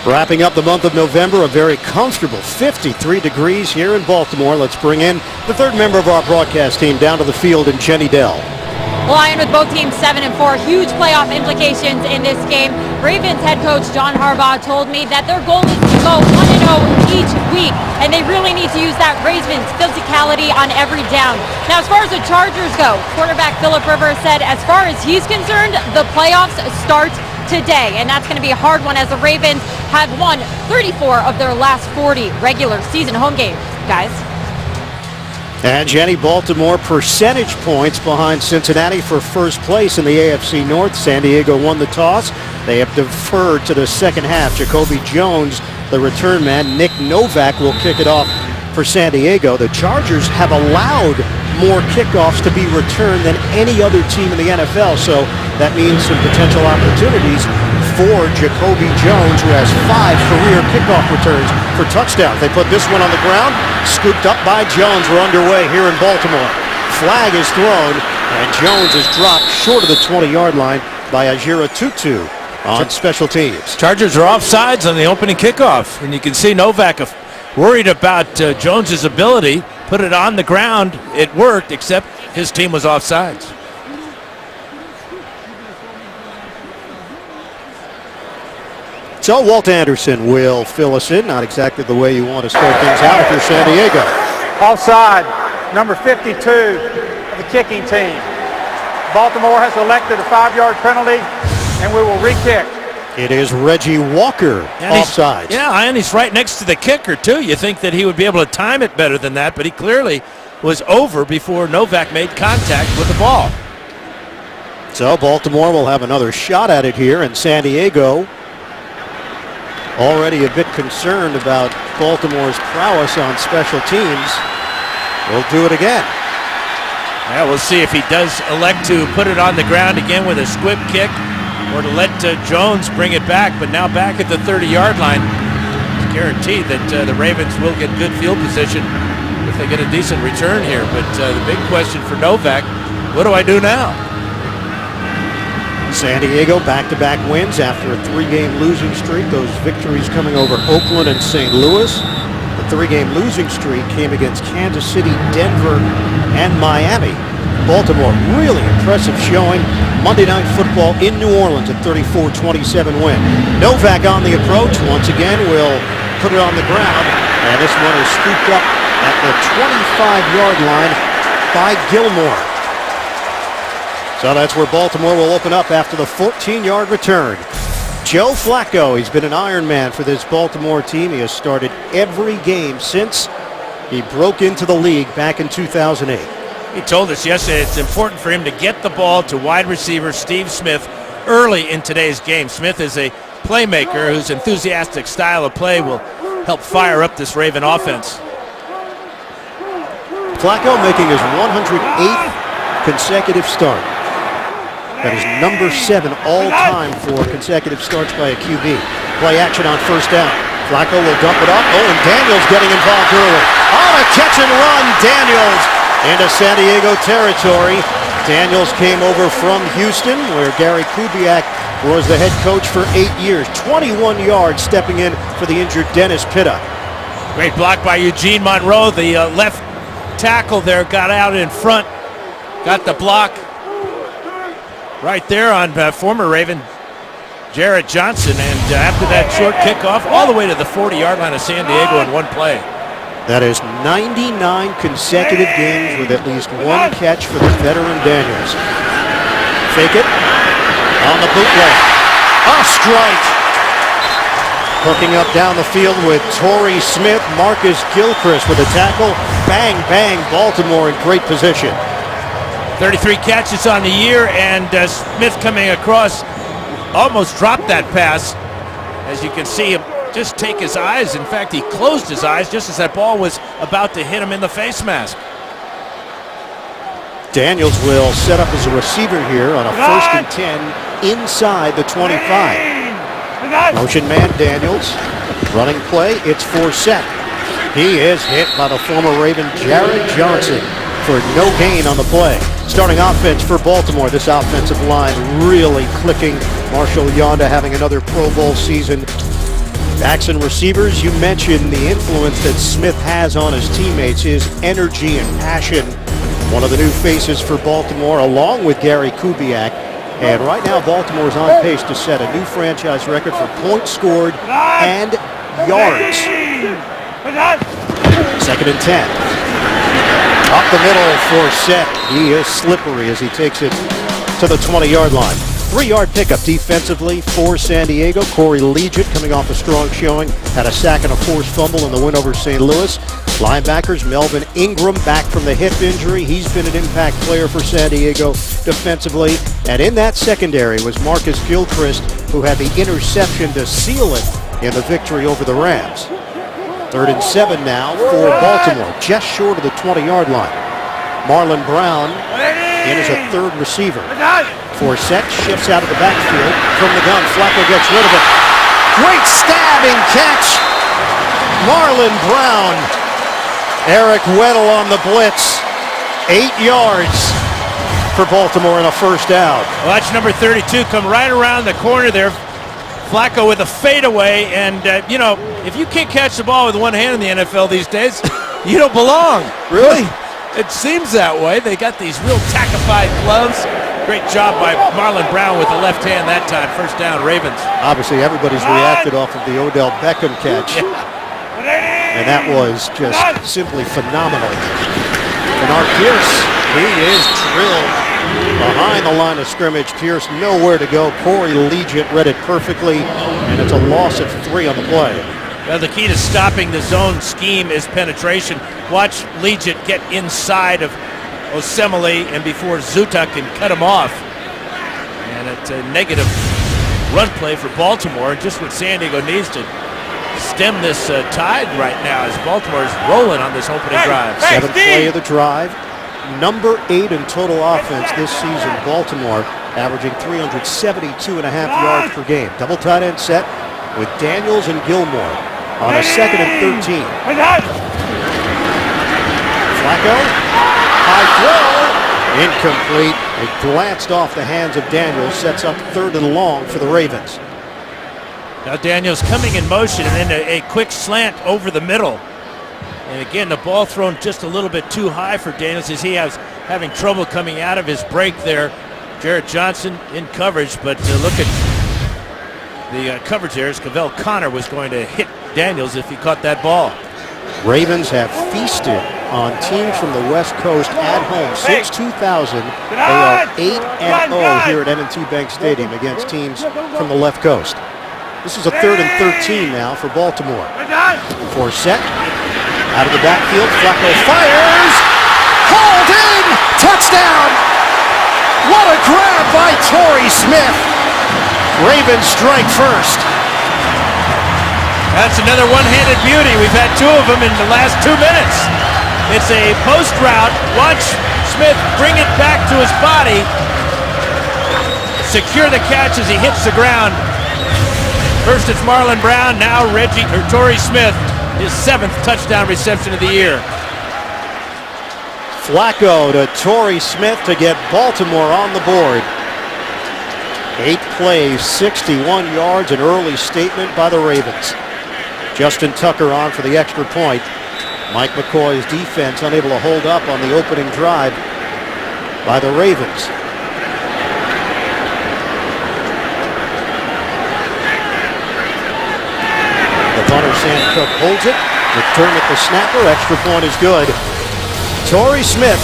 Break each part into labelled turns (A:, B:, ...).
A: Wrapping up the month of November, a very comfortable 53 degrees here in Baltimore. Let's bring in the third member of our broadcast team down to the field in Jenny Dell.
B: Lion with both teams 7-4, huge playoff implications in this game. Ravens head coach John Harbaugh told me that their goal is to go 1-0 each week, and they really need to use that Ravens physicality on every down. Now, as far as the Chargers go, quarterback Philip Rivers said as far as he's concerned, the playoffs start today, and that's going to be a hard one as the Ravens have won 34 of their last 40 regular season home games, guys.
A: And Jenny, Baltimore percentage points behind Cincinnati for first place in the AFC North. San Diego won the toss. They have deferred to the second half. Jacoby Jones, the return man. Nick Novak will kick it off for San Diego. The Chargers have allowed more kickoffs to be returned than any other team in the NFL, so that means some potential opportunities for Jacoby Jones, who has 5 career kickoff returns for touchdowns. They put this one on the ground, scooped up by Jones. We're underway here in Baltimore. Flag is thrown, and Jones is dropped short of the 20-yard line by Ajira Tutu on special teams.
C: Chargers are offsides on the opening kickoff, and you can see Novak worried about Jones's ability. Put it on the ground. It worked, except his team was offsides.
A: So Walt Anderson will fill us in. Not exactly the way you want to start things out if you're San Diego.
D: Offside, number 52 of the kicking team. Baltimore has elected a 5-yard penalty, and we will re-kick.
A: It is Reggie Walker offside.
C: Yeah, and he's right next to the kicker, too. You think that he would be able to time it better than that, but he clearly was over before Novak made contact with the ball.
A: So Baltimore will have another shot at it here, and San Diego already a bit concerned about Baltimore's prowess on special teams. We'll do it again.
C: Yeah, we'll see if he does elect to put it on the ground again with a squib kick, or to let Jones bring it back. But now back at the 30-yard line, it's guaranteed that the Ravens will get good field position if they get a decent return here. But the big question for Novak, what do I do now?
A: San Diego back-to-back wins after a 3-game losing streak. Those victories coming over Oakland and St. Louis. The 3-game losing streak came against Kansas City, Denver, and Miami. Baltimore, really impressive showing. Monday Night Football in New Orleans, a 34-27 win. Novak on the approach. Once again, will put it on the ground. And this one is scooped up at the 25-yard line by Gilmore. So that's where Baltimore will open up after the 14-yard return. Joe Flacco, he's been an Iron Man for this Baltimore team. He has started every game since he broke into the league back in 2008.
C: He told us yesterday it's important for him to get the ball to wide receiver Steve Smith early in today's game. Smith is a playmaker whose enthusiastic style of play will help fire up this Raven offense.
A: Flacco making his 108th consecutive start. That is number 7 all-time for consecutive starts by a QB. Play action on first down. Flacco will dump it up. Oh, and Daniels getting involved early. On a catch and run, Daniels into San Diego territory. Daniels came over from Houston, where Gary Kubiak was the head coach for 8 years. 21 yards stepping in for the injured Dennis Pitta.
C: Great block by Eugene Monroe. The left tackle there got out in front, got the block right there on former Raven Jarrett Johnson, and after that short kickoff, all the way to the 40-yard line of San Diego in one play.
A: That is 99 consecutive games with at least one catch for the veteran Daniels. Fake it on the bootleg. A strike. Hooking up down the field with Torrey Smith. Marcus Gilchrist with a tackle. Bang, bang, Baltimore in great position.
C: 33 catches on the year, and Smith coming across almost dropped that pass. As you can see him just take his eyes. In fact, he closed his eyes just as that ball was about to hit him in the face mask.
A: Daniels will set up as a receiver here on a 1st and 10 inside the 25. Motion man Daniels. Running play, it's Forsett. He is hit by the former Raven Jarrett Johnson for no gain on the play. Starting offense for Baltimore. This offensive line really clicking. Marshall Yonda having another Pro Bowl season. Backs and receivers, you mentioned the influence that Smith has on his teammates, his energy and passion. One of the new faces for Baltimore, along with Gary Kubiak. And right now, Baltimore is on pace to set a new franchise record for points scored and yards. 2nd and 10. Up the middle for Set. He is slippery as he takes it to the 20-yard line. 3-yard pickup defensively for San Diego. Corey Liuget coming off a strong showing. Had a sack and a forced fumble in the win over St. Louis. Linebackers, Melvin Ingram back from the hip injury. He's been an impact player for San Diego defensively. And in that secondary was Marcus Gilchrist, who had the interception to seal it in the victory over the Rams. 3rd and 7 now for Baltimore, just short of the 20-yard line. Marlon Brown in as a 3rd receiver. Forsett shifts out of the backfield from the gun. Flacco gets rid of it. Great stabbing catch. Marlon Brown. Eric Weddle on the blitz. 8 yards for Baltimore and a first down.
C: Watch number 32 come right around the corner there. Flacco with a fadeaway, and you know, if you can't catch the ball with one hand in the NFL these days, you don't belong.
A: Really?
C: It seems that way. They got these real tackified gloves. Great job by Marlon Brown with the left hand that time. First down, Ravens.
A: Obviously, everybody's reacted off of the Odell Beckham catch. And that was just simply phenomenal. Bernard Pierce, he is drilled behind the line of scrimmage. Pierce nowhere to go. Corey Liuget read it perfectly, and it's a loss of 3 on the play.
C: Well, the key to stopping the zone scheme is penetration. Watch Liuget get inside of Osemele and before Zuta can cut him off. And it's a negative run play for Baltimore, just what San Diego needs to stem this tide right now as Baltimore is rolling on this opening drive.
A: 7th play of the drive. Number 8 in total offense this season. Baltimore averaging 372.5 yards per game. Double tight end set with Daniels and Gilmore on a 2nd and 13. Flacco. High throw, incomplete. It glanced off the hands of Daniels, sets up 3rd and long for the Ravens.
C: Now Daniels coming in motion and then a quick slant over the middle. And again, the ball thrown just a little bit too high for Daniels as he has having trouble coming out of his break there. Jarrett Johnson in coverage, but look at the coverage there as Cavell Connor was going to hit Daniels if he caught that ball.
A: Ravens have feasted on teams from the West Coast at home since 2000. They are 8-0 here at M&T Bank Stadium against teams from the left coast. This is a 3rd and 13 now for Baltimore. Forsett out of the backfield. Flacco fires. Hauled in. Touchdown. What a grab by Torrey Smith. Ravens strike first.
C: That's another one-handed beauty. We've had 2 of them in the last 2 minutes. It's a post route. Watch Smith bring it back to his body. Secure the catch as he hits the ground. First it's Marlon Brown, now Torrey Smith, his 7th touchdown reception of the year.
A: Flacco to Torrey Smith to get Baltimore on the board. 8 plays, 61 yards, an early statement by the Ravens. Justin Tucker on for the extra point. Mike McCoy's defense unable to hold up on the opening drive by the Ravens. The punter, Sam Cook, holds it. Return at the snapper. Extra point is good. Torrey Smith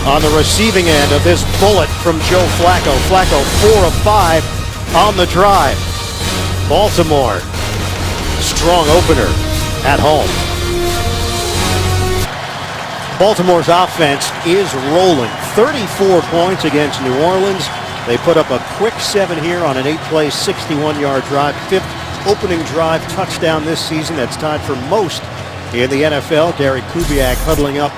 A: on the receiving end of this bullet from Joe Flacco. Flacco 4 of 5 on the drive. Baltimore, strong opener at home. Baltimore's offense is rolling. 34 points against New Orleans. They put up a quick 7 here on an 8-play, 61-yard drive. 5th opening drive touchdown this season. That's tied for most in the NFL. Gary Kubiak huddling up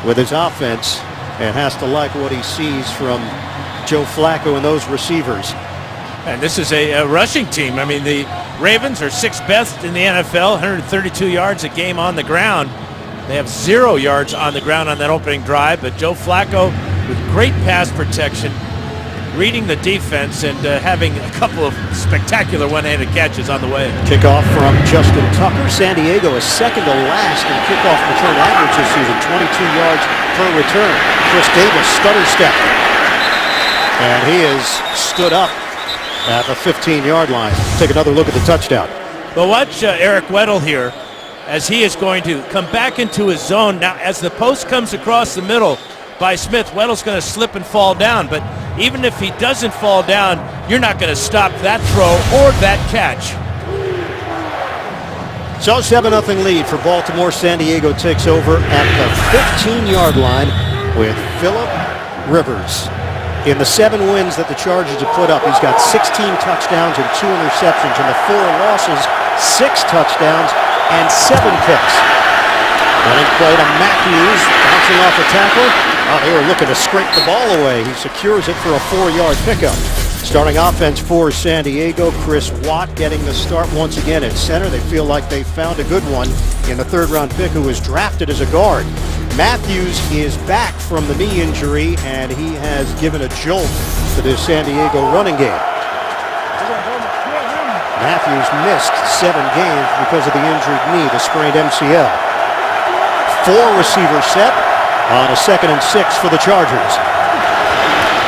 A: with his offense and has to like what he sees from Joe Flacco and those receivers.
C: And this is a rushing team. I mean, the Ravens are 6th best in the NFL, 132 yards a game on the ground. They have 0 yards on the ground on that opening drive, but Joe Flacco with great pass protection reading the defense and having a couple of spectacular one-handed catches on the way.
A: Kickoff from Justin Tucker. San Diego is second to last in kickoff return average this season, 22 yards per return. Chris Davis stutter step. And he has stood up at the 15-yard line. Take another look at the touchdown.
C: But watch Eric Weddle here as he is going to come back into his zone. Now, as the post comes across the middle by Smith, Weddle's going to slip and fall down. But even if he doesn't fall down, you're not going to stop that throw or that catch.
A: So 7-0 lead for Baltimore. San Diego takes over at the 15-yard line with Phillip Rivers. In the 7 wins that the Chargers have put up, he's got 16 touchdowns and 2 interceptions. In the 4 losses, 6 touchdowns and 7 picks. Running play to Matthews, bouncing off a tackle. Oh, they were looking to scrape the ball away. He secures it for a 4-yard pickup. Starting offense for San Diego, Chris Watt getting the start once again at center. They feel like they found a good one in the 3rd-round pick who was drafted as a guard. Matthews is back from the knee injury, and he has given a jolt to this San Diego running game. Matthews missed 7 games because of the injured knee, the sprained MCL. 4 receiver set on a 2nd and 6 for the Chargers.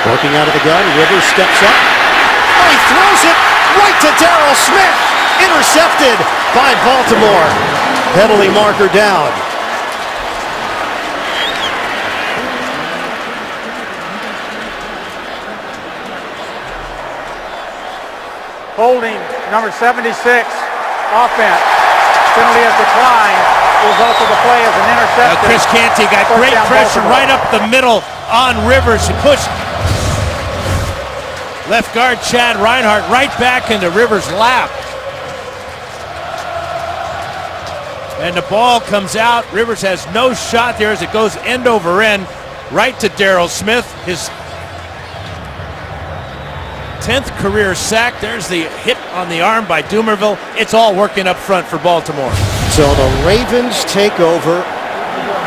A: Working out of the gun, Rivers steps up. Oh, he throws it right to Darrell Smith. Intercepted by Baltimore. Penalty marker down.
D: Holding number 76, offense. Penalty has declined. Result of the play is an interception.
C: Chris Canty got great pressure right up the middle on Rivers. He pushed left guard Chad Reinhardt right back into Rivers' lap. And the ball comes out. Rivers has no shot there as it goes end over end right to Darrell Smith. His 10th career sack. There's the hit on the arm by Dumervil. It's all working up front for Baltimore.
A: So the Ravens take over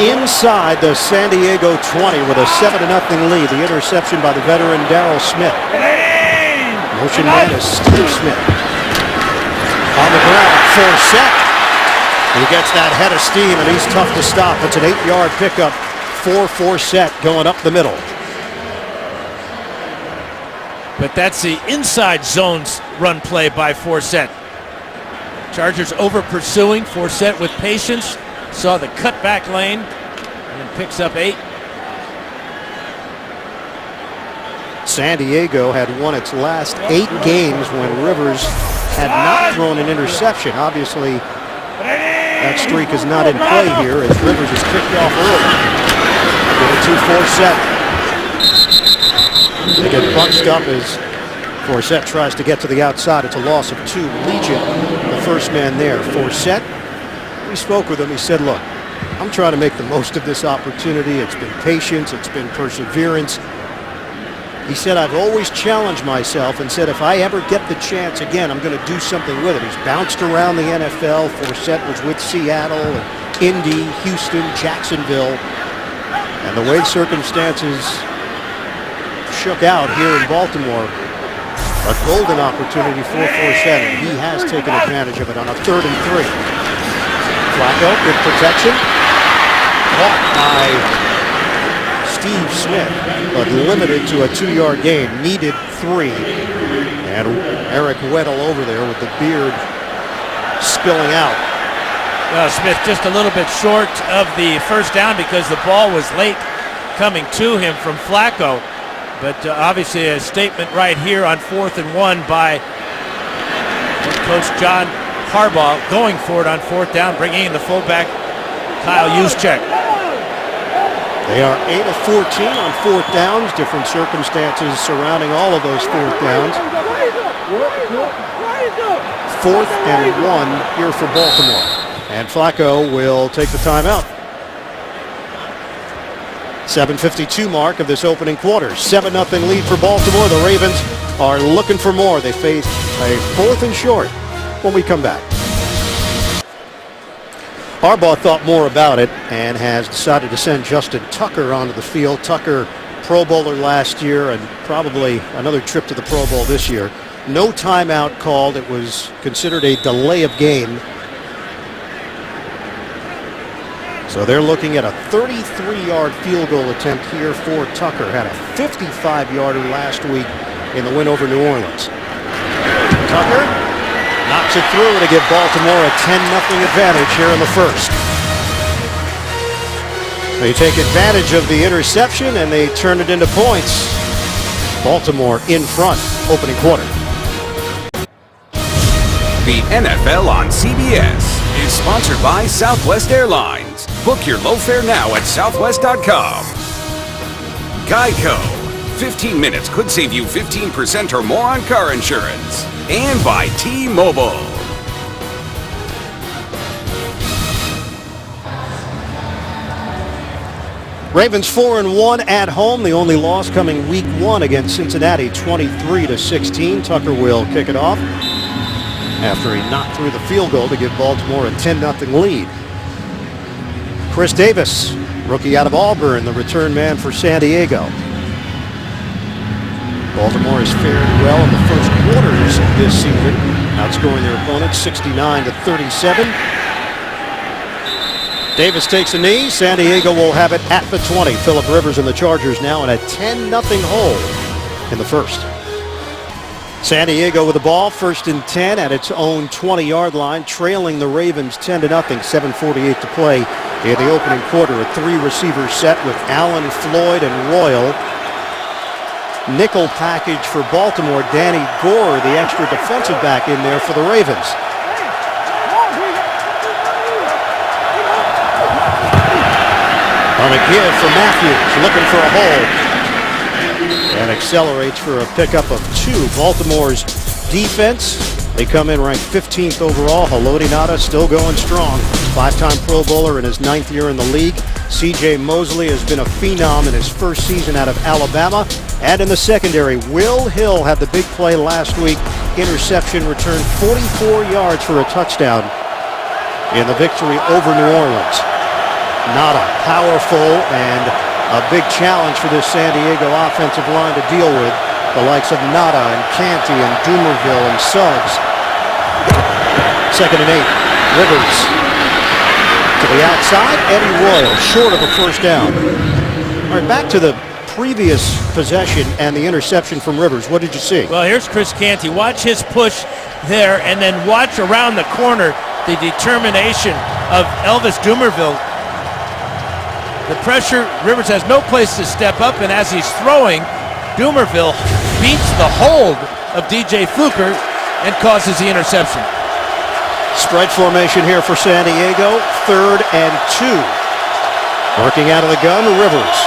A: inside the San Diego 20 with a 7-0 lead. The interception by the veteran Darrell Smith. Motion man is Steve Smith. On the ground, Forsett. He gets that head of steam, and he's tough to stop. It's an 8-yard pickup for Forsett going up the middle.
C: But that's the inside zones run play by Forsett. Chargers over pursuing. Forsett with patience. Saw the cutback lane and picks up 8.
A: San Diego had won its last 8 games when Rivers had not thrown an interception. Obviously, that streak is not in play here as Rivers is kicked off early. Give it to Forsett. They get bunched up as Forsett tries to get to the outside. It's a loss of 2. Legion, the first man there. Forsett, we spoke with him. He said, look, I'm trying to make the most of this opportunity. It's been patience. It's been perseverance. He said, I've always challenged myself and said, if I ever get the chance again, I'm going to do something with it. He's bounced around the NFL. Forsett was with Seattle, and Indy, Houston, Jacksonville. And the way circumstances shook out here in Baltimore, a golden opportunity for Forsett, and he has taken advantage of it on a 3rd and 3. Flacco, good protection. Caught by Steve Smith, but limited to a 2-yard gain. Needed 3. And Eric Weddle over there with the beard spilling out.
C: Well, Smith just a little bit short of the first down because the ball was late coming to him from Flacco. But obviously a statement right here on 4th and 1 by Coach John Harbaugh going for it on 4th down, bringing in the fullback Kyle Juszczyk.
A: They are 8 of 14 on 4th downs. Different circumstances surrounding all of those 4th downs. 4th and 1 here for Baltimore. And Flacco will take the timeout. 7:52 mark of this opening quarter. 7-0 lead for Baltimore. The Ravens are looking for more. They face a 4th and short when we come back. Harbaugh thought more about it and has decided to send Justin Tucker onto the field. Tucker Pro Bowler last year and probably another trip to the Pro Bowl this year. No timeout called. It was considered a delay of game. So they're looking at a 33-yard field goal attempt here for Tucker. Had a 55-yarder last week in the win over New Orleans. Tucker knocks it through to give Baltimore a 10-0 advantage here in the first. They take advantage of the interception and they turn it into points. Baltimore in front, opening quarter.
E: The NFL on CBS is sponsored by Southwest Airlines. Book your low fare now at southwest.com. Geico. 15 minutes could save you 15% or more on car insurance. And by T-Mobile.
A: Ravens 4-1 at home. The only loss coming week 1 against Cincinnati, 23-16. Tucker will kick it off after he knocked through the field goal to give Baltimore a 10-0 lead. Chris Davis, rookie out of Auburn, the return man for San Diego. Baltimore has fared well in the first quarters this season, outscoring their opponents 69-37. Davis takes a knee. San Diego will have it at the 20. Phillip Rivers and the Chargers now in a 10-0 hole in the first. San Diego with the ball, 1st and 10 at its own 20-yard line, trailing the Ravens 10-0, 7:48 to play in the opening quarter. A 3-receiver set with Allen, Floyd, and Royal. Nickel package for Baltimore. Danny Gore, the extra defensive back in there for the Ravens. On a give for Matthews, looking for a hole. And accelerates for a pickup of 2. Baltimore's defense, they come in ranked 15th overall. Haloti Ngata still going strong. 5-time Pro Bowler in his 9th year in the league. C.J. Mosley has been a phenom in his first season out of Alabama. And in the secondary, Will Hill had the big play last week. Interception returned 44 yards for a touchdown in the victory over New Orleans. Ngata, powerful and a big challenge for this San Diego offensive line to deal with. The likes of Ngata and Canty and Dumerville and Suggs. 2nd and 8. Rivers to the outside. Eddie Royal short of a first down. All right, back to the previous possession and the interception from Rivers. What did you see?
C: Well, here's Chris Canty. Watch his push there and then watch around the corner the determination of Elvis Dumerville. The pressure, Rivers has no place to step up, and as he's throwing, Dumerville beats the hold of DJ Fluker and causes the interception.
A: Spread formation here for San Diego, 3rd and 2. Working out of the gun, Rivers.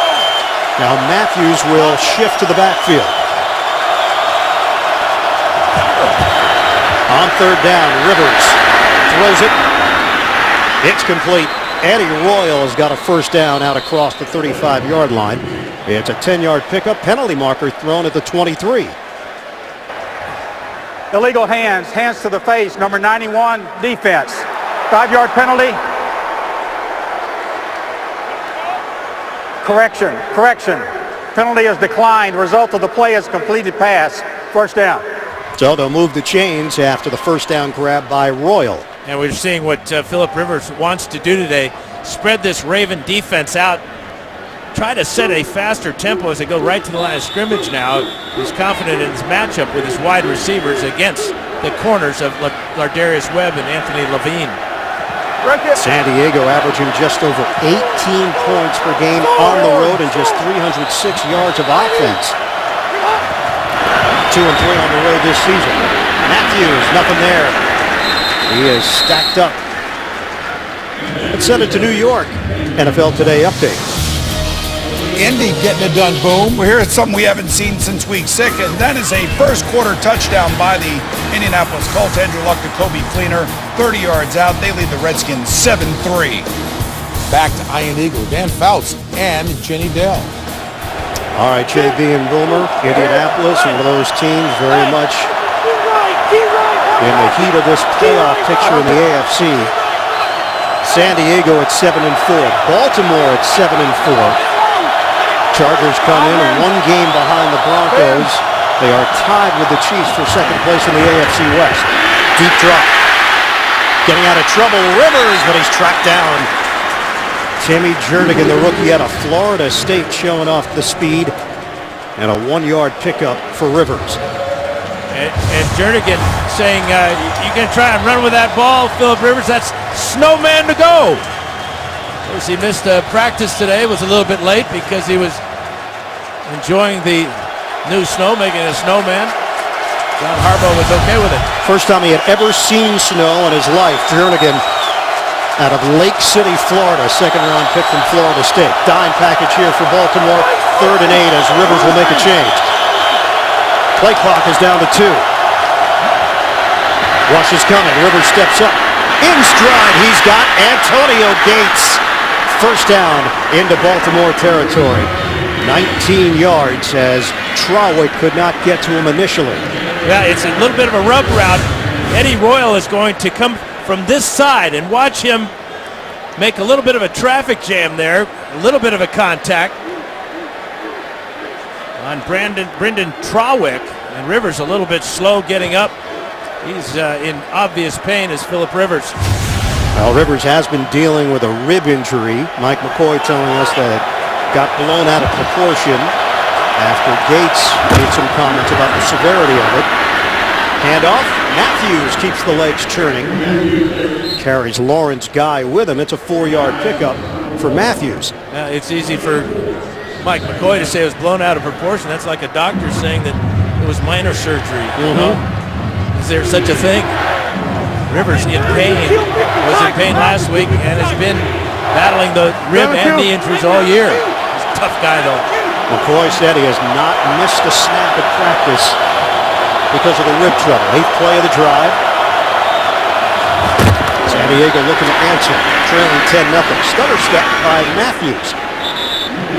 A: Now Matthews will shift to the backfield. On 3rd down, Rivers throws it. It's complete. Eddie Royal has got a first down out across the 35-yard line. It's a 10-yard pickup. Penalty marker thrown at the 23.
D: Illegal hands, hands to the face, number 91, defense. 5-yard penalty. Correction. Penalty is declined. Result of the play is completed pass. First down.
A: So they'll move the chains after the first down grab by Royal.
C: And we're seeing what Phillip Rivers wants to do today. Spread this Raven defense out. Try to set a faster tempo as they go right to the line of scrimmage now. He's confident in his matchup with his wide receivers against the corners of Lardarius Webb and Anthony Levine.
A: San Diego averaging just over 18 points per game on the road and just 306 yards of offense. 2-3 on the road this season. Matthews, nothing there. He is stacked up. Let's send it to New York. NFL Today update.
F: Indy getting it done, boom. We're here at something we haven't seen since week 6, and that is a first quarter touchdown by the Indianapolis Colts. Andrew Luck to Kobe Fleener, 30 yards out. They lead the Redskins 7-3.
G: Back to Iron Eagle, Dan Fouts and Jenny Dell.
A: All right, JB and Boomer, Indianapolis, one of those teams very much in the heat of this playoff picture in the AFC. San Diego at 7-4, Baltimore at 7-4. Chargers come in one game behind the Broncos. They are tied with the Chiefs for second place in the AFC West. Deep drop. Getting out of trouble, Rivers, but he's tracked down. Timmy Jernigan, the rookie out of Florida State, showing off the speed. And a 1-yard pickup for Rivers.
C: And Jernigan saying, you can try and run with that ball, Philip Rivers. That's snowman to go. Of course, he missed practice today. Was a little bit late because he was enjoying the new snow, making a snowman. John Harbaugh was okay with it.
A: First time he had ever seen snow in his life. Jernigan out of Lake City, Florida, second-round pick from Florida State. Dime package here for Baltimore. 3rd and 8 as Rivers will make a change. Play clock is down to 2. Rush is coming. Rivers steps up. In stride, he's got Antonio Gates. First down into Baltimore territory. 19 yards as Trawick could not get to him initially.
C: Yeah, it's a little bit of a rub route. Eddie Royal is going to come from this side and watch him make a little bit of a traffic jam there. A little bit of a contact on Brendan Trawick, and Rivers a little bit slow getting up. He's in obvious pain as Philip Rivers.
A: Well, Rivers has been dealing with a rib injury. Mike McCoy telling us that it got blown out of proportion after Gates made some comments about the severity of it. Handoff. Matthews keeps the legs churning. Carries Lawrence Guy with him. It's a 4-yard pickup for Matthews.
C: It's easy for Mike McCoy to say it was blown out of proportion. That's like a doctor saying that it was minor surgery. You know? Is there such a thing? Rivers in pain. Was in pain last week and has been battling the rib and knee injuries all year. He's a tough guy though.
A: McCoy said he has not missed a snap at practice because of the rib trouble. 8th play of the drive. San Diego looking to answer. Trailing 10-0. Stutter step by Matthews.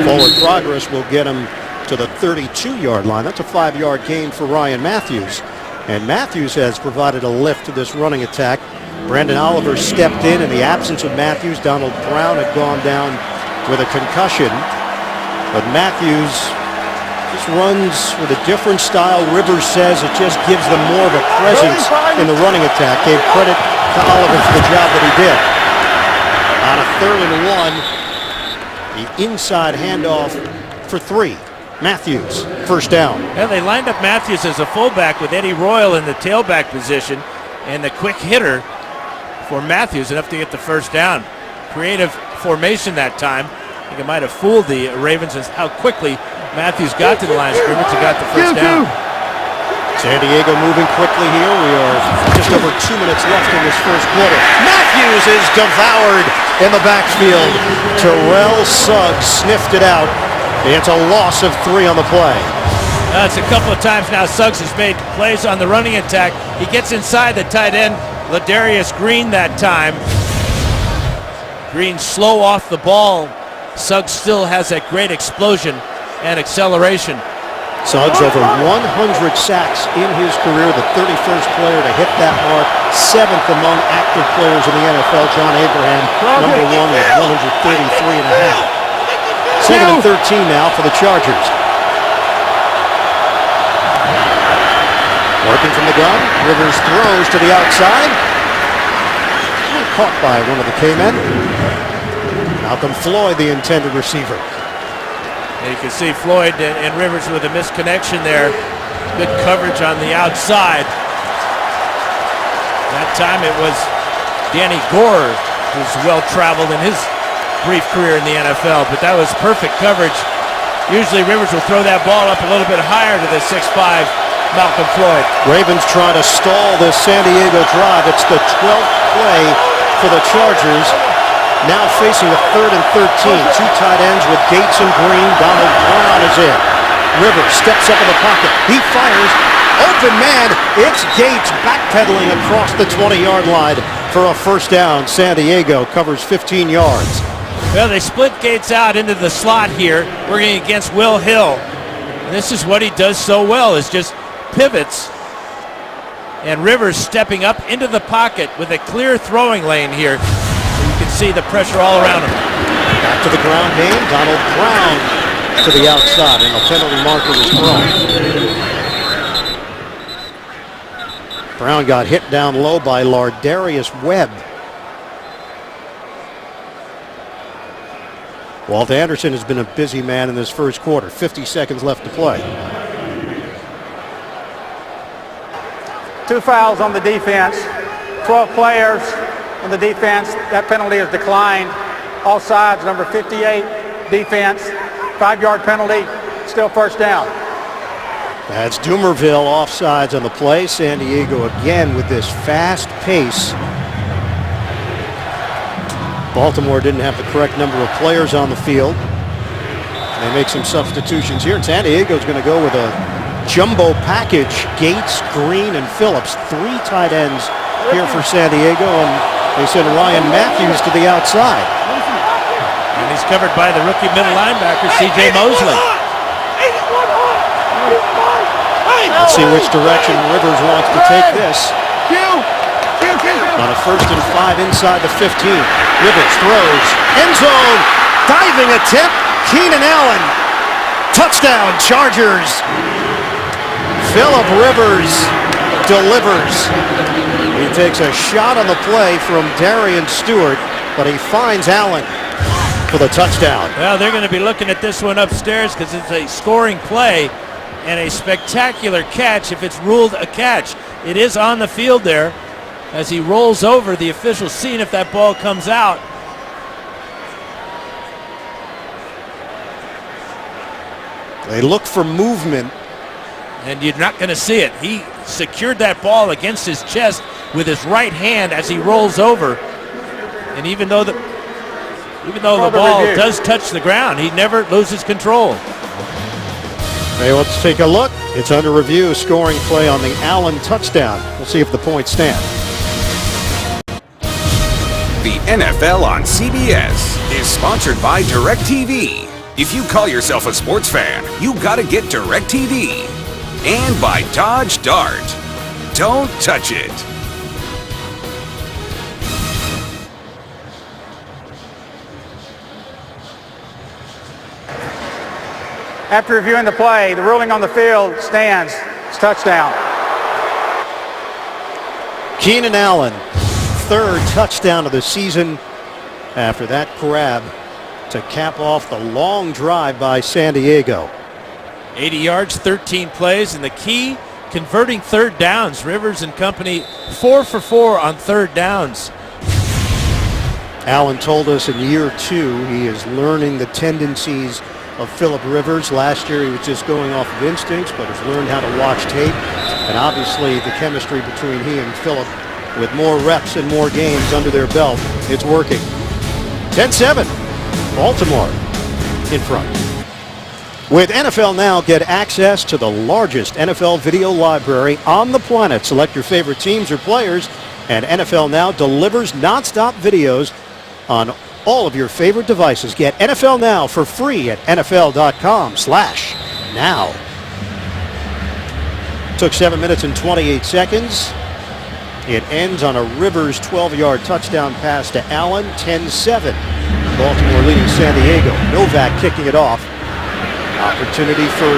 A: Forward progress will get him to the 32-yard line. That's a 5-yard gain for Ryan Matthews. And Matthews has provided a lift to this running attack. Brandon Oliver stepped in the absence of Matthews. Donald Brown had gone down with a concussion. But Matthews just runs with a different style. Rivers says it just gives them more of a presence in the running attack. Gave credit to Oliver for the job that he did. On a 3rd and 1. The inside handoff for 3. Matthews, first down.
C: And they lined up Matthews as a fullback with Eddie Royal in the tailback position, and the quick hitter for Matthews enough to get the first down. Creative formation that time. I think it might have fooled the Ravens as how quickly Matthews got to the line of scrimmage and got the first down.
A: San Diego moving quickly here. We are just over 2 minutes left in this first quarter. Matthews is devoured in the backfield. Terrell Suggs sniffed it out. It's a loss of 3 on the play.
C: It's a couple of times now Suggs has made plays on the running attack. He gets inside the tight end, Ladarius Green that time. Green slow off the ball. Suggs still has that great explosion and acceleration.
A: Suggs over 100 sacks in his career, the 31st player to hit that mark, 7th among active players in the NFL. John Abraham, number 1 with 133 and a half. 2nd and 13 now for the Chargers. Working from the gun, Rivers throws to the outside. Caught by one of the K-men. Malcolm Floyd, the intended receiver.
C: And you can see Floyd and Rivers with a misconnection there. Good coverage on the outside. That time it was Danny Gore, who's well-traveled in his brief career in the NFL, but that was perfect coverage. Usually Rivers will throw that ball up a little bit higher to the 6'5" Malcolm Floyd.
A: Ravens trying to stall this San Diego drive. It's the 12th play for the Chargers. Now facing a 3rd and 13. 2 tight ends with Gates and Green. Donald Brown is in. Rivers steps up in the pocket. He fires. Open man. It's Gates backpedaling across the 20-yard line for a first down. San Diego covers 15 yards.
C: Well, they split Gates out into the slot here, working against Will Hill. And this is what he does so well, is just pivots. And Rivers stepping up into the pocket with a clear throwing lane here. You can see the pressure all around him.
A: Back to the ground game. Donald Brown to the outside, and a penalty marker was thrown. Brown got hit down low by Lardarius Webb. Walt Anderson has been a busy man in this first quarter. 50 seconds left to play.
D: 2 fouls on the defense, 12 players on the defense. That penalty is declined. All sides, number 58, defense, 5-yard penalty, still first down.
A: That's Dumerville offsides on the play. San Diego again with this fast pace. Baltimore didn't have the correct number of players on the field. They make some substitutions here, and San Diego's going to go with a jumbo package. Gates, Green, and Phillips. 3 tight ends here for San Diego, and they send Ryan Matthews to the outside.
C: And he's covered by the rookie middle linebacker, C.J. Mosley.
A: Let's see which direction Rivers wants to take this. On a 1st and 5 inside the 15. Rivers throws. End zone. Diving attempt. Keenan Allen. Touchdown, Chargers. Philip Rivers delivers. He takes a shot on the play from Darian Stewart, but he finds Allen for the touchdown.
C: Well, they're going to be looking at this one upstairs because it's a scoring play and a spectacular catch if it's ruled a catch. It is on the field there as he rolls over. The officials seeing if that ball comes out.
A: They look for movement.
C: And you're not going to see it. He secured that ball against his chest with his right hand as he rolls over. And even though the ball does touch the ground, he never loses control.
A: Hey, let's take a look. It's under review. Scoring play on the Allen touchdown. We'll see if the points stand.
E: The NFL on CBS is sponsored by DirecTV. If you call yourself a sports fan, you gotta get DirecTV. And by Dodge Dart. Don't touch it.
D: After reviewing the play, the ruling on the field stands. It's touchdown.
A: Keenan Allen, 3rd touchdown of the season after that grab to cap off the long drive by San Diego.
C: 80 yards, 13 plays, and the key, converting 3rd downs. Rivers and company 4 for 4 on 3rd downs.
A: Allen told us in year 2 he is learning the tendencies of Philip Rivers. Last year he was just going off of instincts, but has learned how to watch tape. And obviously the chemistry between he and Philip, with more reps and more games under their belt, it's working. 10-7, Baltimore in front. With NFL Now, get access to the largest NFL video library on the planet. Select your favorite teams or players, and NFL Now delivers nonstop videos on all of your favorite devices. Get NFL Now for free at NFL.com/now. Took 7 minutes and 28 seconds. It ends on a Rivers 12-yard touchdown pass to Allen, 10-7. Baltimore leading San Diego. Novak kicking it off. Opportunity for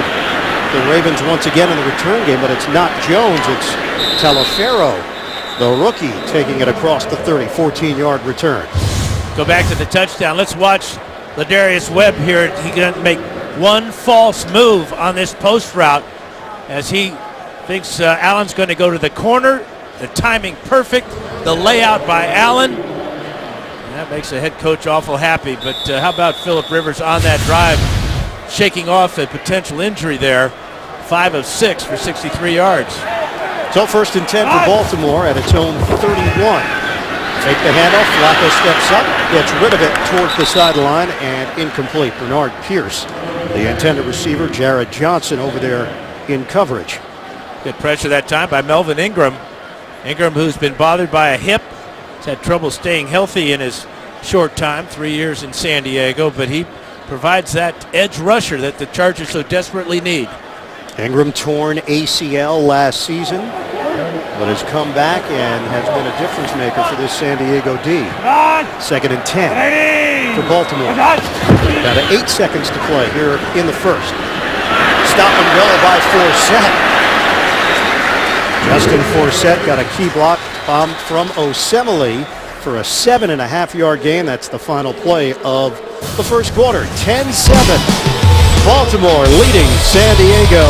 A: the Ravens once again in the return game, but it's not Jones, it's Talaferro, the rookie, taking it across the 30, 14-yard return.
C: Go back to the touchdown. Let's watch Ladarius Webb here. He can make one false move on this post route as he thinks Allen's going to go to the corner. The timing perfect. The layout by Allen. And that makes the head coach awful happy. But how about Philip Rivers on that drive, shaking off a potential injury there. 5 of 6 for 63 yards.
A: So 1st and 10 for Baltimore at its own 31. Take the handoff. Flacco steps up, gets rid of it towards the sideline, and incomplete. Bernard Pierce, the intended receiver. Jared Johnson over there in coverage.
C: Good pressure that time by Melvin Ingram. Ingram, who's been bothered by a hip, has had trouble staying healthy in his short time, 3 years in San Diego, but he provides that edge rusher that the Chargers so desperately need.
A: Ingram torn ACL last season. but has come back and has been a difference maker for this San Diego D. 2nd and 10 for Baltimore. Got 8 seconds to play here in the first. Stop and go by Forsett. Justin Forsett got a key block from Osemele for a 7.5-yard gain. That's the final play of the first quarter. 10-7. Baltimore leading San Diego.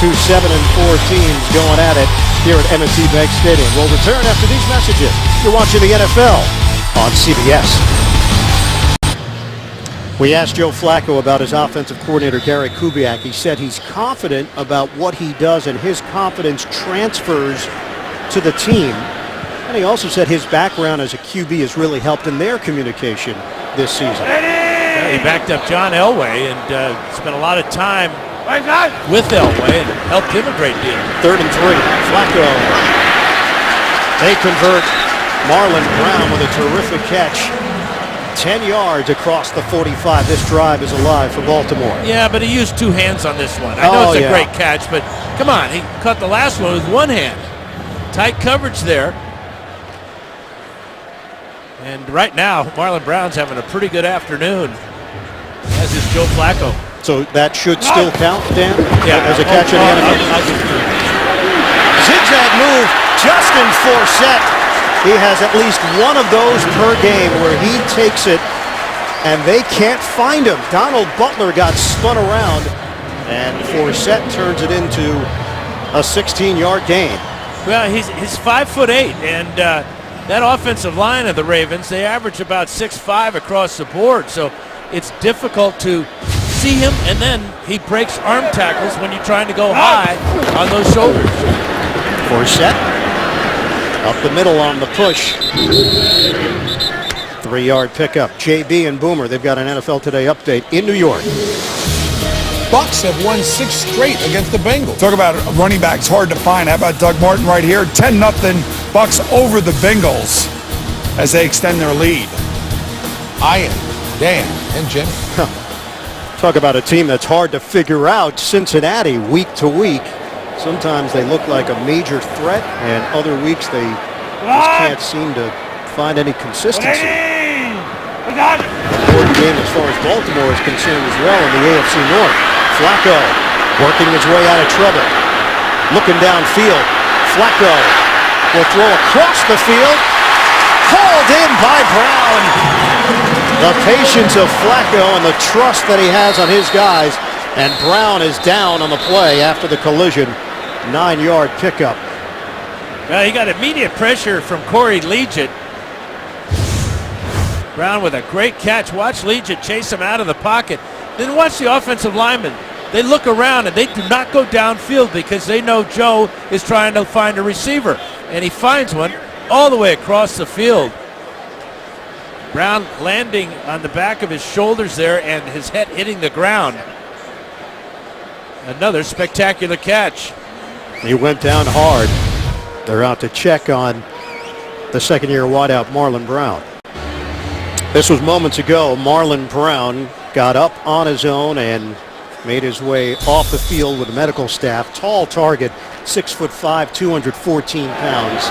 A: 2 7-4 teams going at it here at M&T Bank Stadium. We'll return after these messages. You're watching the NFL on CBS. We asked Joe Flacco about his offensive coordinator, Gary Kubiak. He said he's confident about what he does and his confidence transfers to the team. And he also said his background as a QB has really helped in their communication this season.
C: He backed up John Elway and spent a lot of time with Elway and helped him a great deal.
A: 3rd and 3. Flacco. They convert. Marlon Brown with a terrific catch. 10 yards across the 45. This drive is alive for Baltimore.
C: Yeah, but he used 2 hands on this one. I know it's a great catch, but come on, he caught the last one with 1 hand. Tight coverage there. And right now, Marlon Brown's having a pretty good afternoon, as is Joe Flacco.
A: So that should still count, Dan?
C: Yeah,
A: as a catch in the NFL.
C: I'll give it to him.
A: Zigzag move. Justin Forsett. He has at least one of those per game where he takes it and they can't find him. Donald Butler got spun around and Forsett turns it into a 16-yard gain.
C: Well, he's 5'8", and that offensive line of the Ravens, they average about 6'5" across the board, so it's difficult to see him, and then he breaks arm tackles when you're trying to go high on those shoulders.
A: Forsett up the middle on the push. 3-yard pickup. JB and Boomer, they've got an NFL Today update in New York.
G: Bucks have won 6 straight against the Bengals.
F: Talk about running backs hard to find. How about Doug Martin right here? 10-0 Bucks over the Bengals as they extend their lead.
G: Ian, Dan, and Jenny.
A: Talk about a team that's hard to figure out. Cincinnati week to week. Sometimes they look like a major threat, and other weeks they just can't seem to find any consistency. Important game as far as Baltimore is concerned as well in the AFC North. Flacco working his way out of trouble. Looking downfield. Flacco will throw across the field. Hauled in by Brown. The patience of Flacco and the trust that he has on his guys. And Brown is down on the play after the collision. 9-yard pickup.
C: Well, he got immediate pressure from Corey Liuget. Brown with a great catch. Watch Liuget chase him out of the pocket. Then watch the offensive linemen. They look around and they do not go downfield because they know Joe is trying to find a receiver. And he finds one all the way across the field. Brown landing on the back of his shoulders there and his head hitting the ground. Another spectacular catch.
A: He went down hard. They're out to check on the second-year wideout Marlon Brown. This was moments ago. Marlon Brown got up on his own and made his way off the field with the medical staff. Tall target, 6'5", 214 pounds.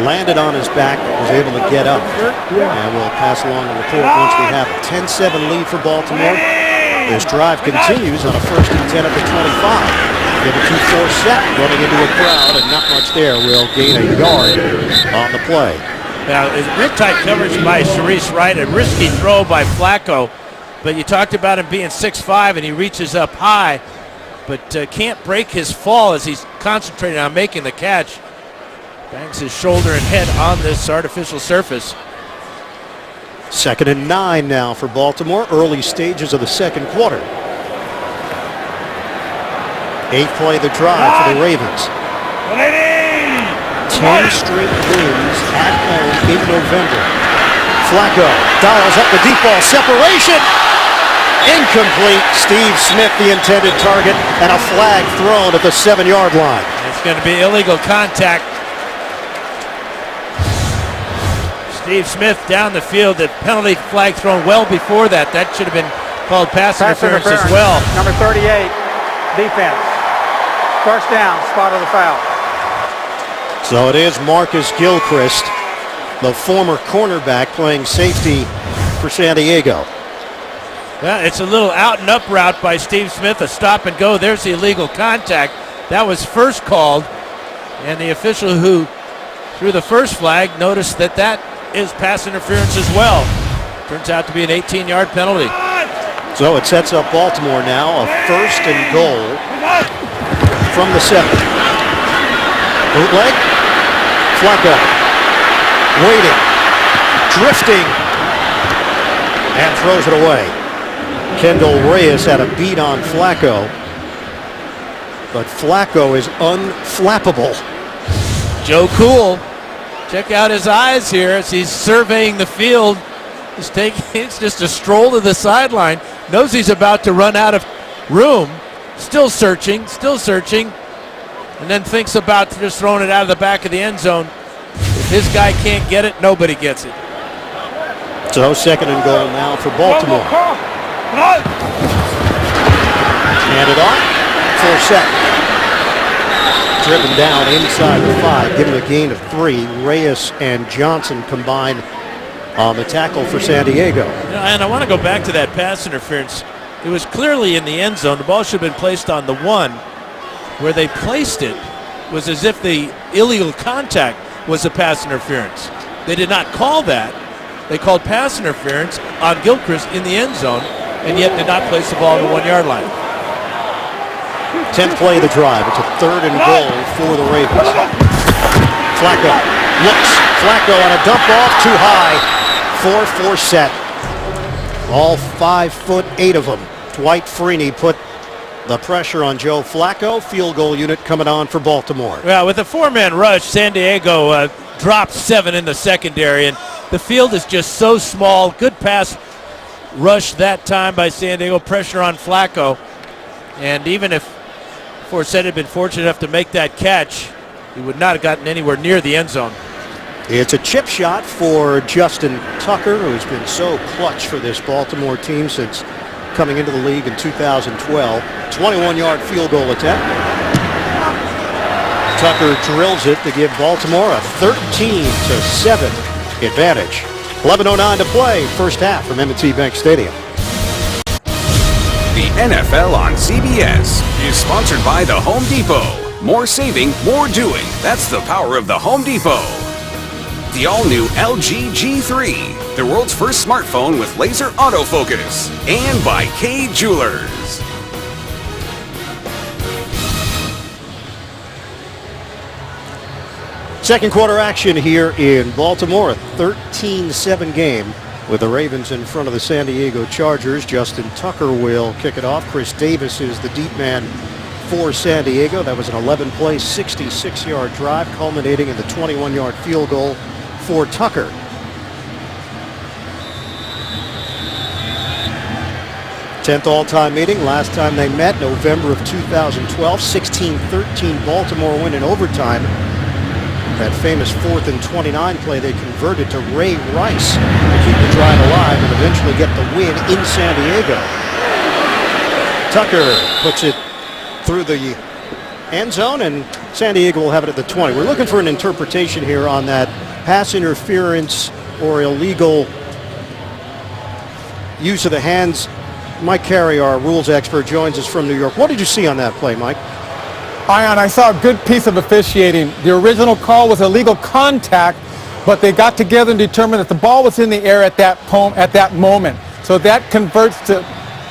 A: Landed on his back, was able to get up. And we'll pass along the report once we have it. 10-7 lead for Baltimore. This drive continues on a 1st and 10 at the 25. Give it to Forsett, running into a crowd, and not much there. Will gain a yard on the play.
C: Now, it's real tight coverage by Sharice Wright. A risky throw by Flacco. But you talked about him being 6'5", and he reaches up high, but can't break his fall as he's concentrating on making the catch. Bangs his shoulder and head on this artificial surface.
A: 2nd and 9 now for Baltimore. Early stages of the second quarter. 8th play of the drive for the Ravens. 10 straight wins at home in November. Flacco dials up the deep ball. Separation. Incomplete. Steve Smith, the intended target, and a flag thrown at the 7-yard line.
C: It's going to be illegal contact. Steve Smith down the field. The penalty flag thrown well before that. That should have been called pass interference as well.
D: Number 38, defense. First down, spot of the foul.
A: So it is Marcus Gilchrist, the former cornerback, playing safety for San Diego.
C: Well, it's a little out and up route by Steve Smith, a stop and go. There's the illegal contact. That was first called, and the official who threw the first flag noticed that that is pass interference as well. Turns out to be an 18-yard penalty.
A: So it sets up Baltimore now, a 1st and goal from the 7. Bootleg. Flacco. Waiting. Drifting. And throws it away. Kendall Reyes had a beat on Flacco. But Flacco is unflappable.
C: Joe Cool. Check out his eyes here as he's surveying the field. It's just a stroll to the sideline. Knows he's about to run out of room. Still searching, and then thinks about just throwing it out of the back of the end zone. If his guy can't get it, nobody gets it.
A: So 2nd and goal now for Baltimore. Handed off. Full set. Driven down inside the 5. Given a gain of 3. Reyes and Johnson combined on the tackle for San Diego.
C: And I want to go back to that pass interference. It was clearly in the end zone. The ball should have been placed on the 1. Where they placed it was as if the illegal contact was a pass interference. They did not call that. They called pass interference on Gilchrist in the end zone, and yet did not place the ball on the 1-yard line.
A: 10th play of the drive. It's a 3rd and goal for the Ravens. Flacco looks. Flacco on a dump off, too high. 4-4 set. All 5'8" of them. Dwight Freeney put the pressure on Joe Flacco. Field goal unit coming on for Baltimore.
C: Well, with a 4-man rush, San Diego dropped 7 in the secondary, and the field is just so small. Good pass rush that time by San Diego. Pressure on Flacco. And even if Forsett had been fortunate enough to make that catch, he would not have gotten anywhere near the end zone.
A: It's a chip shot for Justin Tucker, who's been so clutch for this Baltimore team since coming into the league in 2012. 21-yard field goal attempt. Tucker drills it to give Baltimore a 13-7 advantage. 11:09 to play, first half from M&T Bank Stadium.
E: The NFL on CBS is sponsored by the Home Depot. More saving, more doing. That's the power of the Home Depot. The all-new LG G3, the world's first smartphone with laser autofocus. And by Kay Jewelers.
A: Second quarter action here in Baltimore, a 13-7 game with the Ravens in front of the San Diego Chargers. Justin Tucker will kick it off. Chris Davis is the deep man for San Diego. That was an 11-play, 66-yard drive, culminating in the 21-yard field goal for Tucker. Tenth all-time meeting. Last time they met, November of 2012, 16-13 Baltimore win in overtime. That famous 4th and 29 play they converted to Ray Rice to keep the drive alive and eventually get the win in San Diego. Tucker puts it through the end zone, and San Diego will have it at the 20. We're looking for an interpretation here on that pass interference or illegal use of the hands. Mike Carey, our rules expert, joins us from New York. What did you see on that play, Mike?
H: Ion, I saw a good piece of officiating. The original call was illegal contact, but they got together and determined that the ball was in the air at that moment. So that converts to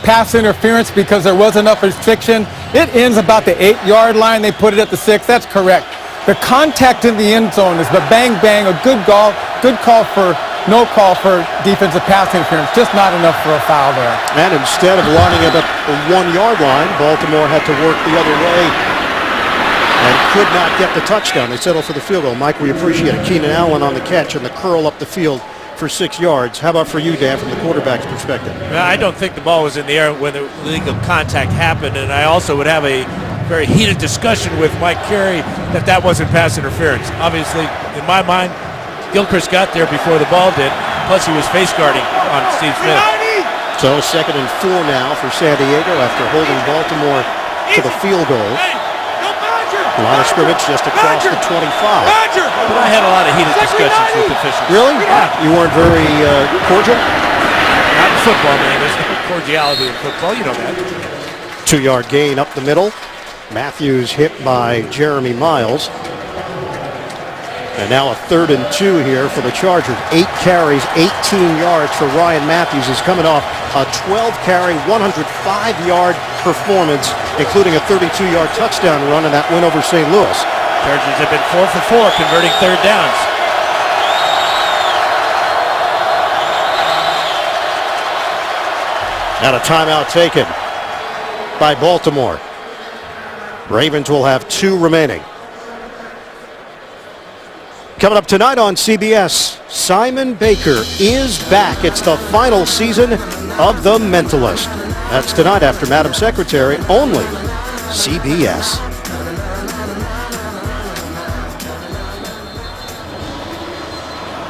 H: pass interference because there was enough restriction. It ends about the 8-yard line. They put it at the 6. That's correct. The contact in the end zone is the bang-bang, a good call for no call for defensive pass interference. Just not enough for a foul there.
A: And instead of lining it up the 1-yard line, Baltimore had to work the other way and could not get the touchdown. They settled for the field goal. Mike, we appreciate it. Keenan Allen on the catch and the curl up the field for 6 yards. How about for you, Dan, from the quarterback's perspective?
C: I don't think the ball was in the air when the illegal contact happened, and I also would have a very heated discussion with Mike Carey that wasn't pass interference. Obviously, in my mind, Gilchrist got there before the ball did, plus he was face guarding on Steve Smith.
A: So 2nd and 4 now for San Diego after holding Baltimore to the field goal. Line of scrimmage just across the 25.
C: But I had a lot of heated discussions with officials.
A: Really?
C: Yeah.
A: You weren't very cordial?
C: Not in football, man. There's no cordiality in football. You know that.
A: 2-yard gain up the middle. Matthews hit by Jeremy Miles. And now a 3rd and 2 here for the Chargers. 8 carries, 18 yards for Ryan Matthews. He's coming off a 12-carry, 105-yard performance, including a 32-yard touchdown run in that win over St. Louis.
C: Chargers have been 4 for 4 converting 3rd downs.
A: Now a timeout taken by Baltimore. Ravens will have 2 remaining. Coming up tonight on CBS, Simon Baker is back. It's the final season of The Mentalist. That's tonight after Madam Secretary, only CBS.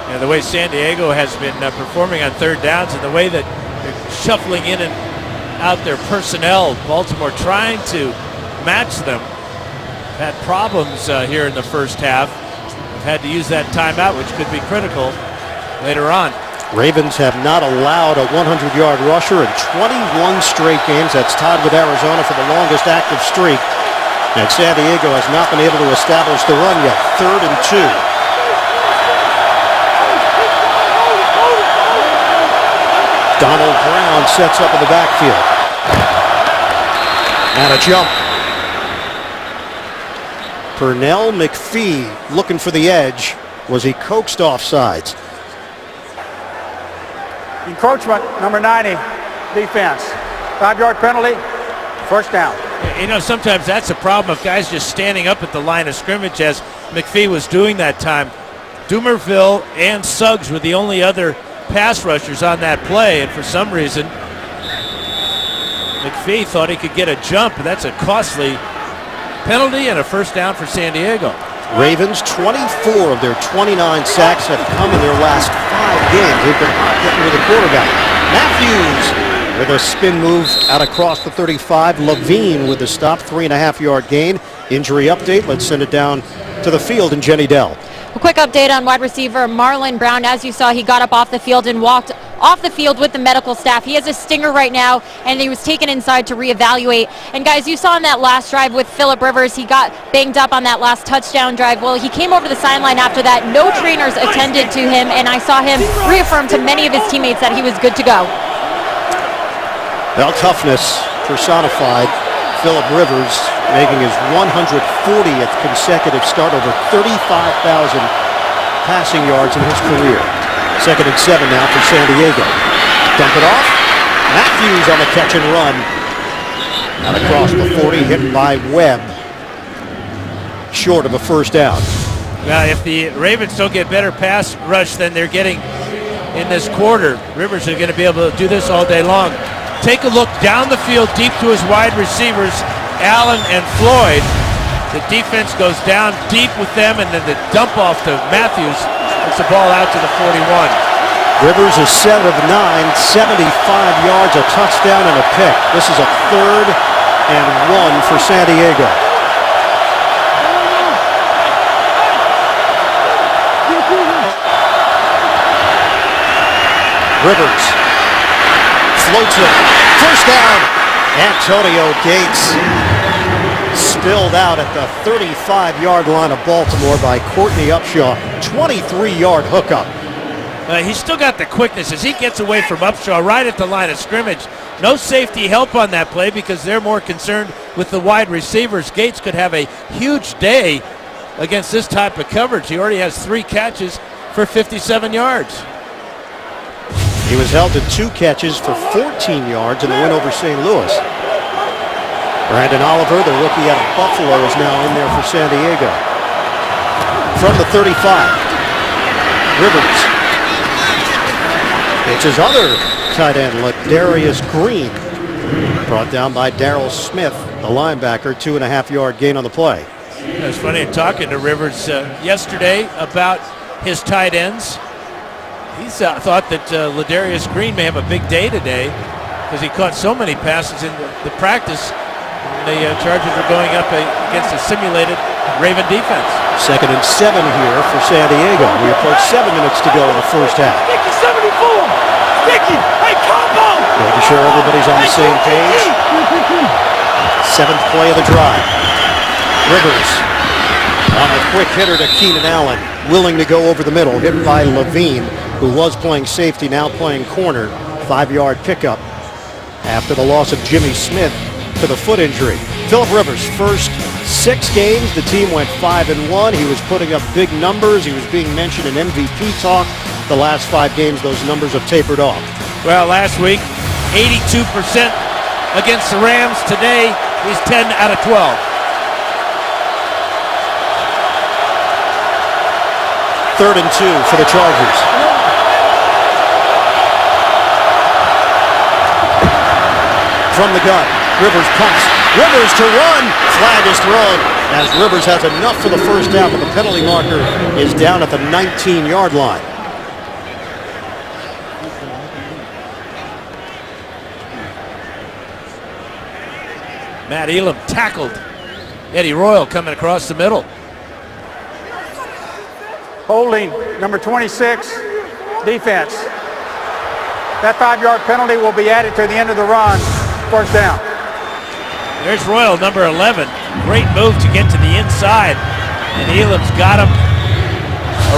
C: And the way San Diego has been performing on 3rd downs and the way that they're shuffling in and out their personnel, Baltimore trying to match them. Had problems here in the first half. Had to use that timeout, which could be critical later on.
A: Ravens have not allowed a 100-yard rusher in 21 straight games. That's tied with Arizona for the longest active streak. And San Diego has not been able to establish the run yet. 3rd and 2. Donald Brown sets up in the backfield. And a jump. Pernell McPhee looking for the edge. Was he coaxed off sides?
D: Encroachment, number 90, defense. 5-yard penalty, 1st down.
C: You know, sometimes that's a problem of guys just standing up at the line of scrimmage, as McPhee was doing that time. Dumerville and Suggs were the only other pass rushers on that play, and for some reason, McPhee thought he could get a jump, but that's a costly penalty and a 1st down for San Diego.
A: Ravens, 24 of their 29 sacks have come in their last 5 games. They've been getting with the quarterback. Matthews with a spin move out across the 35. Levine with a stop, 3.5-yard gain. Injury update. Let's send it down to the field in Jenny Dell.
B: A quick update on wide receiver Marlon Brown. As you saw, he got up off the field and walked off the field with the medical staff. He has a stinger right now, and he was taken inside to reevaluate. And guys, you saw in that last drive with Phillip Rivers, he got banged up on that last touchdown drive. Well, he came over the sideline after that. No trainers attended to him, and I saw him reaffirm to many of his teammates that he was good to go.
A: Well, toughness personified. Phillip Rivers making his 140th consecutive start, over 35,000 passing yards in his career. 2nd and 7 now for San Diego. Dump it off. Matthews on the catch and run. Out across the 40, hit by Webb. Short of a 1st down.
C: Now, if the Ravens don't get better pass rush than they're getting in this quarter, Rivers are going to be able to do this all day long. Take a look down the field deep to his wide receivers, Allen and Floyd. The defense goes down deep with them, and then the dump off to Matthews. It's the ball out to the 41.
A: Rivers is 7 of 9, 75 yards, a touchdown and a pick. This is a 3rd and 1 for San Diego. Rivers floats it. 1st down. Antonio Gates spilled out at the 35-yard line of Baltimore by Courtney Upshaw. 23-yard hookup.
C: He's still got the quickness as he gets away from Upshaw right at the line of scrimmage. No safety help on that play because they're more concerned with the wide receivers. Gates could have a huge day against this type of coverage. He already has 3 catches for 57 yards.
A: He was held to 2 catches for 14 yards in the win over St. Louis. Brandon Oliver, the rookie out of Buffalo, is now in there for San Diego. From the 35, Rivers. It's his other tight end, Ladarius Green. Brought down by Darrell Smith, the linebacker, 2.5-yard gain on the play.
C: It's funny, talking to Rivers yesterday about his tight ends. He thought that Ladarius Green may have a big day today because he caught so many passes in the practice. The Chargers are going up against a simulated Raven defense.
A: 2nd and 7 here for San Diego. We approach 7 minutes to go in the first half.
I: Sticky 74. Sticky. Hey, combo.
A: Making sure everybody's on the same page. 7th play of the drive. Rivers on a quick hitter to Keenan Allen, willing to go over the middle, hit by Levine, who was playing safety, now playing corner. 5-yard pickup after the loss of Jimmy Smith to the foot injury. Philip Rivers, first 6 games, the team went 5-1. He was putting up big numbers. He was being mentioned in MVP talk. The last 5 games, those numbers have tapered off.
C: Well, last week, 82% against the Rams. Today, he's 10 out of 12.
A: Third and 2 for the Chargers. From the gun, Rivers pumps. Rivers to run. Flag is thrown as Rivers has enough for the first down, but the penalty marker is down at the 19-yard line.
C: Matt Elam tackled Eddie Royal coming across the middle.
D: Holding, number 26, defense. That 5-yard penalty will be added to the end of the run. First down.
C: There's Royal, number 11. Great move to get to the inside. And Elam's got him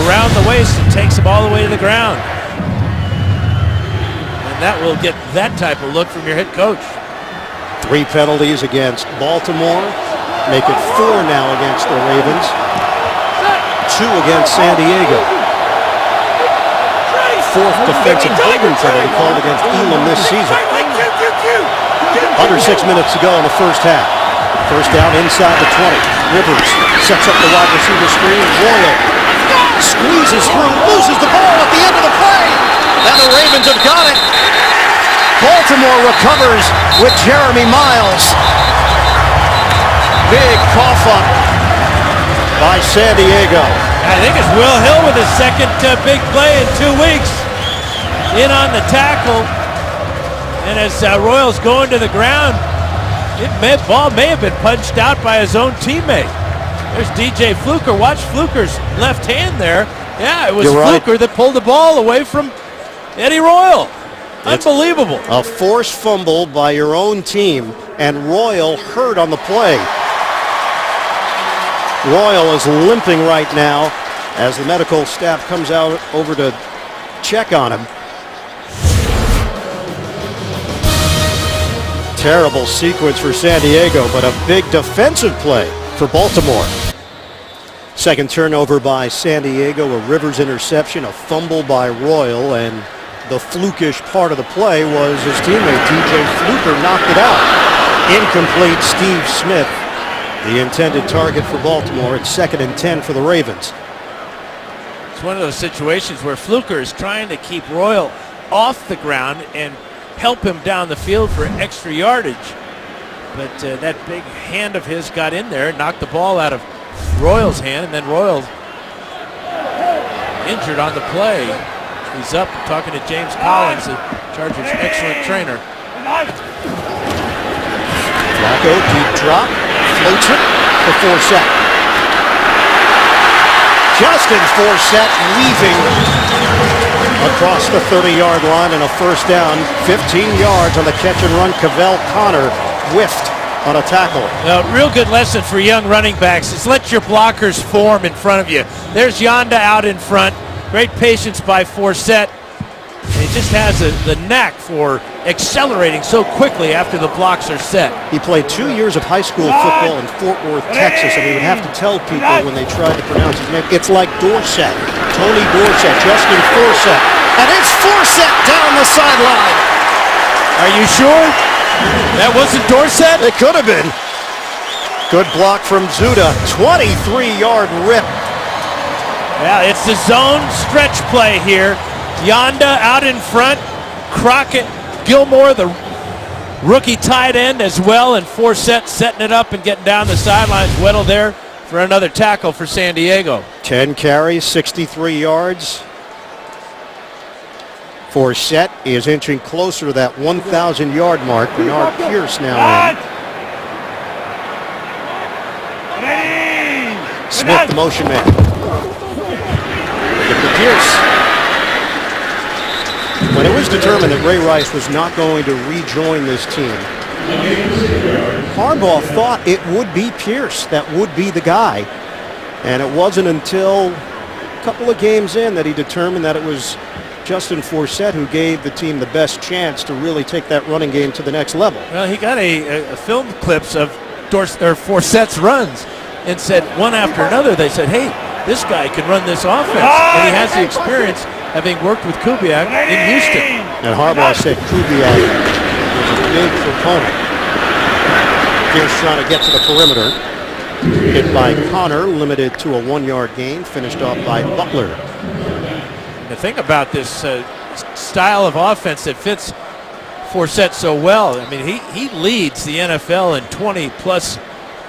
C: around the waist and takes him all the way to the ground. And that will get that type of look from your head coach.
A: 3 penalties against Baltimore. Make it 4 now against the Ravens. 2 against San Diego. 4th defensive holding penalty called against Elam this season. Under 6 minutes to go in the first half. First down inside the 20. Rivers sets up the wide receiver screen. Royal squeezes through, loses the ball at the end of the play. And the Ravens have got it. Baltimore recovers with Jeremy Miles. Big cough up by San Diego.
C: I think it's Will Hill with his second big play in 2 weeks. In on the tackle. And as Royals going to the ground, ball may have been punched out by his own teammate. There's DJ Fluker. Watch Fluker's left hand there. Yeah, it was Fluker that pulled the ball away from Eddie Royal. Unbelievable.
A: A forced fumble by your own team, and Royal hurt on the play. Royal is limping right now as the medical staff comes out over to check on him. Terrible sequence for San Diego, but a big defensive play for Baltimore. Second turnover by San Diego, a Rivers interception, a fumble by Royal, and the flukish part of the play was his teammate DJ Fluker knocked it out. Incomplete. Steve Smith, the intended target for Baltimore. It's 2nd and 10 for the Ravens.
C: It's one of those situations where Fluker is trying to keep Royal off the ground and help him down the field for extra yardage. But that big hand of his got in there and knocked the ball out of Royal's hand, and then Royal injured on the play. He's up talking to James Collins, the Chargers' excellent trainer.
A: Flacco, deep drop, floats it for Forsett. Justin Forsett weaving across the 30-yard line and a first down. 15 yards on the catch and run. Cavell Connor whiffed on a tackle.
C: A real good lesson for young running backs is let your blockers form in front of you. There's Yanda out in front. Great patience by Forsett. He just has the knack for accelerating so quickly after the blocks are set.
A: He played 2 years of high school football in Fort Worth, Texas, and he would have to tell people when they tried to pronounce his name, it's like Dorsett, Tony Dorsett, Justin Forsett, and it's Forsett down the sideline.
C: Are you sure that wasn't Dorsett?
A: It could have been. Good block from Zuda, 23-yard rip.
C: Yeah, it's the zone stretch play here. Yanda out in front. Crockett, Gilmore, the rookie tight end as well, and Forsett setting it up and getting down the sidelines. Weddle there for another tackle for San Diego.
A: 10 carries, 63 yards. Forsett is inching closer to that 1,000-yard mark. Bernard Pierce now in. Smith, the motion man. Give it to Pierce. When it was determined that Ray Rice was not going to rejoin this team, Harbaugh thought it would be Pierce that would be the guy. And it wasn't until a couple of games in that he determined that it was Justin Forsett who gave the team the best chance to really take that running game to the next level.
C: Well, he got a film clips of Forsett's runs and said one after another, they said, hey, this guy can run this offense. And he has the experience having worked with Kubiak in Houston.
A: And Harbaugh said Kubiak was a big proponent. Pierce trying to get to the perimeter. Hit by Connor, limited to a 1-yard gain, finished off by Butler.
C: The thing about this style of offense that fits Forsett so well, I mean, he leads the NFL in 20-plus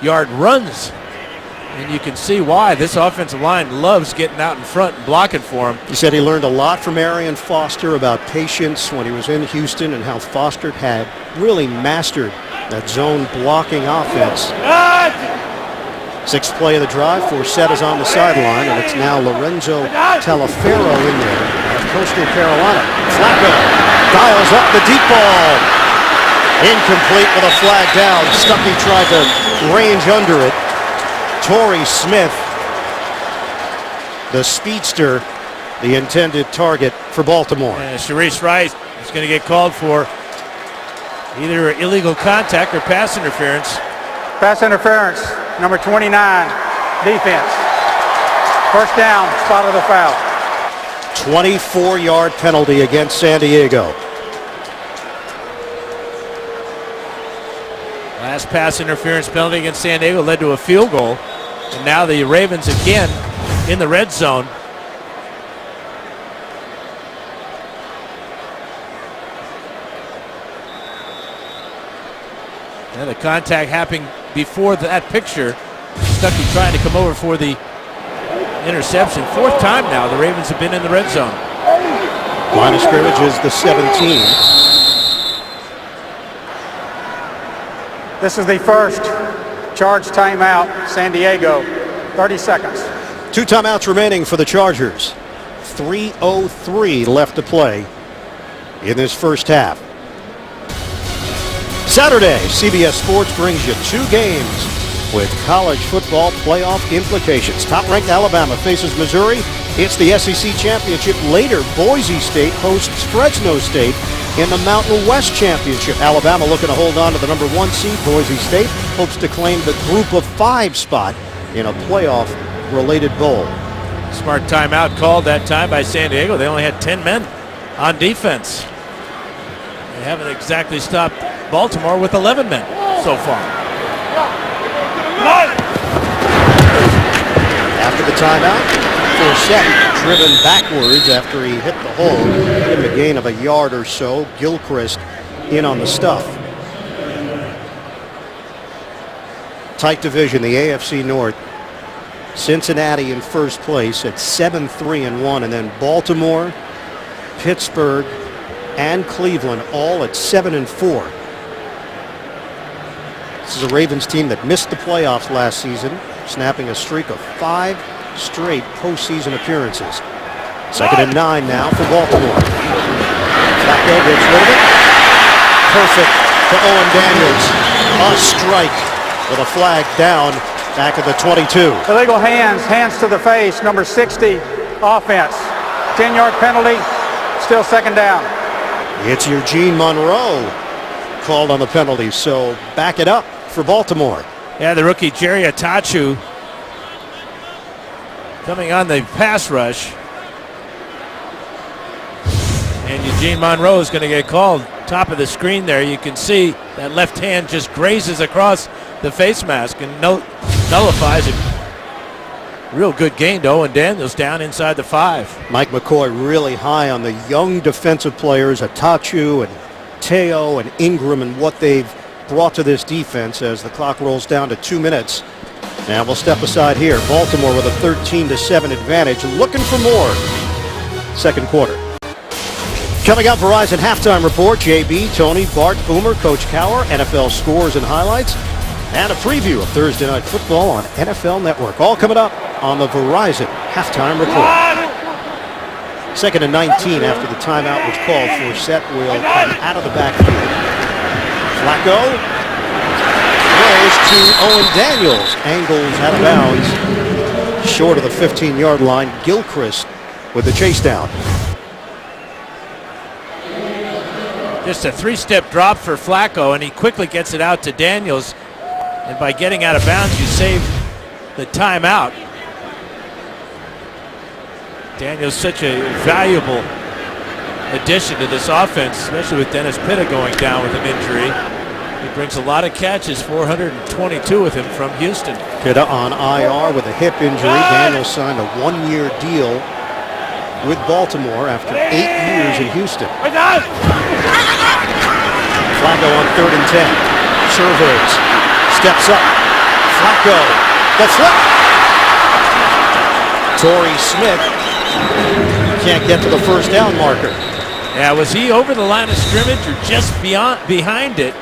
C: yard runs. And you can see why. This offensive line loves getting out in front and blocking for him.
A: He said he learned a lot from Arian Foster about patience when he was in Houston and how Foster had really mastered that zone blocking offense. Sixth play of the drive, Forsett is on the sideline, and it's now Lorenzo Talaferro in there of Coastal Carolina. Flacco dials up the deep ball. Incomplete with a flag down. Stuckey tried to range under it. Torrey Smith, the speedster, the intended target for Baltimore.
C: And Sharice Rice is going to get called for either illegal contact or pass interference.
D: Pass interference, number 29, defense. First down, spot of the foul.
A: 24-yard penalty against San Diego.
C: Last pass interference penalty against San Diego led to a field goal. And now the Ravens again in the red zone. And the contact happening before that picture. Stuckey trying to come over for the interception. Fourth time now the Ravens have been in the red zone.
A: Line of scrimmage is the 17.
D: This is the first charge timeout, San Diego, 30 seconds.
A: 2 timeouts remaining for the Chargers. 3:03 left to play in this first half. Saturday, CBS Sports brings you 2 games with college football playoff implications. Top-ranked Alabama faces Missouri. It's the SEC Championship. Later, Boise State hosts Fresno State in the Mountain West Championship. Alabama looking to hold on to the number 1 seed. Boise State hopes to claim the Group of 5 spot in a playoff-related bowl.
C: Smart timeout called that time by San Diego. They only had 10 men on defense. They haven't exactly stopped Baltimore with 11 men so far.
A: After the timeout, Forsett driven backwards after he hit the hole. Give him a gain of a yard or so. Gilchrist in on the stuff. Tight division, the AFC North. Cincinnati in first place at 7-3-1, and then Baltimore, Pittsburgh, and Cleveland all at 7-4. This is a Ravens team that missed the playoffs last season, snapping a streak of 5 straight postseason appearances. 2nd and 9 now for Baltimore. Flacco gets rid of it. Perfect to Owen Daniels. A strike with a flag down back at the 22.
D: Illegal hands to the face, number 60, offense. 10-yard penalty, still 2nd down.
A: It's Eugene Monroe called on the penalty, so back it up for Baltimore.
C: Yeah, the rookie Jerry Atachu coming on the pass rush. And Eugene Monroe is going to get called. Top of the screen there, you can see that left hand just grazes across the face mask and nullifies it. Real good gain to Owen Daniels down inside the 5.
A: Mike McCoy really high on the young defensive players, Atachu and Teo and Ingram, and what they've brought to this defense as the clock rolls down to 2 minutes. And we'll step aside here. Baltimore with a 13-7 advantage, looking for more. Second quarter. Coming up, Verizon Halftime Report. JB, Tony, Bart, Boomer, Coach Cower, NFL scores and highlights. And a preview of Thursday Night Football on NFL Network. All coming up on the Verizon Halftime Report. 2nd and 19 after the timeout was called. Forsett will come out of the backfield. Flacco throws to Owen Daniels. Angles out of bounds. Short of the 15-yard line. Gilchrist with the chase down.
C: Just a three-step drop for Flacco, and he quickly gets it out to Daniels. And by getting out of bounds, you save the timeout. Daniels such a valuable addition to this offense, especially with Dennis Pitta going down with an injury. He brings a lot of catches, 422 with him from Houston.
A: Pitta on IR with a hip injury. Daniels signed a one-year deal with Baltimore after 8 years in Houston. Flacco on 3rd and 10. Surveys. Steps up. Flacco. The flip. Torrey Smith can't get to the first down marker.
C: Yeah, was he over the line of scrimmage or just behind it?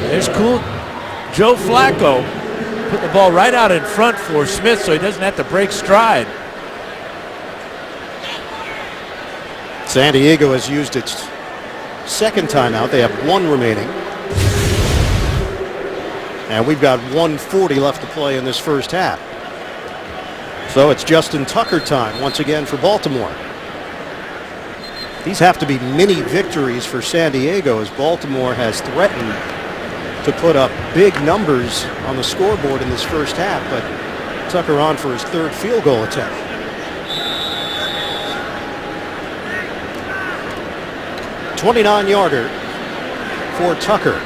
C: There's cool Joe Flacco. Put the ball right out in front for Smith so he doesn't have to break stride.
A: San Diego has used its second timeout. They have one remaining. And we've got 1:40 left to play in this first half. So it's Justin Tucker time once again for Baltimore. These have to be mini victories for San Diego, as Baltimore has threatened to put up big numbers on the scoreboard in this first half, but Tucker on for his 3rd field goal attempt. $29-yarder for Tucker.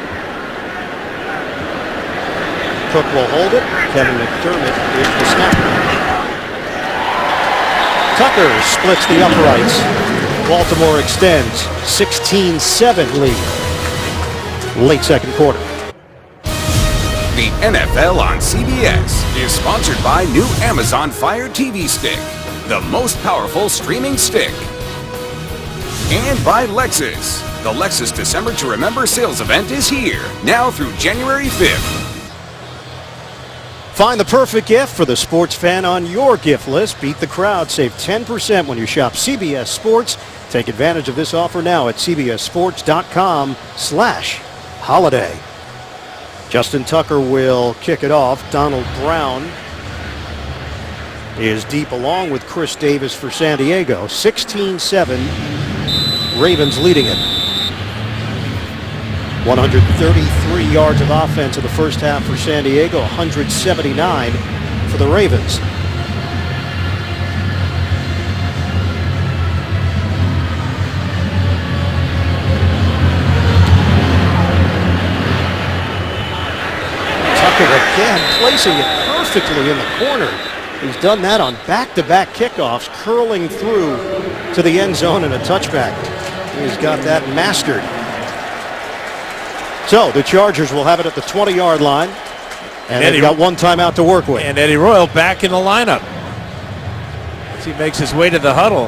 A: Cook will hold it. Kevin McDermott is the snapper. Tucker splits the uprights. Baltimore extends 16-7 lead. Late second quarter.
E: The NFL on CBS is sponsored by new Amazon Fire TV Stick, the most powerful streaming stick. And by Lexus. The Lexus December to Remember sales event is here, now through January 5th.
A: Find the perfect gift for the sports fan on your gift list. Beat the crowd. Save 10% when you shop CBS Sports. Take advantage of this offer now at cbssports.com/holiday. Justin Tucker will kick it off. Donald Brown is deep along with Chris Davis for San Diego. 16-7. Ravens leading it. 133 yards of offense in the first half for San Diego, 179 for the Ravens. Tucker again placing it perfectly in the corner. He's done that on back-to-back kickoffs, curling through to the end zone and a touchback. He's got that mastered. So the Chargers will have it at the 20-yard line, and they've got one timeout to work with.
C: And Eddie Royal back in the lineup as he makes his way to the huddle,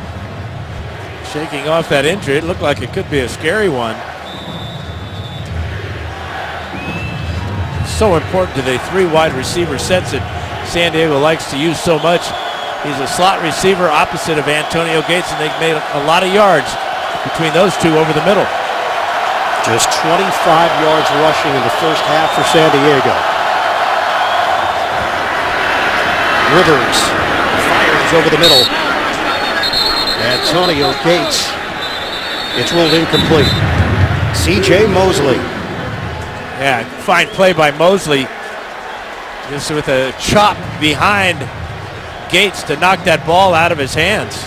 C: shaking off that injury. It looked like it could be a scary one. So important to the 3 wide receiver sets that San Diego likes to use so much. He's a slot receiver opposite of Antonio Gates, and they've made a lot of yards between those two over the middle.
A: Just 25 yards rushing in the first half for San Diego. Rivers fires over the middle. Antonio Gates. It's ruled incomplete. C.J. Mosley.
C: Yeah, fine play by Mosley. Just with a chop behind Gates to knock that ball out of his hands.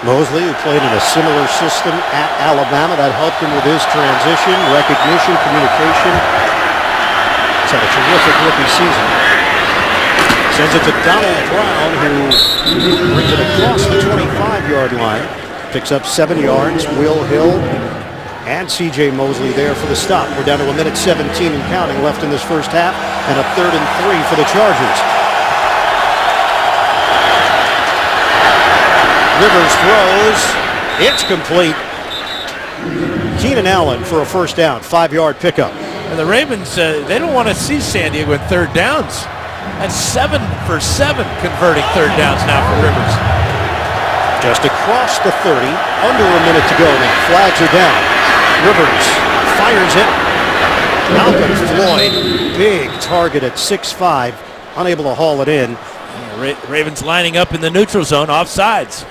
A: Mosley, who played in a similar system at Alabama, that helped him with his transition, recognition, communication. He's had a terrific rookie season. Sends it to Donald Brown, who brings it across the 25-yard line. Picks up 7 yards. Will Hill and C.J. Mosley there for the stop. We're down to 1:17 and counting left in this first half, and a 3rd and 3 for the Chargers. Rivers throws, It's complete. Keenan Allen for a first down, 5-yard pickup.
C: And the Ravens, they don't want to see San Diego in third downs. That's 7 for 7 converting third downs now for Rivers.
A: Just across the 30, under a minute to go now. Flags are down. Rivers fires it. Malcolm Floyd, big target at 6'5", unable to haul it in.
C: Ravens lining up in the neutral zone, offsides.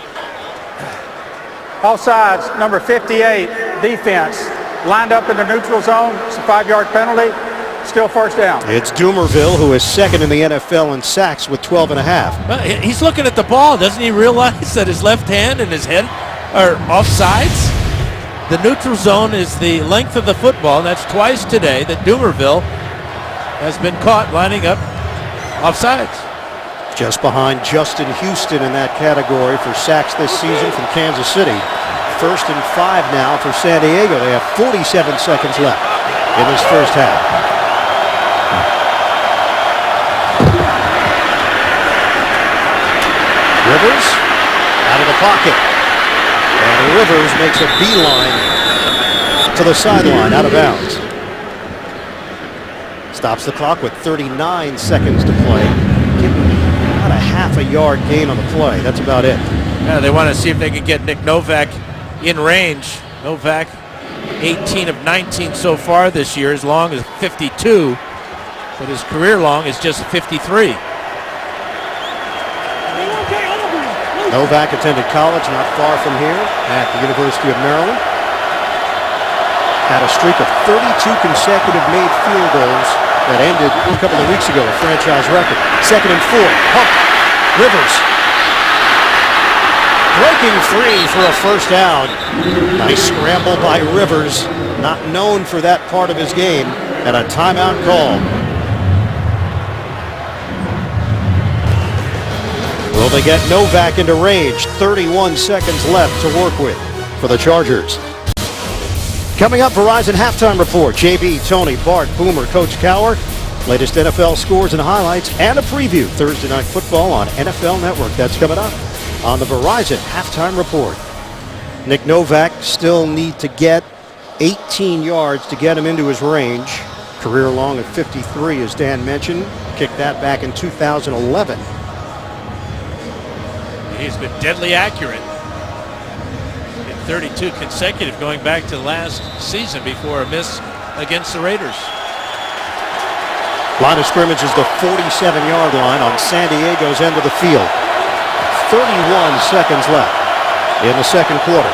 D: Offsides, number 58, defense, lined up in the neutral zone. It's a 5-yard penalty. Still first down.
A: It's Doomerville, who is second in the NFL in sacks with 12.5.
C: Well, he's looking at the ball. Doesn't he realize that his left hand and his head are offsides? The neutral zone is the length of the football, and that's twice today that Doomerville has been caught lining up offsides.
A: Just behind Justin Houston in that category for sacks this season from Kansas City. 1st and 5 now for San Diego. They have 47 seconds left in this first half. Rivers out of the pocket. And Rivers makes a beeline to the sideline, out of bounds. Stops the clock with 39 seconds to play. About a half a yard gain on the play. That's about it.
C: Yeah, they want to see if they can get Nick Novak in range. Novak, 18 of 19 so far this year, as long as 52. But his career long is just 53.
A: Novak attended college not far from here at the University of Maryland. Had a streak of 32 consecutive made field goals that ended a couple of weeks ago, a franchise record. 2nd and 4. Pump. Rivers. Breaking free for a first down. Nice scramble by Rivers, not known for that part of his game, and a timeout call. Will they get Novak into range? 31 seconds left to work with for the Chargers. Coming up, Verizon Halftime Report. JB, Tony, Bart, Boomer, Coach Cower. Latest NFL scores and highlights and a preview. Thursday Night Football on NFL Network. That's coming up on the Verizon Halftime Report. Nick Novak still need to get 18 yards to get him into his range. Career long at 53, as Dan mentioned. Kicked that back in 2011.
C: He's been deadly accurate in 32 consecutive, going back to last season before a miss against the Raiders.
A: Line of scrimmage is the 47-yard line on San Diego's end of the field. 31 seconds left in the second quarter.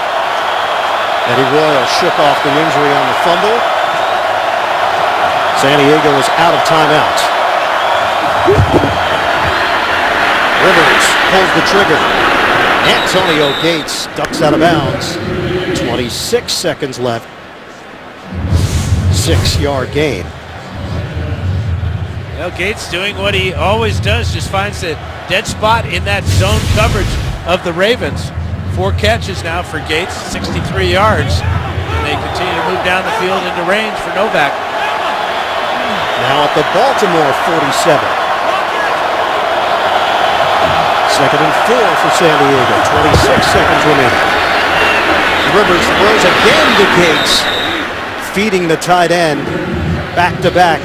A: Eddie Royal shook off the injury on the fumble. San Diego is out of timeouts. Rivers pulls the trigger. Antonio Gates ducks out of bounds. 26 seconds left. 6-yard gain.
C: Well, Gates doing what he always does, just finds the dead spot in that zone coverage of the Ravens. 4 catches now for Gates, 63 yards. And they continue to move down the field into range for Novak.
A: Now at the Baltimore 47. 2nd and 4 for San Diego. 26 seconds remaining. Rivers throws again to Gates, feeding the tight end. Back-to-back,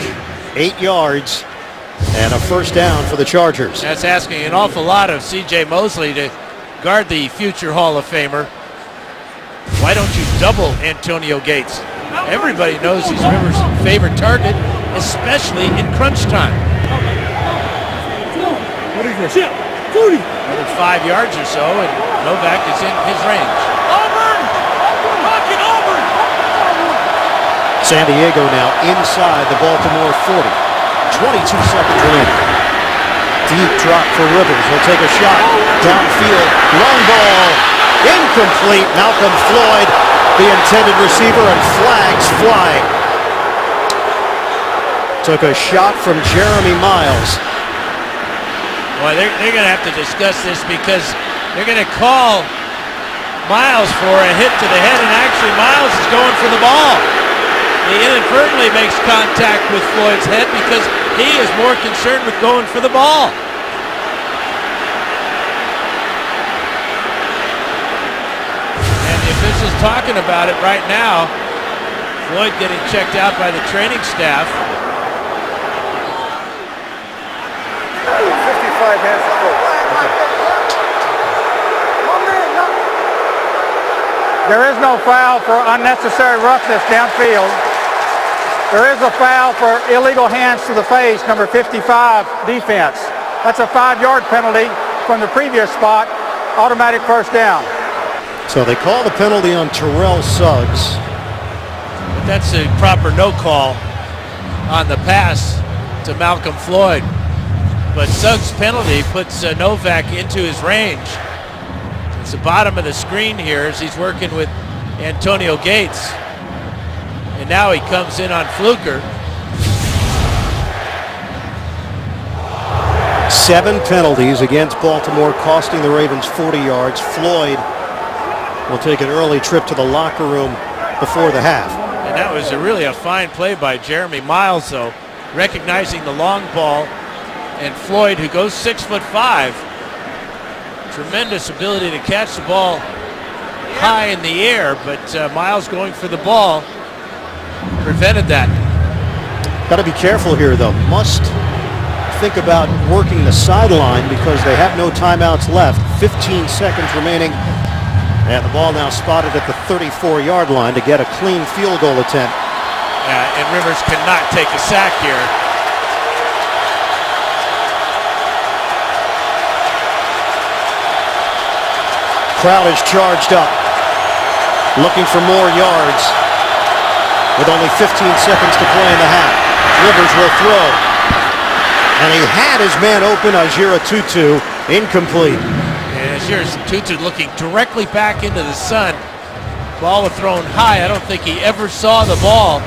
A: 8 yards, and a first down for the Chargers.
C: That's asking an awful lot of C.J. Mosley to guard the future Hall of Famer. Why don't you double Antonio Gates? Everybody knows he's Rivers' favorite target, especially in crunch time.
I: What is this?
C: Another 5 yards or so, and Novak is in his range.
I: Auburn! Rockin' Auburn!
A: San Diego now inside the Baltimore 40. 22 seconds remaining. Deep drop for Rivers. He'll take a shot. Downfield. Long ball. Incomplete. Malcolm Floyd, the intended receiver, and flags flying. Took a shot from Jeremy Miles.
C: Boy, they're going to have to discuss this because they're going to call Miles for a hit to the head, and actually Miles is going for the ball. He inadvertently makes contact with Floyd's head because he is more concerned with going for the ball. And talking about it right now. Floyd getting checked out by the training staff.
D: 55 hands to go. There is no foul for unnecessary roughness downfield. There is a foul for illegal hands to the face, number 55 defense. That's a 5-yard penalty from the previous spot, automatic first down.
A: So they call the penalty on Terrell Suggs.
C: But that's a proper no call on the pass to Malcolm Floyd. But Suggs' penalty puts Novak into his range. It's the bottom of the screen here as he's working with Antonio Gates. And now he comes in on Fluker.
A: 7 penalties against Baltimore, costing the Ravens 40 yards. Floyd will take an early trip to the locker room before the half.
C: And that was really a fine play by Jeremy Miles, though, recognizing the long ball. And Floyd, who goes 6'5", tremendous ability to catch the ball high in the air, but Miles going for the ball prevented that.
A: Got to be careful here, though. Must think about working the sideline because they have no timeouts left. 15 seconds remaining. And the ball now spotted at the 34-yard line to get a clean field goal attempt.
C: And Rivers cannot take a sack here.
A: Crowd is charged up, looking for more yards. With only 15 seconds to play in the half, Rivers will throw. And he had his man open, Ajira Tutu, incomplete.
C: And Ajira Tutu looking directly back into the sun. Ball was thrown high. I don't think he ever saw the ball.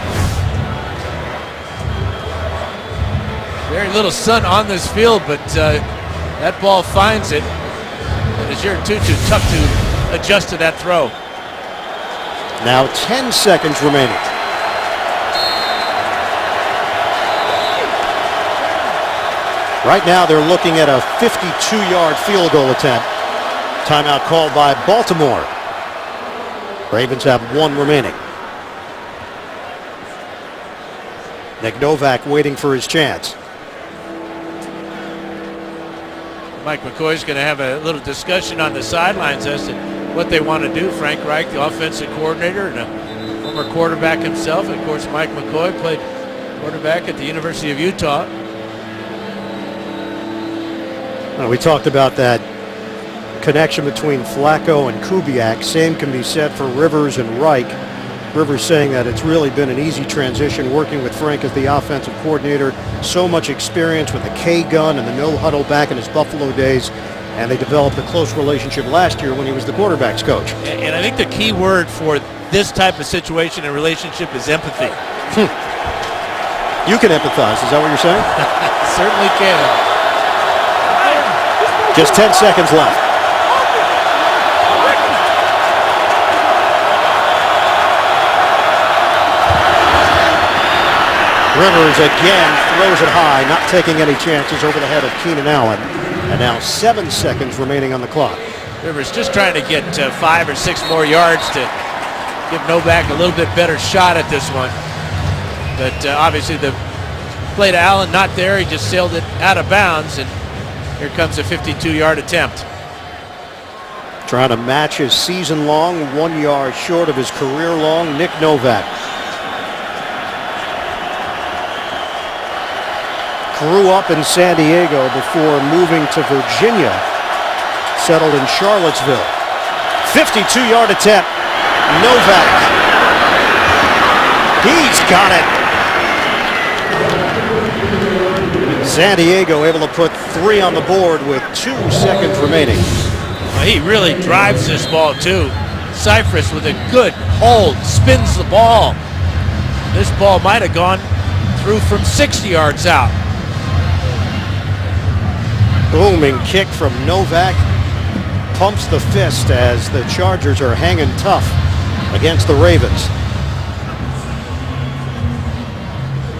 C: Very little sun on this field, but that ball finds it. And Ajira Tutu tough to adjust to that throw.
A: Now 10 seconds remaining. Right now they're looking at a 52-yard field goal attempt. Timeout called by Baltimore. Ravens have 1 remaining. Nick Novak waiting for his chance.
C: Mike McCoy's going to have a little discussion on the sidelines as to what they want to do. Frank Reich, the offensive coordinator and a former quarterback himself. And of course, Mike McCoy played quarterback at the University of Utah.
A: We talked about that connection between Flacco and Kubiak. Same can be said for Rivers and Reich. Rivers saying that it's really been an easy transition working with Frank as the offensive coordinator. So much experience with the K-gun and the no-huddle back in his Buffalo days. And they developed a close relationship last year when he was the quarterback's coach.
C: And I think the key word for this type of situation and relationship is empathy.
A: You can empathize. Is that what you're saying?
C: Certainly can.
A: Just 10 seconds left. Rivers again throws it high, not taking any chances over the head of Keenan Allen. And now 7 seconds remaining on the clock.
C: Rivers just trying to get 5 or 6 more yards to give Novak a little bit better shot at this one. But obviously the play to Allen not there. He just sailed it out of bounds, and here comes a 52-yard attempt.
A: Trying to match his season-long, 1 yard short of his career-long, Nick Novak. Grew up in San Diego before moving to Virginia. Settled in Charlottesville. 52-yard attempt. Novak. He's got it. San Diego able to put 3 on the board with 2 seconds remaining.
C: Well, he really drives this ball too. Cypress with a good hold, spins the ball. This ball might have gone through from 60 yards out.
A: Booming kick from Novak. Pumps the fist as the Chargers are hanging tough against the Ravens.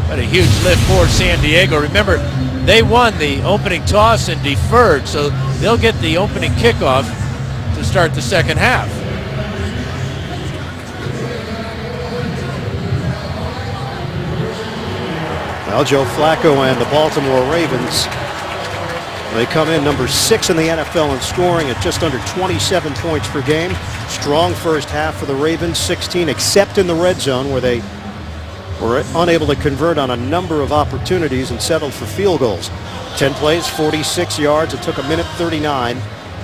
C: What a huge lift for San Diego. Remember, they won the opening toss and deferred, so they'll get the opening kickoff to start the second half.
A: Well, Joe Flacco and the Baltimore Ravens, they come in number 6 in the NFL in scoring at just under 27 points per game. Strong first half for the Ravens, 16 except in the red zone where they were unable to convert on a number of opportunities and settled for field goals. 10 plays, 46 yards. It took a minute 39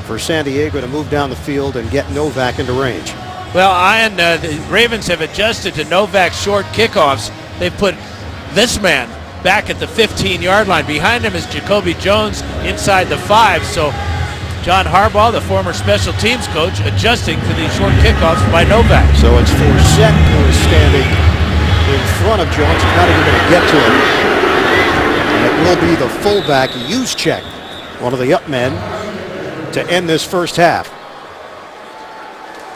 A: for San Diego to move down the field and get Novak into range.
C: Well, Ian, the Ravens have adjusted to Novak's short kickoffs. They've put this man back at the 15-yard line. Behind him is Jacoby Jones inside the 5. So John Harbaugh, the former special teams coach, adjusting to these short kickoffs by Novak.
A: So it's Forsett who is standing in front of Jones. He's not even going to get to him. And it will be the fullback, Juszczyk, one of the up men, to end this first half.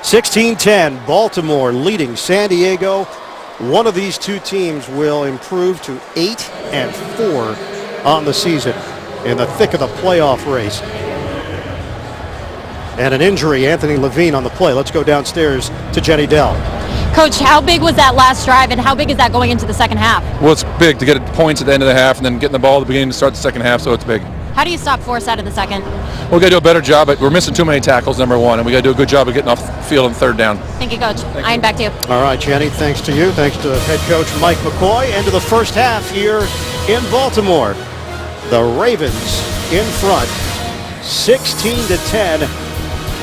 A: 16-10, Baltimore leading San Diego. One of these two teams will improve to 8-4 on the season in the thick of the playoff race. And an injury, Anthony Levine on the play. Let's go downstairs to Jenny Dell.
B: Coach, how big was that last drive, and how big is that going into the second half?
J: Well, it's big to get points at the end of the half and then getting the ball at the beginning to start the second half, so it's big.
B: How do you stop Forsett in the second?
J: We've got to do a better job. We're missing too many tackles, number one, and we got to do a good job of getting off the field on third down.
B: Thank you, Coach. Ian, back to you.
A: All right, Jenny, thanks to you. Thanks to head coach Mike McCoy. Into the first half here in Baltimore. The Ravens in front, 16-10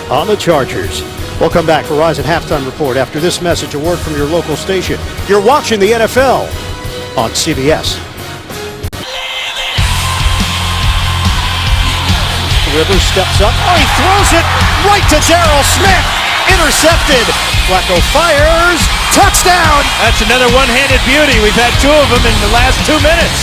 A: on the Chargers. We'll come back for Verizon Halftime Report after this message, a word from your local station. You're watching the NFL on CBS. Rivers steps up. Oh, he throws it right to Darryl Smith. Intercepted. Flacco fires. Touchdown.
C: That's another one-handed beauty. We've had 2 of them in the last 2 minutes.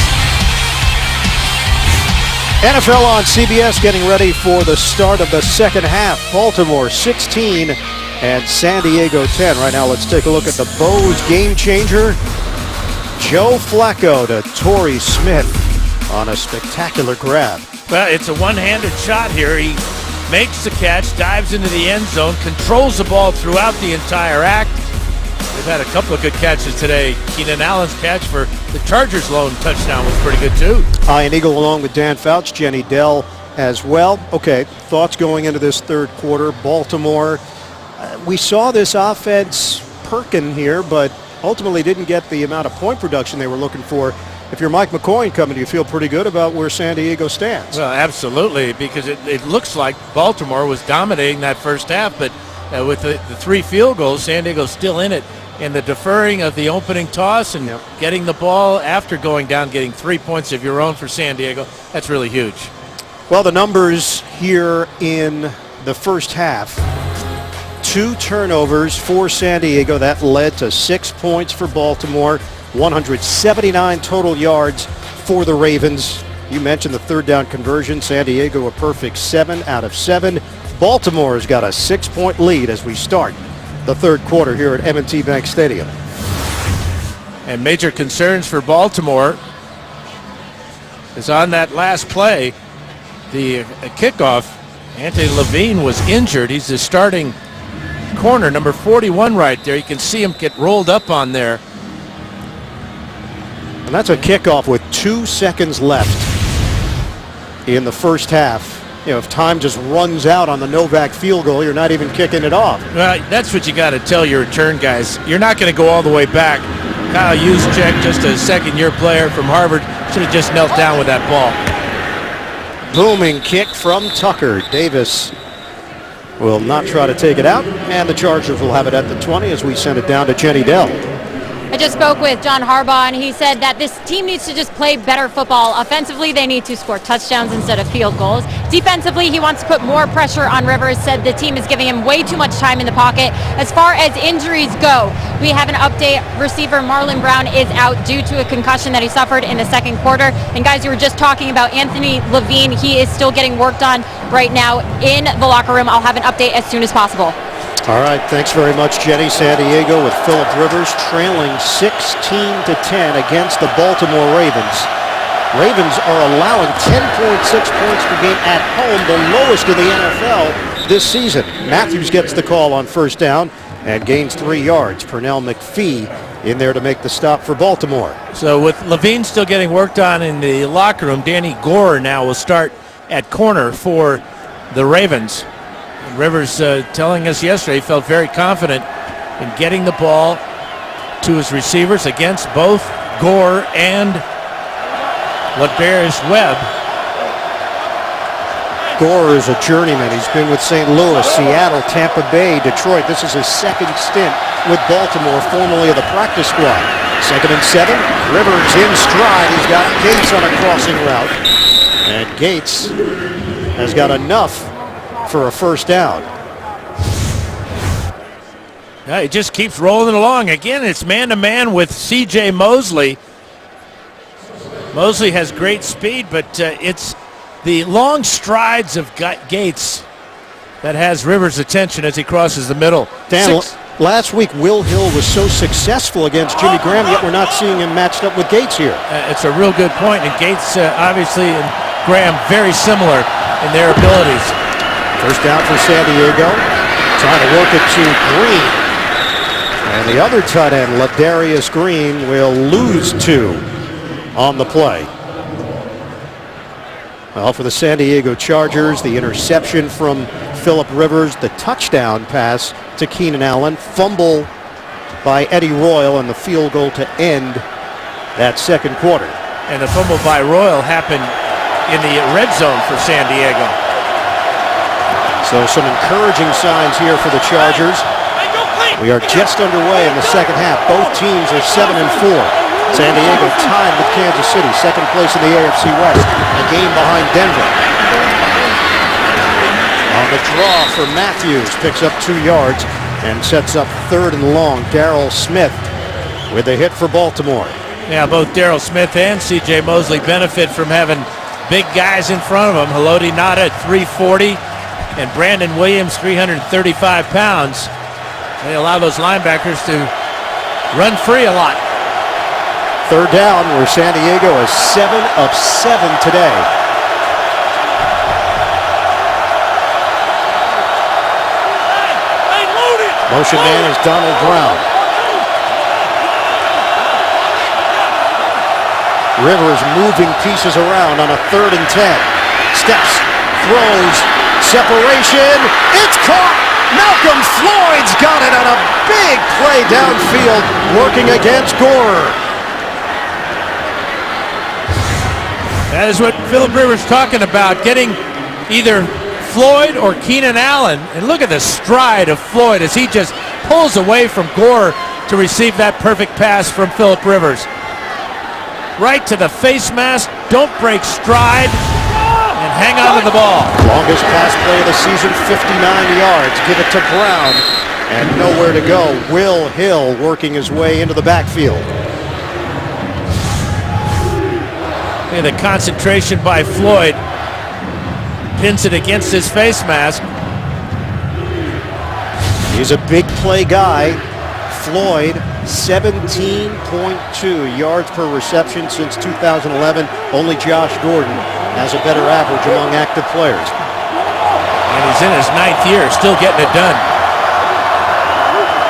A: NFL on CBS getting ready for the start of the second half. Baltimore 16 and San Diego 10. Right now, let's take a look at the Bose game changer. Joe Flacco to Torrey Smith on a spectacular grab.
C: Well, it's a one-handed shot here. He makes the catch, dives into the end zone, controls the ball throughout the entire act. They've had a couple of good catches today. Keenan Allen's catch for the Chargers' lone touchdown was pretty good, too.
A: Ian Eagle along with Dan Fouch, Jenny Dell as well. Okay, thoughts going into this third quarter. Baltimore, we saw this offense perking here, but ultimately didn't get the amount of point production they were looking for. If you're Mike McCoy coming, do you feel pretty good about where San Diego stands?
C: Well, absolutely, because it looks like Baltimore was dominating that first half, but with the 3 field goals, San Diego's still in it. And the deferring of the opening toss and getting the ball after going down, getting 3 points of your own for San Diego, that's really huge.
A: Well, the numbers here in the first half. 2 turnovers for San Diego. That led to 6 points for Baltimore. 179 total yards for the Ravens. You mentioned the third down conversion. San Diego a perfect 7 out of 7. Baltimore has got a 6-point lead as we start the third quarter here at M&T Bank Stadium.
C: And major concerns for Baltimore is on that last play, the kickoff. Anthony Levine was injured. He's the starting corner, number 41 right there. You can see him get rolled up on there.
A: And that's a kickoff with 2 seconds left in the first half. You know, if time just runs out on the Novak field goal, you're not even kicking it off.
C: Well, that's what you got to tell your return guys. You're not going to go all the way back. Kyle Juszczyk, just a second-year player from Harvard, should have just knelt down with that ball.
A: Booming kick from Tucker. Davis will not try to take it out, and the Chargers will have it at the 20 as we send it down to Jenny Dell.
B: I just spoke with John Harbaugh, and he said that this team needs to just play better football. Offensively, they need to score touchdowns instead of field goals. Defensively, he wants to put more pressure on Rivers, said the team is giving him way too much time in the pocket. As far as injuries go, we have an update. Receiver Marlon Brown is out due to a concussion that he suffered in the second quarter. And guys, you were just talking about Anthony Levine. He is still getting worked on right now in the locker room. I'll have an update as soon as possible.
A: All right, thanks very much, Jenny. San Diego with Phillip Rivers trailing 16-10 against the Baltimore Ravens. Ravens are allowing 10.6 points per game at home, the lowest in the NFL this season. Matthews gets the call on first down. and gains 3 yards. Pernell McPhee in there to make the stop for Baltimore.
C: So with Levine still getting worked on in the locker room, Danny Gore now will start at corner for the Ravens. And Rivers telling us yesterday he felt very confident in getting the ball to his receivers against both Gore and LeBarius Webb.
A: Gore is a journeyman. He's been with St. Louis, Seattle, Tampa Bay, Detroit. This is his second stint with Baltimore, formerly of the practice squad. 2nd and 7. Rivers in stride. He's got Gates on a crossing route. And Gates has got enough for a first down.
C: Yeah, he just keeps rolling along. Again, it's man-to-man with C.J. Mosley. Mosley has great speed, but it's the long strides of Gates that has Rivers' attention as he crosses the middle.
A: Dan, last week Will Hill was so successful against Jimmy Graham, yet we're not seeing him matched up with Gates here.
C: It's a real good point, and Gates obviously and Graham very similar in their abilities.
A: First down for San Diego. Trying to work it to Green. And the other tight end, Ladarius Green, will lose 2 on the play. Well, for the San Diego Chargers, the interception from Phillip Rivers, the touchdown pass to Keenan Allen, fumble by Eddie Royal, and the field goal to end that second quarter.
C: And the fumble by Royal happened in the red zone for San Diego.
A: So some encouraging signs here for the Chargers. We are just underway in the second half. Both teams are 7 and 4. San Diego tied with Kansas City, second place in the AFC West, a game behind Denver. On the draw for Matthews, picks up 2 yards and sets up 3rd and long. Darrell Smith with a hit for Baltimore.
C: Yeah, both Darrell Smith and C.J. Mosley benefit from having big guys in front of them. Haloti Ngata at 340 and Brandon Williams 335 pounds. They allow those linebackers to run free a lot.
A: 3rd down, where San Diego is 7 of 7 today. Motion man is Donald Brown. Rivers moving pieces around on a 3rd and 10. Steps, throws, separation. It's caught. Malcolm Floyd's got it on a big play downfield, working against Gore.
C: That is what Phillip Rivers talking about, getting either Floyd or Keenan Allen. And look at the stride of Floyd as he just pulls away from Gore to receive that perfect pass from Phillip Rivers. Right to the face mask, don't break stride, and hang on to the ball.
A: Longest pass play of the season, 59 yards. Give it to Brown, and nowhere to go. Will Hill working his way into the backfield.
C: The concentration by Floyd pins it against his face mask.
A: He's a big play guy. Floyd, 17.2 yards per reception since 2011. Only Josh Gordon has a better average among active players.
C: And he's in his 9th year, still getting it done.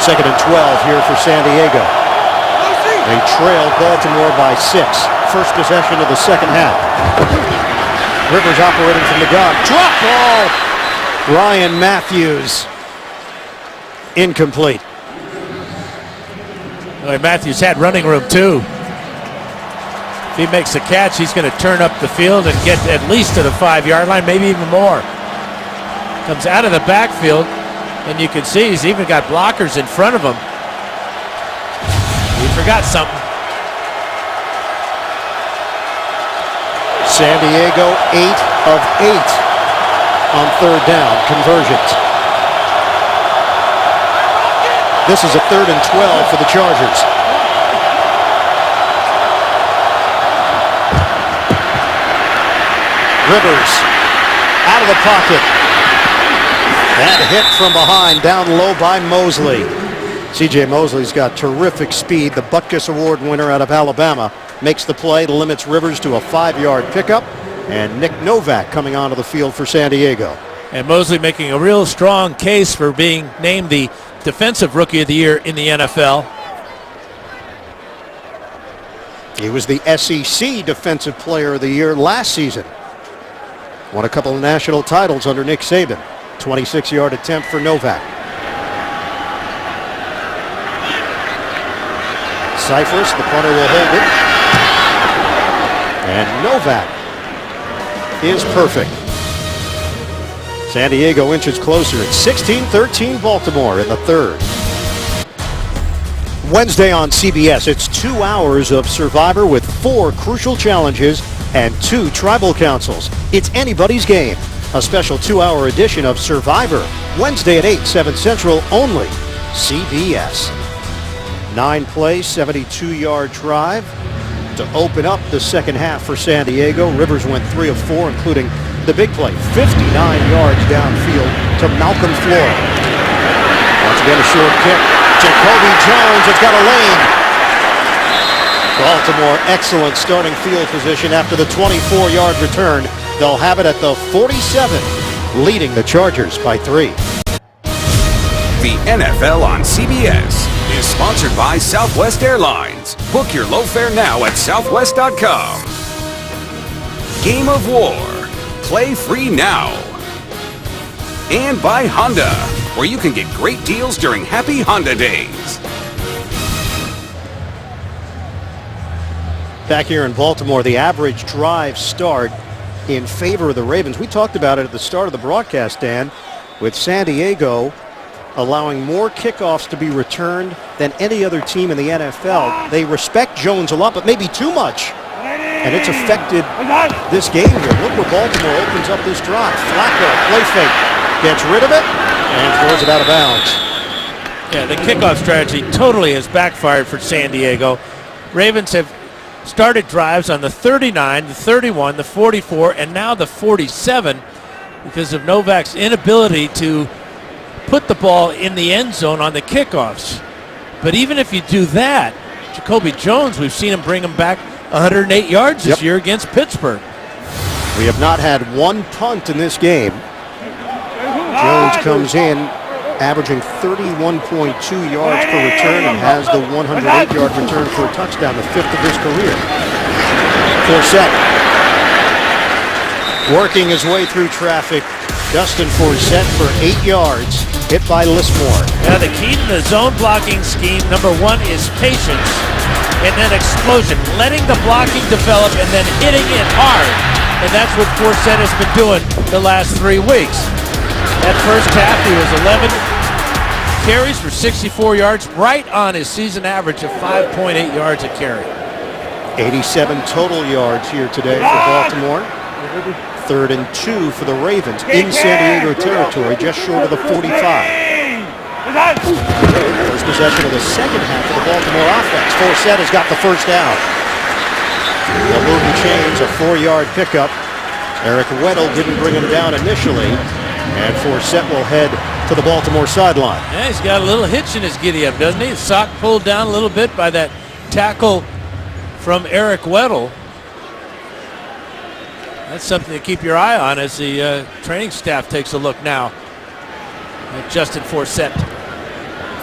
A: 2nd and 12 here for San Diego. They trailed Baltimore by 6. First possession of the second half. Rivers operating from the gun. Drop ball. Ryan Matthews. Incomplete.
C: Well, Matthews had running room too. If he makes the catch, he's going to turn up the field and get at least to the 5-yard line, maybe even more. Comes out of the backfield, and you can see he's even got blockers in front of him. He forgot something.
A: San Diego 8 of 8 on 3rd down conversions. This is a 3rd and 12 for the Chargers. Rivers out of the pocket. That hit from behind, down low by Mosley. C.J. Mosley's got terrific speed. The Butkus Award winner out of Alabama makes the play, limits Rivers to a 5-yard pickup, and Nick Novak coming onto the field for San Diego.
C: And Mosley making a real strong case for being named the Defensive Rookie of the Year in the NFL.
A: He was the SEC Defensive Player of the Year last season. Won a couple of national titles under Nick Saban. 26-yard attempt for Novak. Cyphers, the punter, will hold it. And Novak is perfect. San Diego inches closer at 16-13 Baltimore in the third. Wednesday on CBS, it's 2 hours of Survivor with 4 crucial challenges and 2 tribal councils. It's anybody's game. A special 2-hour edition of Survivor. Wednesday at 8, 7 Central, only CBS. 9-play, 72-yard drive to open up the second half for San Diego. Rivers went 3 of 4, including the big play, 59 yards downfield to Malcolm Flora. Once again, a short kick. Jacoby Jones has got a lane. Baltimore, excellent starting field position after the 24-yard return. They'll have it at the 47, leading the Chargers by 3.
E: The NFL on CBS is sponsored by Southwest Airlines. Book your low fare now at southwest.com. Game of War. Play free now. And by Honda, where you can get great deals during Happy Honda Days.
A: Back here in Baltimore, the average drive start in favor of the Ravens. We talked about it at the start of the broadcast, Dan, with San Diego allowing more kickoffs to be returned than any other team in the NFL. They respect Jones a lot, but maybe too much. And it's affected this game here. Look where Baltimore opens up this drive. Flacco, play fake, gets rid of it, and throws it out of bounds.
C: Yeah, the kickoff strategy totally has backfired for San Diego. Ravens have started drives on the 39, the 31, the 44, and now the 47 because of Novak's inability to put the ball in the end zone on the kickoffs. But even if you do that, Jacoby Jones, we've seen him bring him back 108 yards this year against Pittsburgh.
A: We have not had one punt in this game. Jones comes in averaging 31.2 yards per return and has the 108-yard return for a touchdown, the 5th of his career. Forsett working his way through traffic. Justin Forsett for 8 yards, hit by Lismore.
C: Now the key to the zone blocking scheme, number 1, is patience and then explosion, letting the blocking develop and then hitting it hard. And that's what Forsett has been doing the last 3 weeks. That first half, he was 11 carries for 64 yards, right on his season average of 5.8 yards a carry.
A: 87 total yards here today for Baltimore. 3rd and 2 for the Ravens in San Diego territory, just short of the 45. First possession of the second half of the Baltimore offense. Forsett has got the first down. They'll move the chains, a 4-yard pickup. Eric Weddle didn't bring him down initially, and Forsett will head to the Baltimore sideline.
C: Yeah, he's got a little hitch in his giddy-up, doesn't he? His sock pulled down a little bit by that tackle from Eric Weddle. That's something to keep your eye on as the training staff takes a look now at Justin Forsett.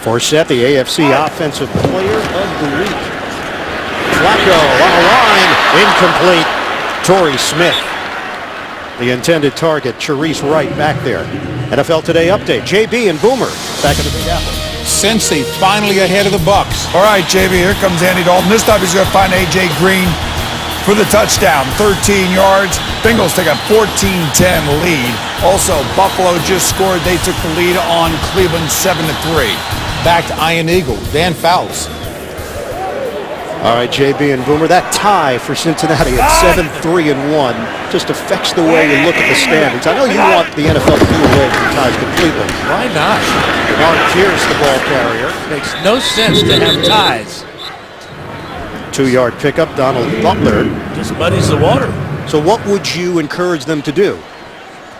A: Forsett, the AFC Offensive Player of the Week. Flacco on the line, incomplete. Torrey Smith, the intended target. Charisse Wright back there. NFL Today update. JB and Boomer back in the Big Apple.
F: Cincy finally ahead of the Bucks. All right, JB, here comes Andy Dalton. This time he's going to find A.J. Green for the touchdown. 13 yards. Bengals take a 14-10 lead. Also, Buffalo just scored. They took the lead on Cleveland 7-3.
G: Back to Iron Eagle, Dan Fouts.
A: All right, JB and Boomer, that tie for Cincinnati at 7-3-1 just affects the way you look at the standings. I know you want the NFL to do away with the ties completely.
C: Why not?
A: Mark Pierce, the ball carrier.
C: Makes no sense to have ties.
A: 2-yard pickup, Donald Butler.
C: Just muddies the water.
A: So what would you encourage them to do?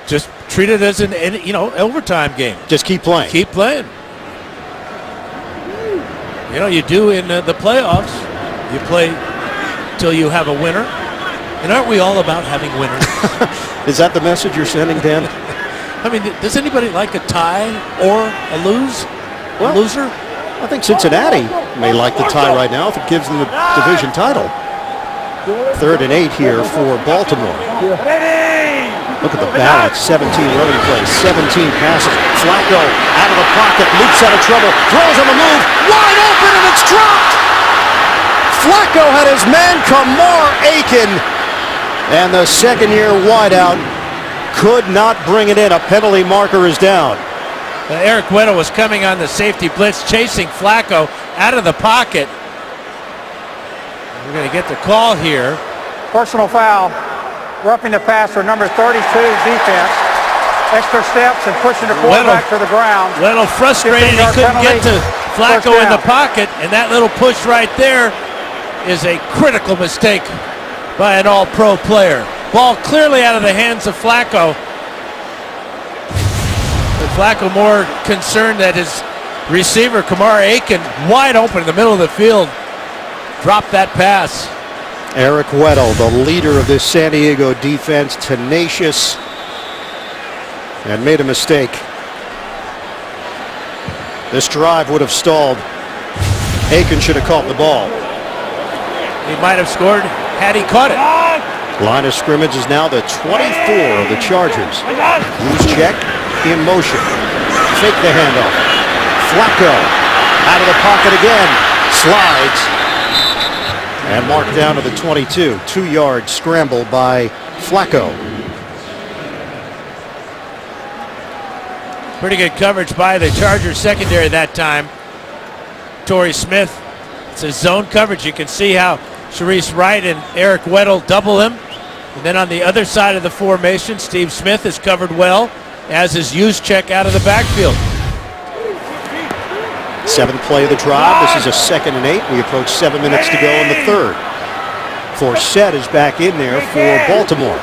C: Just treat it as an overtime game.
A: Just keep playing.
C: Keep playing. You do in the playoffs. You play till you have a winner. And aren't we all about having winners?
A: Is that the message you're sending, Dan?
C: I mean, does anybody like a tie or a lose?
A: Well,
C: loser?
A: I think Cincinnati may like the tie right now if it gives them the division title. 3rd and 8 here for Baltimore. Look at the balance. 17 running plays, 17 passes. Flacco out of the pocket, loops out of trouble, throws on the move, wide open, and it's dropped. Flacco had his man Kamar Aiken, and the second-year wideout could not bring it in. A penalty marker is down.
C: Eric Weddle was coming on the safety blitz, chasing Flacco out of the pocket. We're going to get the call here.
D: Personal foul, roughing the passer, number 32 defense. Extra steps and pushing the quarterback to the ground.
C: Weddle frustrated, he couldn't get to Flacco in the pocket, and that little push right there is a critical mistake by an all-pro player. Ball clearly out of the hands of Flacco. But Flacco more concerned that his receiver, Kamar Aiken, wide open in the middle of the field, dropped that pass.
A: Eric Weddle, the leader of this San Diego defense, tenacious, and made a mistake. This drive would have stalled. Aiken should have caught the ball.
C: He might have scored had he caught it.
A: Line of scrimmage is now the 24 of the Chargers. Loose check in motion. Fake the handoff. Flacco out of the pocket again. Slides. And marked down to the 22. 2-yard scramble by Flacco.
C: Pretty good coverage by the Chargers secondary that time. Torrey Smith. It's a zone coverage. You can see how Sharice Wright and Eric Weddle double him. And then on the other side of the formation, Steve Smith is covered well, as is Juszczyk out of the backfield.
A: 7th play of the drive. This is a 2nd and 8. We approach 7 minutes to go in the 3rd. Forsett is back in there for Baltimore.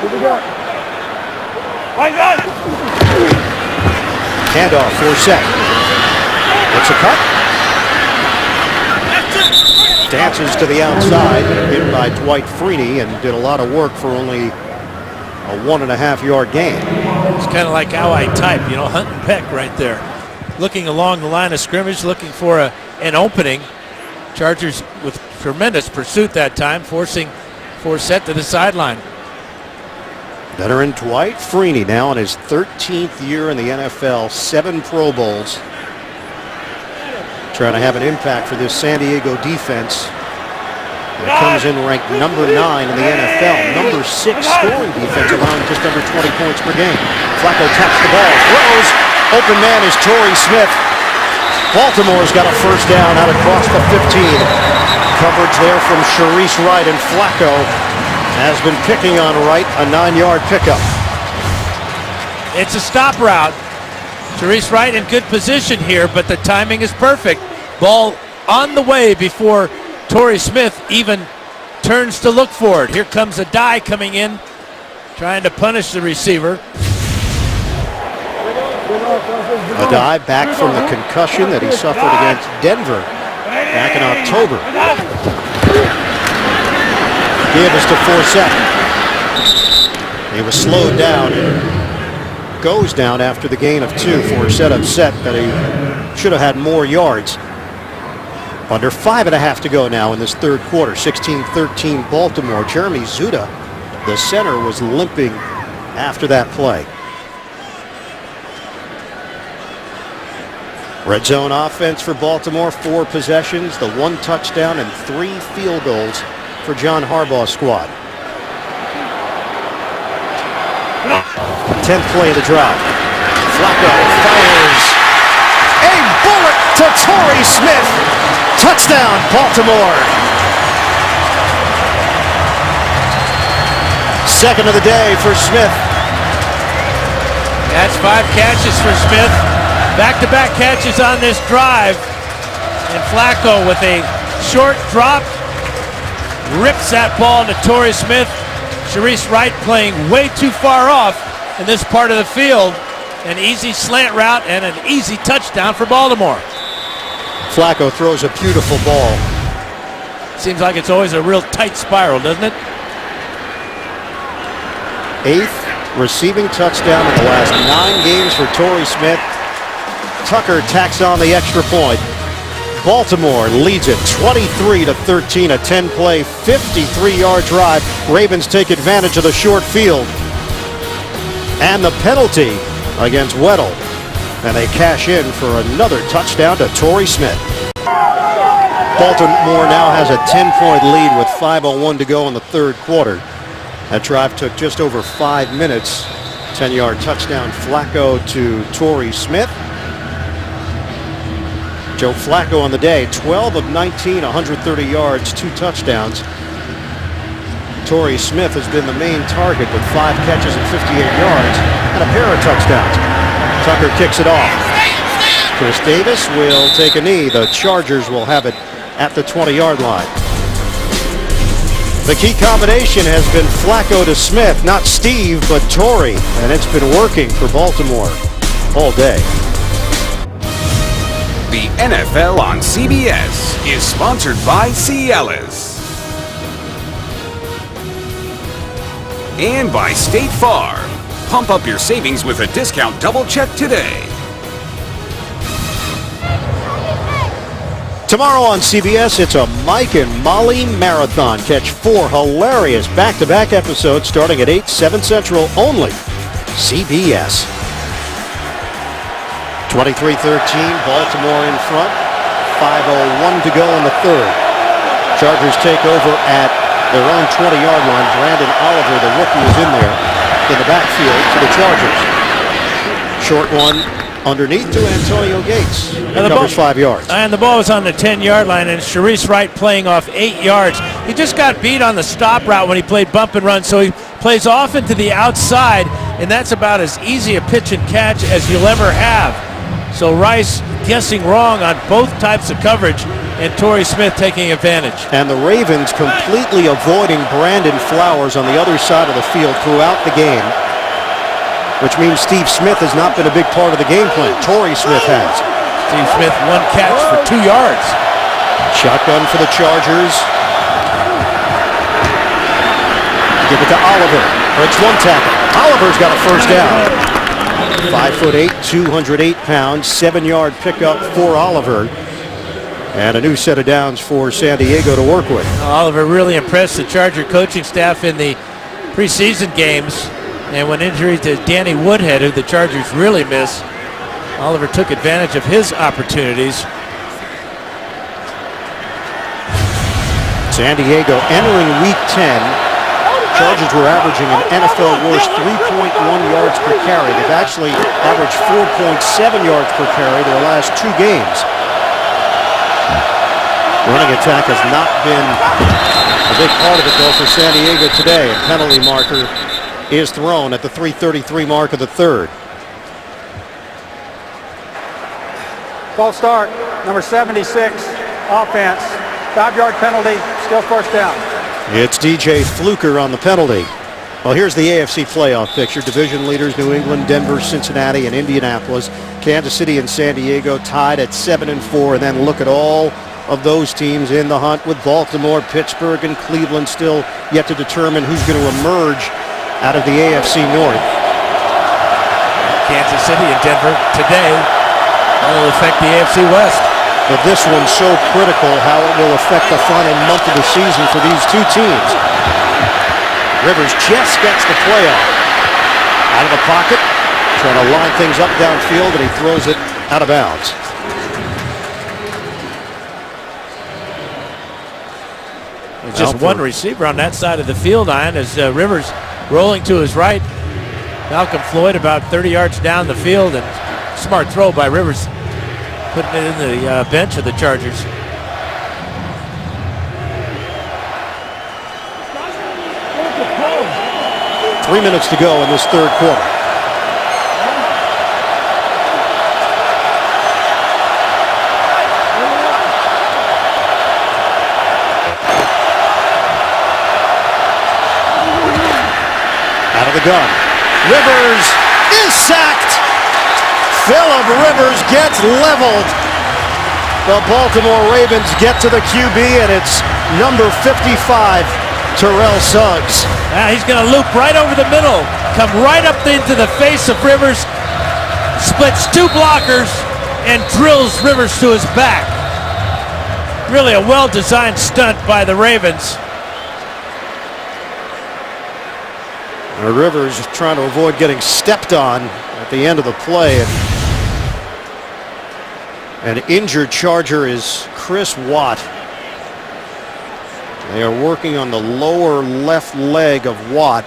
A: Handoff, Forsett. It's a cut. Dances to the outside, hit by Dwight Freeney, and did a lot of work for only a 1.5-yard gain.
C: It's kind of like how I type, you know, hunt and peck right there. Looking along the line of scrimmage, looking for an opening. Chargers with tremendous pursuit that time, forcing Forsett to the sideline.
A: Veteran Dwight Freeney now in his 13th year in the NFL, 7 Pro Bowls. Trying to have an impact for this San Diego defense. And it comes in ranked number 9 in the NFL, number 6 scoring defense, allowing just under 20 points per game. Flacco taps the ball, throws. Open man is Torrey Smith. Baltimore's got a first down out across the 15. Coverage there from Sharice Wright, and Flacco has been picking on Wright, a 9-yard pickup.
C: It's a stop route. Sharice Wright in good position here, but the timing is perfect. Ball on the way before Torrey Smith even turns to look for it. Here comes Addae coming in, trying to punish the receiver.
A: Addae back from the concussion that he suffered against Denver back in October. Give us to Forsett. He was slowed down and goes down after the gain of 2. Forsett upset that he should have had more yards. Under 5.5 to go now in this 3rd quarter. 16-13 Baltimore. Jeremy Zuda, the center, was limping after that play. Red zone offense for Baltimore. 4 possessions, the 1 touchdown and 3 field goals for John Harbaugh's squad. 10th play of the drive. Flacco fires a bullet to Torrey Smith. Touchdown, Baltimore. 2nd of the day for Smith.
C: That's 5 catches for Smith. Back-to-back catches on this drive. And Flacco with a short drop rips that ball to Torrey Smith. Sharice Wright playing way too far off in this part of the field. An easy slant route and an easy touchdown for Baltimore.
A: Flacco throws a beautiful ball.
C: Seems like it's always a real tight spiral, doesn't it?
A: 8th receiving touchdown in the last 9 games for Torrey Smith. Tucker tacks on the extra point. Baltimore leads it 23-13, a 10-play, 53-yard drive. Ravens take advantage of the short field and the penalty against Weddle, and they cash in for another touchdown to Torrey Smith. Baltimore now has a 10-point lead with 5:01 to go in the third quarter. That drive took just over 5 minutes. 10-yard touchdown Flacco to Torrey Smith. Joe Flacco on the day, 12 of 19, 130 yards, 2 touchdowns. Torrey Smith has been the main target with 5 catches and 58 yards and a pair of touchdowns. Tucker kicks it off. Chris Davis will take a knee. The Chargers will have it at the 20-yard line. The key combination has been Flacco to Smith, not Steve, but Torrey, and it's been working for Baltimore all day.
E: The NFL on CBS is sponsored by Cialis and by State Farm. Pump up your savings with a discount double check today.
A: Tomorrow on CBS, it's a Mike and Molly marathon. Catch 4 hilarious back-to-back episodes starting at 8, 7 Central only. CBS. 23-13, Baltimore in front. 5:01 to go in the third. Chargers take over at their own 20-yard line. Brandon Oliver, the rookie, is in there in the backfield to the Chargers. Short one underneath to Antonio Gates. And covers 5 yards.
C: And the ball was on the 10-yard line, and Sharice Wright playing off 8 yards. He just got beat on the stop route when he played bump and run, so he plays off into the outside, and that's about as easy a pitch and catch as you'll ever have. So Rice guessing wrong on both types of coverage, and Torrey Smith taking advantage.
A: And the Ravens completely avoiding Brandon Flowers on the other side of the field throughout the game, which means Steve Smith has not been a big part of the game plan. Torrey Smith has.
C: Steve Smith, 1 catch for 2 yards.
A: Shotgun for the Chargers. Give it to Oliver. Breaks 1 tackle. Oliver's got a first down. 5'8", 208 pounds, 7-yard pickup for Oliver. And a new set of downs for San Diego to work with.
C: Oliver really impressed the Charger coaching staff in the preseason games. And when injury to Danny Woodhead, who the Chargers really miss, Oliver took advantage of his opportunities.
A: San Diego entering week 10. Chargers were averaging an NFL worst 3.1 yards per carry. They've actually averaged 4.7 yards per carry their last 2 games. Running attack has not been a big part of it, though, for San Diego today. A penalty marker is thrown at the 3:33 mark of the third.
D: False start, number 76, offense. 5-yard penalty, still first down.
A: It's DJ Fluker on the penalty. Well, here's the AFC playoff picture. Division leaders New England, Denver, Cincinnati, and Indianapolis. Kansas City and San Diego tied at 7-4. And then look at all of those teams in the hunt with Baltimore, Pittsburgh, and Cleveland still yet to determine who's going to emerge out of the AFC North.
C: Kansas City and Denver today will affect the AFC West.
A: But this one's so critical how it will affect the final month of the season for these two teams. Rivers just gets the play off. Out of the pocket, trying to line things up downfield, and he throws it out of bounds.
C: It's just one receiver on that side of the field, Ian, as Rivers rolling to his right. Malcolm Floyd about 30 yards down the field, and smart throw by Rivers, putting it in the bench of the Chargers.
A: Three minutes to go in this third quarter. Out of the gun. Rivers is sacked. Phillip Rivers gets leveled. The Baltimore Ravens get to the QB, and it's number 55, Terrell Suggs.
C: He's going to loop right over the middle, come right up into the face of Rivers, splits two blockers, and drills Rivers to his back. Really a well-designed stunt by the Ravens.
A: Rivers trying to avoid getting stepped on at the end of the play. An injured Charger is Chris Watt. They are working on the lower left leg of Watt.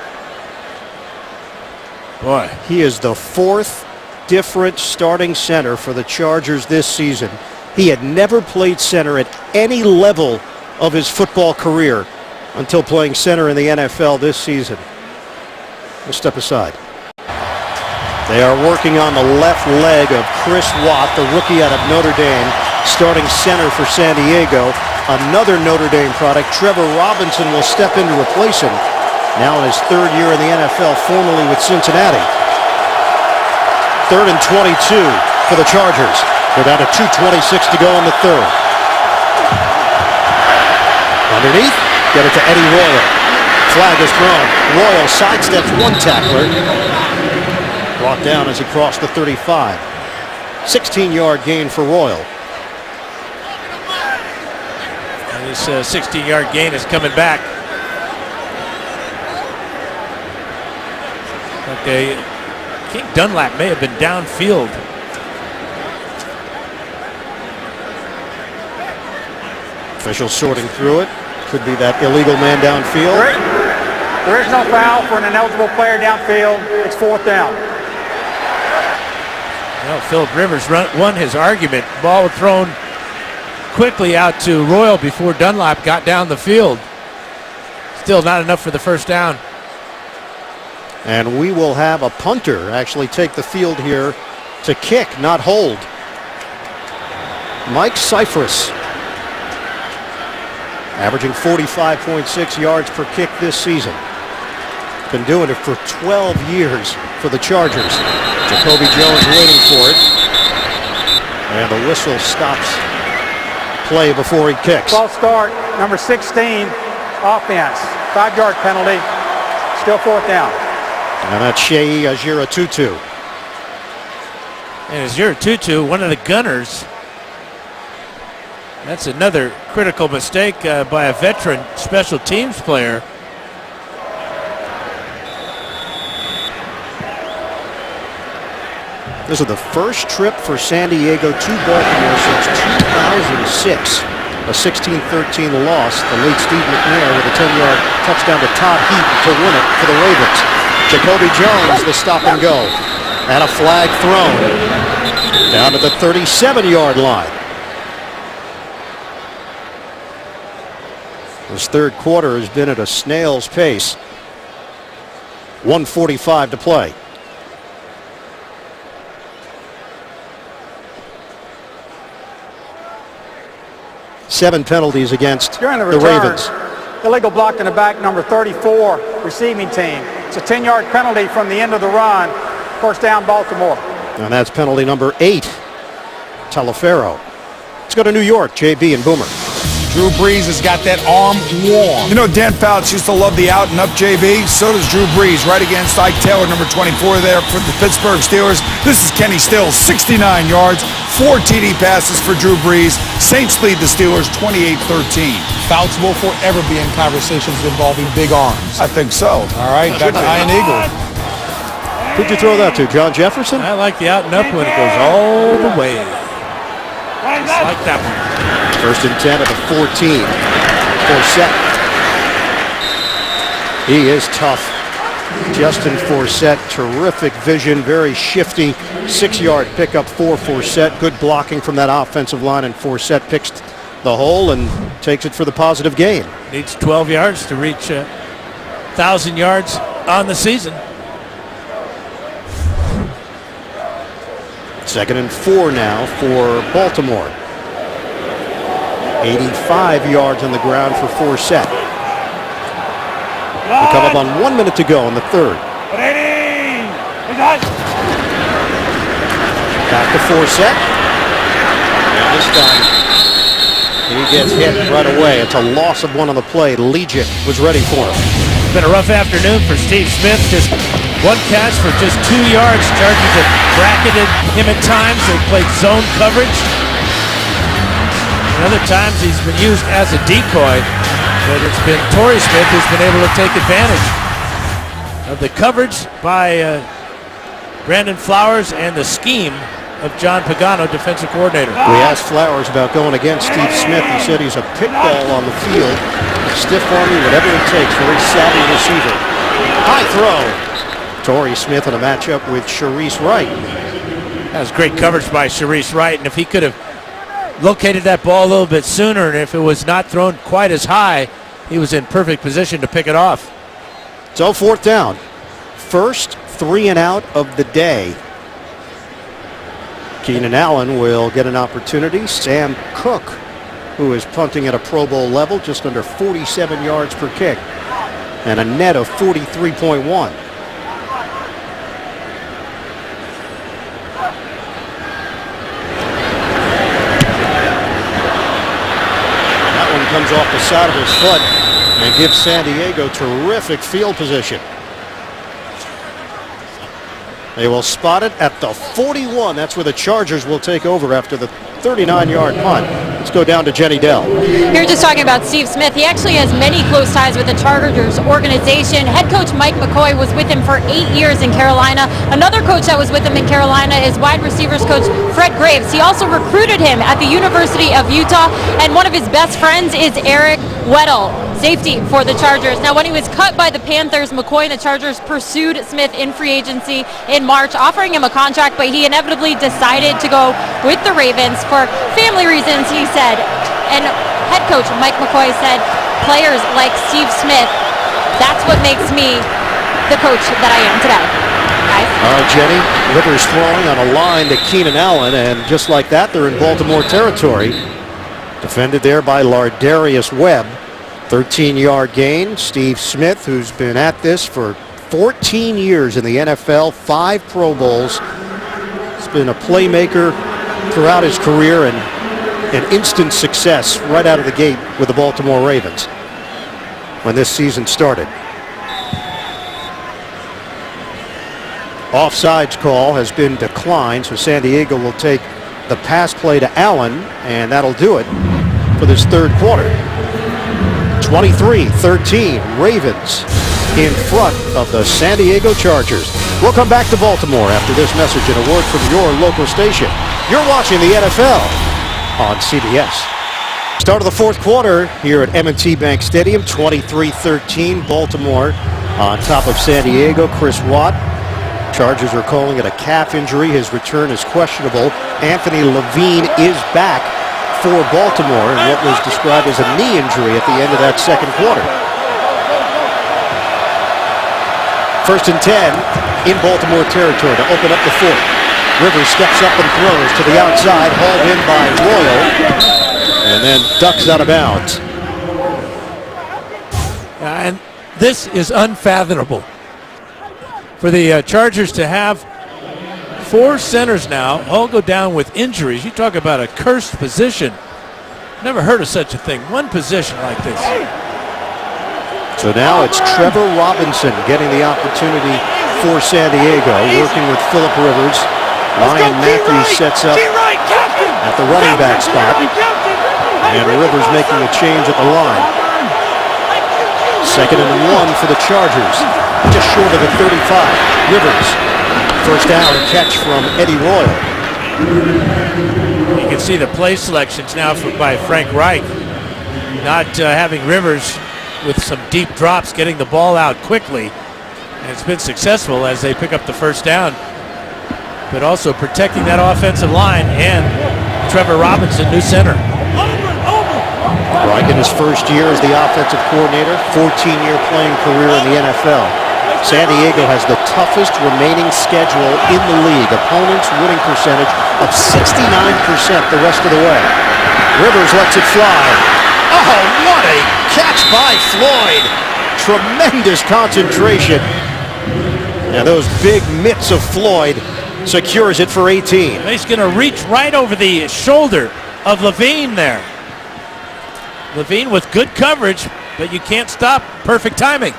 C: Boy,
A: he is the fourth different starting center for the Chargers this season. He had never played center at any level of his football career until playing center in the NFL this season. We'll step aside. They are working on the left leg of Chris Watt, the rookie out of Notre Dame, starting center for San Diego. Another Notre Dame product, Trevor Robinson, will step in to replace him. Now in his third year in the NFL, formerly with Cincinnati. 3rd and 22 for the Chargers. They're down to 2:26 to go in the third. Underneath, get it to Eddie Royal. Flag is thrown. Royal sidesteps one tackler. Brought down as he crossed the 35. 16-yard gain for Royal.
C: And this 16-yard gain is coming back. Okay, King Dunlap may have been downfield.
A: Officials sorting through it. Could be that illegal man downfield.
D: There is no foul for an ineligible player downfield. It's 4th down.
C: Well, Philip Rivers won his argument. Ball was thrown quickly out to Royal before Dunlap got down the field. Still not enough for the first down.
A: And we will have a punter actually take the field here to kick, not hold. Mike Cyphers, averaging 45.6 yards per kick this season. Been doing it for 12 years for the Chargers. Jacoby Jones waiting for it. And the whistle stops play before he kicks.
D: False start, number 16, offense. 5-yard penalty, still 4th down.
A: And that's Shea Ajira-Tutu.
C: And Ajira-Tutu, one of the gunners. That's another critical mistake by a veteran special teams player.
A: This is the first trip for San Diego to Baltimore since 2006. A 16-13 loss. The late Steve McNair with a 10-yard touchdown to Todd Heap to win it for the Ravens. Jacoby Jones, the stop and go. And a flag thrown down to the 37-yard line. This third quarter has been at a snail's pace. 1:45 to play. Seven penalties against
D: During the
A: the
D: return,
A: Ravens.
D: Illegal block in the back, number 34, receiving team. It's a 10-yard penalty from the end of the run. First down, Baltimore.
A: And that's penalty number 8. Talaferro. Let's go to New York. JB and Boomer.
F: Drew Brees has got that arm warm. You know, Dan Fouts used to love the out and up, JB. So does Drew Brees, right against Ike Taylor, number 24 there for the Pittsburgh Steelers. This is Kenny Stills, 69 yards, 4 TD passes for Drew Brees. Saints lead the Steelers 28-13.
G: Fouts will forever be in conversations involving big arms.
F: I think so.
G: All right, back to Iron Eagle.
A: Who'd you throw that to, John Jefferson?
C: I like the out and up when it goes all the way. Just like that one.
A: First and 10 at the 14. Forsett. He is tough. Justin Forsett, terrific vision, very shifty. 6-yard pickup for Forsett. Good blocking from that offensive line, and Forsett picks the hole and takes it for the positive gain.
C: Needs 12 yards to reach 1,000 yards on the season.
A: 2nd and 4 now for Baltimore. 85 yards on the ground for Forsett. We come up on 1 minute to go in the third. Back to Forsett. And this time he gets hit right away. It's a loss of one on the play. Legion was ready for him.
C: It's been a rough afternoon for Steve Smith. Just one catch for just 2 yards. Chargers have bracketed him at times. They played zone coverage. And other times he's been used as a decoy. But it's been Torrey Smith who's been able to take advantage of the coverage by Brandon Flowers and the scheme of John Pagano, defensive coordinator.
A: We asked Flowers about going against Steve Smith. He said he's a pit bull on the field, stiff army, whatever it takes. Very savvy receiver. High throw. Torrey Smith in a matchup with Sharice Wright.
C: That was great coverage by Sharice Wright, and if he could have located that ball a little bit sooner, and if it was not thrown quite as high, he was in perfect position to pick it off.
A: So 4th down. First 3 and out of the day. Keenan Allen will get an opportunity. Sam Cook, who is punting at a Pro Bowl level, just under 47 yards per kick, and a net of 43.1. That one comes off the side of his foot and gives San Diego terrific field position. They will spot it at the 41. That's where the Chargers will take over after the 39-yard punt. Let's go down to Jenny Dell.
B: You're just talking about Steve Smith. He actually has many close ties with the Chargers organization. Head coach Mike McCoy was with him for 8 years in Carolina. Another coach that was with him in Carolina is wide receivers coach Fred Graves. He also recruited him at the University of Utah, and one of his best friends is Eric Weddle, safety for the Chargers. Now, when he was cut by the Panthers, McCoy and the Chargers pursued Smith in free agency in March, offering him a contract, but he inevitably decided to go with the Ravens for family reasons, he said. And head coach Mike McCoy said, players like Steve Smith, that's what makes me the coach that I am today. Guys.
A: All right, Jenny. Rivers throwing on a line to Keenan Allen, and just like that, they're in Baltimore territory. Defended there by Lardarius Webb. 13-yard gain. Steve Smith, who's been at this for 14 years in the NFL, 5 Pro Bowls. He's been a playmaker throughout his career and an instant success right out of the gate with the Baltimore Ravens when this season started. Offsides call has been declined, so San Diego will take the pass play to Allen, and that'll do it for this third quarter. 23-13, Ravens in front of the San Diego Chargers. We'll come back to Baltimore after this message and a word from your local station. You're watching the NFL on CBS. Start of the fourth quarter here at M&T Bank Stadium, 23-13, Baltimore on top of San Diego. Chris Watt. Chargers are calling it a calf injury. His return is questionable. Anthony Levine is back for Baltimore in what was described as a knee injury at the end of that second quarter. 1st and 10 in Baltimore territory to open up the fourth. Rivers steps up and throws to the outside, hauled in by Royal, and then ducks out of bounds.
C: And this is unfathomable for the Chargers to have 4 centers now all go down with injuries. You talk about a cursed position. Never heard of such a thing. One position like this.
A: So now it's Trevor Robinson getting the opportunity for San Diego, working with Phillip Rivers. Ryan Matthews sets up at the running back spot, and Rivers making a change at the line. 2nd and 1 for the Chargers, just short of the 35. Rivers, first down and catch from Eddie Royal.
C: You can see the play selections now by Frank Reich, not having Rivers with some deep drops, getting the ball out quickly, and it's been successful as they pick up the first down, but also protecting that offensive line and Trevor Robinson, new center.
A: Reich in his first year as the offensive coordinator, 14-year playing career in the NFL. San Diego has the toughest remaining schedule in the league. Opponents' winning percentage of 69% the rest of the way. Rivers lets it fly. Oh, what a catch by Floyd. Tremendous concentration. Now those big mitts of Floyd secures it for 18.
C: He's going to reach right over the shoulder of Levine there. Levine with good coverage, but you can't stop. Perfect timing.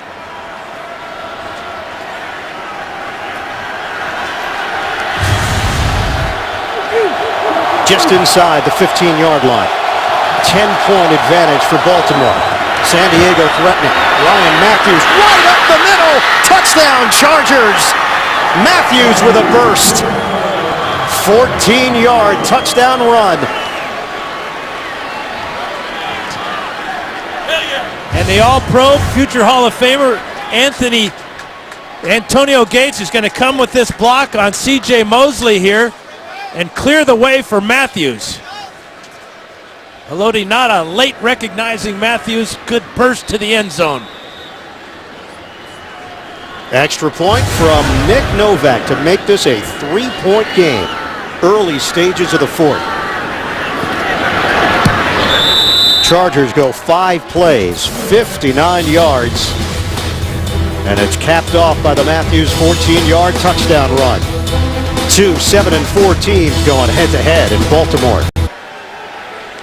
A: just inside the 15-yard line. 10-point advantage for Baltimore. San Diego threatening. Ryan Matthews right up the middle. Touchdown, Chargers. Matthews with a burst. 14-yard touchdown run.
C: And the All-Pro, future Hall of Famer, Antonio Gates is going to come with this block on C.J. Mosley here and clear the way for Matthews. Haloti Ngata late recognizing Matthews, good burst to the end zone.
A: Extra point from Nick Novak to make this a 3-point game. Early stages of the fourth. Chargers go 5 plays, 59 yards. And it's capped off by the Matthews 14-yard touchdown run. 2 7-4 teams going head-to-head in Baltimore.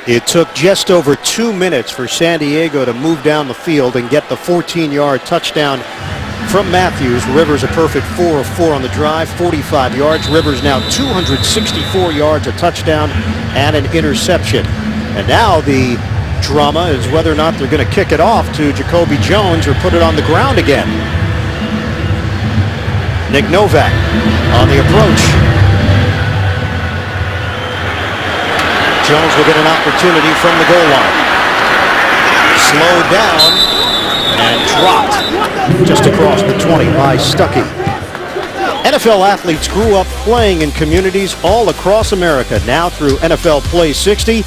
A: It took just over 2 minutes for San Diego to move down the field and get the 14-yard touchdown from Matthews. Rivers a perfect 4 of 4 on the drive, 45 yards. Rivers now 264 yards, a touchdown, and an interception. And now the drama is whether or not they're going to kick it off to Jacoby Jones or put it on the ground again. Nick Novak on the approach. Jones will get an opportunity from the goal line. Slowed down and dropped just across the 20 by Stuckey. NFL athletes grew up playing in communities all across America. Now through NFL Play 60,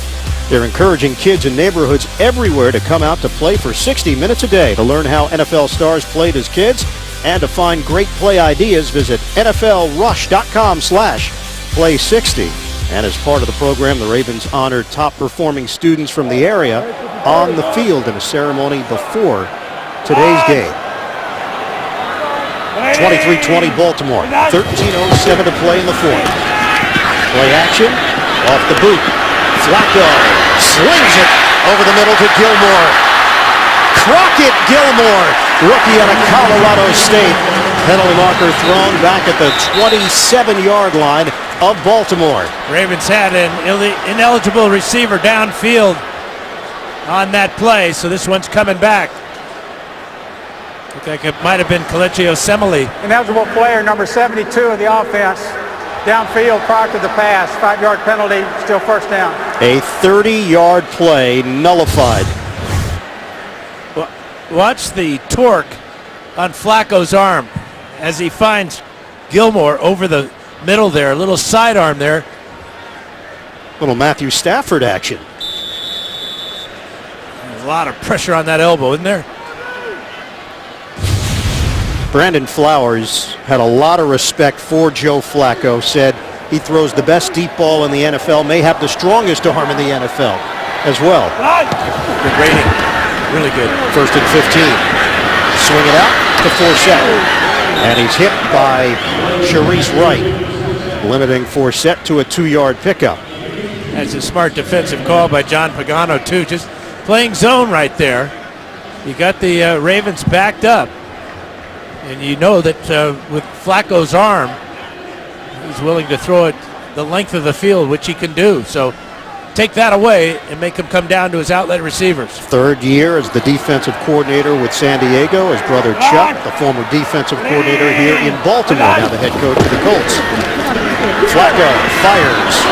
A: they're encouraging kids in neighborhoods everywhere to come out to play for 60 minutes a day. To learn how NFL stars played as kids and to find great play ideas, visit NFLrush.com/play60. And as part of the program, the Ravens honored top performing students from the area on the field in a ceremony before today's game. 23-20 Baltimore, 13:07 to play in the fourth. Play action, off the boot. Flacco slings it over the middle to Gilmore. Crockett Gilmore, rookie out of Colorado State. Penalty marker thrown back at the 27-yard line of Baltimore.
C: Ravens had an ineligible receiver downfield on that play, so this one's coming back. Looked like it might have been Kelechi Osemele.
D: Ineligible player number 72 of the offense. Downfield prior to the pass. 5-yard penalty, still first down.
A: A 30-yard play nullified.
C: Watch the torque on Flacco's arm as he finds Gilmore over the middle there. A little sidearm there.
A: Little Matthew Stafford action.
C: There's a lot of pressure on that elbow, isn't there?
A: Brandon Flowers had a lot of respect for Joe Flacco, said he throws the best deep ball in the NFL, may have the strongest arm in the NFL as well.
C: Good rating. Really good.
A: 1st and 15. Swing it out to Forsett. And he's hit by Sharice Wright, limiting Forsett to a 2-yard pickup.
C: That's a smart defensive call by John Pagano, too. Just playing zone right there. You got the Ravens backed up. And you know that with Flacco's arm, he's willing to throw it the length of the field, which he can do. So take that away and make him come down to his outlet receivers.
A: 3rd year as the defensive coordinator with San Diego. His brother Chuck, the former defensive coordinator here in Baltimore, now the head coach of the Colts. Flacco fires.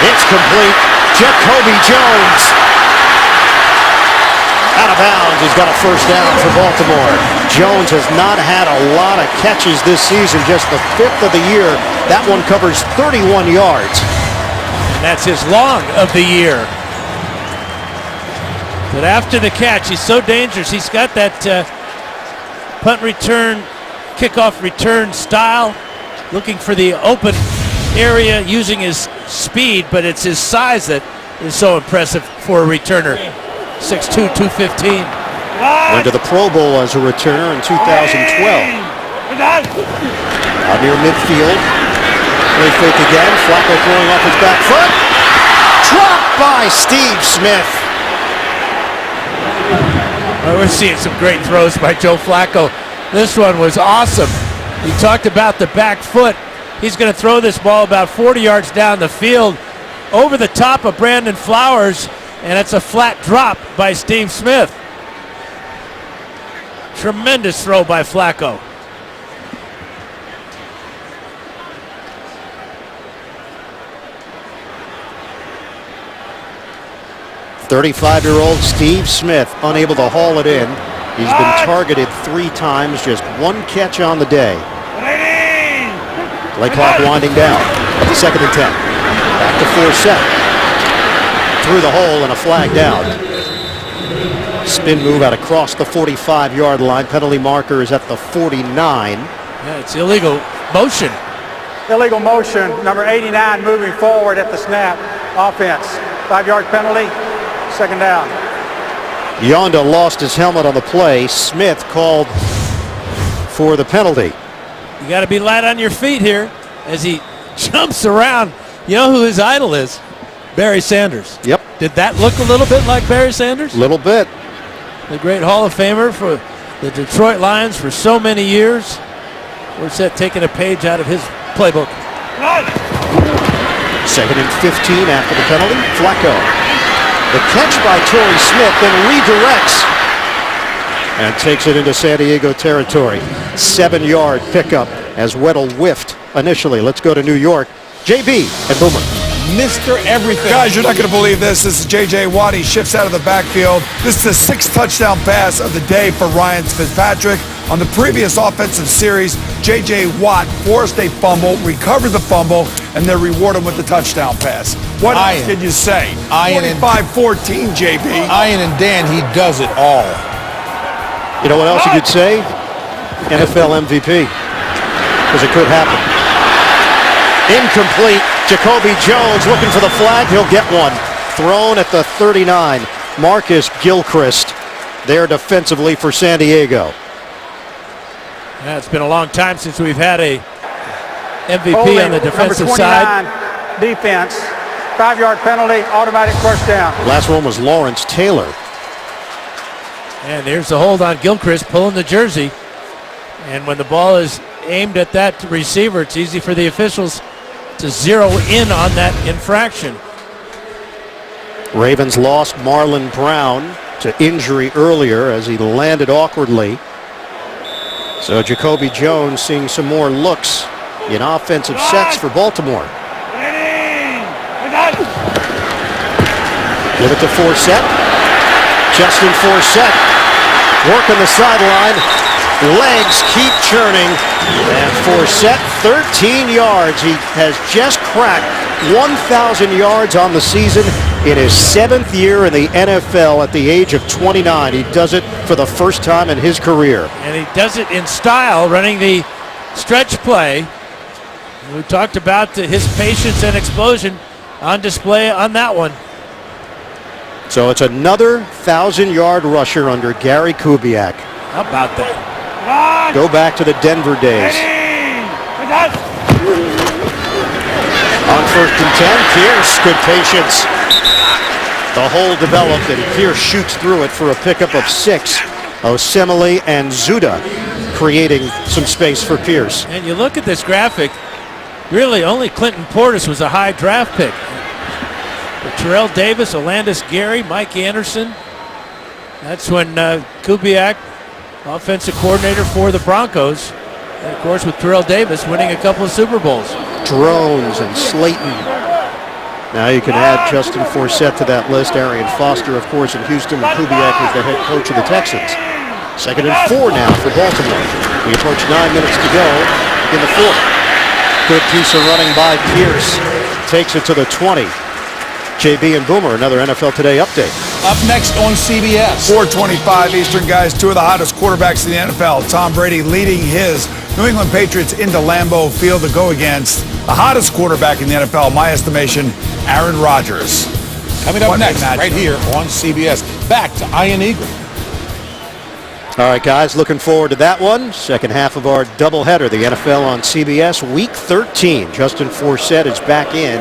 A: It's complete. Jacoby Jones. Out of bounds. He's got a first down for Baltimore. Jones has not had a lot of catches this season, just the 5th of the year. That one covers 31 yards.
C: And that's his long of the year. But after the catch, he's so dangerous. He's got that punt return, kickoff return style, looking for the open area, using his speed, but it's his size that is so impressive for a returner. 6'2", 215.
A: Went to the Pro Bowl as a returner in 2012. Out near midfield. Play fake again. Flacco throwing off his back foot. Dropped by Steve Smith.
C: Well, we're seeing some great throws by Joe Flacco. This one was awesome. You talked about the back foot. He's going to throw this ball about 40 yards down the field. over the top of Brandon Flowers, and it's a flat drop by Steve Smith. Tremendous throw by Flacco.
A: "35-year-old Steve Smith unable to haul it in. He's been targeted 3 times, just 1 catch on the day." Play clock winding down. 2nd and 10. Back to Forsett. Through the hole and a flag down. Spin move out across the 45-yard line. Penalty marker is at the 49.
C: Yeah, it's illegal motion.
D: Illegal motion, number 89 moving forward at the snap. Offense. 5-yard penalty, 2nd down.
A: Yonda lost his helmet on the play. Smith called for the penalty.
C: You got to be light on your feet here as he jumps around. You know who his idol is? Barry Sanders.
A: Yep.
C: Did that look a little bit like Barry Sanders?
A: Little bit.
C: The great Hall of Famer for the Detroit Lions for so many years. Forsett taking a page out of his playbook.
A: 2nd and 15 after the penalty. Flacco. The catch by Torrey Smith, then redirects and takes it into San Diego territory. 7-yard pickup as Weddle whiffed initially. Let's go to New York. JB and Boomer.
H: Mr. Everything.
F: Guys, you're not going to believe this. This is J.J. Watt. He shifts out of the backfield. This is the 6th touchdown pass of the day for Ryan Fitzpatrick. On the previous offensive series, J.J. Watt forced a fumble, recovered the fumble, and they're rewarded with the touchdown pass. What else can you say? 45-14, JB.
G: Ian and Dan, he does it all.
A: You know what else you could say? NFL MVP. Because it could happen. Incomplete. Jacoby Jones looking for the flag. He'll get one. Thrown at the 39. Marcus Gilchrist there defensively for San Diego.
C: Yeah, it's been a long time since we've had a MVP
D: Holding,
C: on the defensive
D: number 29,
C: side.
D: Defense. 5-yard penalty, automatic first down.
A: Last one was Lawrence Taylor.
C: And here's the hold on Gilchrist pulling the jersey. And when the ball is aimed at that receiver, it's easy for the officials to zero in on that infraction.
A: Ravens lost Marlon Brown to injury earlier as he landed awkwardly. So Jacoby Jones seeing some more looks in offensive sets for Baltimore. Give it to Forsett. Justin Forsett working the sideline. Legs keep churning. And Forsett, 13 yards. He has just cracked 1,000 yards on the season in his 7th year in the NFL at the age of 29. He does it for the first time in his career.
C: And he does it in style, running the stretch play. We talked about his patience and explosion on display on that one.
A: So it's another 1,000-yard rusher under Gary Kubiak.
C: How about that?
A: Go back to the Denver days. On 1st and 10, Pierce, good patience. The hole developed and Pierce shoots through it for a pickup of 6. Osemele and Zuda creating some space for Pierce.
C: And you look at this graphic, really only Clinton Portis was a high draft pick. But Terrell Davis, Olandis Gary, Mike Anderson. That's when Kubiak, offensive coordinator for the Broncos, and of course with Terrell Davis winning a couple of Super Bowls.
A: Drones and Slayton. Now you can add Justin Forsett to that list. Arian Foster, of course, in Houston. And Kubiak was the head coach of the Texans. 2nd and 4 now for Baltimore. We approach 9 minutes to go in the 4th. Good piece of running by Pierce. Takes it to the 20. JB and Boomer, another NFL Today update.
G: Up next on CBS.
F: 4:25 Eastern, guys. 2 of the hottest quarterbacks in the NFL. Tom Brady leading his New England Patriots into Lambeau Field to go against the hottest quarterback in the NFL, my estimation, Aaron Rodgers.
G: Coming up next, right here on CBS. Back to Ian Eagle.
A: All right, guys, looking forward to that one. Second half of our doubleheader, the NFL on CBS, Week 13. Justin Forsett is back in.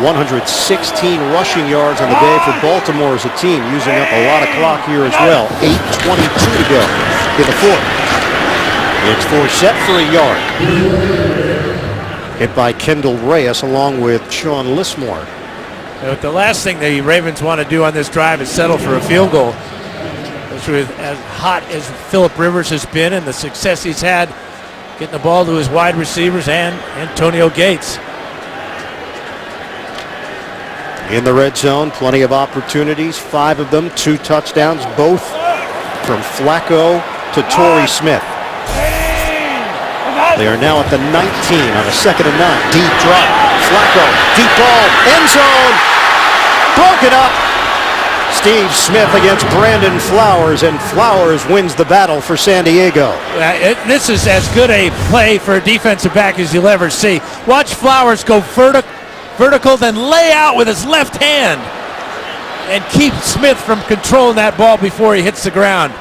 A: 116 rushing yards on the day for Baltimore as a team, using up a lot of clock here as well. 8:22 to go in the 4th. It's Forsett for a yard. Hit by Kendall Reyes along with Sean Lismore.
C: But the last thing the Ravens want to do on this drive is settle for a field goal. With as hot as Phillip Rivers has been and the success he's had getting the ball to his wide receivers and Antonio Gates.
A: In the red zone, plenty of opportunities, 5 of them, 2 touchdowns, both from Flacco to Torrey Smith. They are now at the 19 on a 2nd and 9. Deep drop. Flacco, deep ball, end zone, broken up. Steve Smith against Brandon Flowers, and Flowers wins the battle for San Diego.
C: This is as good a play for a defensive back as you'll ever see. Watch Flowers go vertical, then lay out with his left hand and keep Smith from controlling that ball before he hits the ground.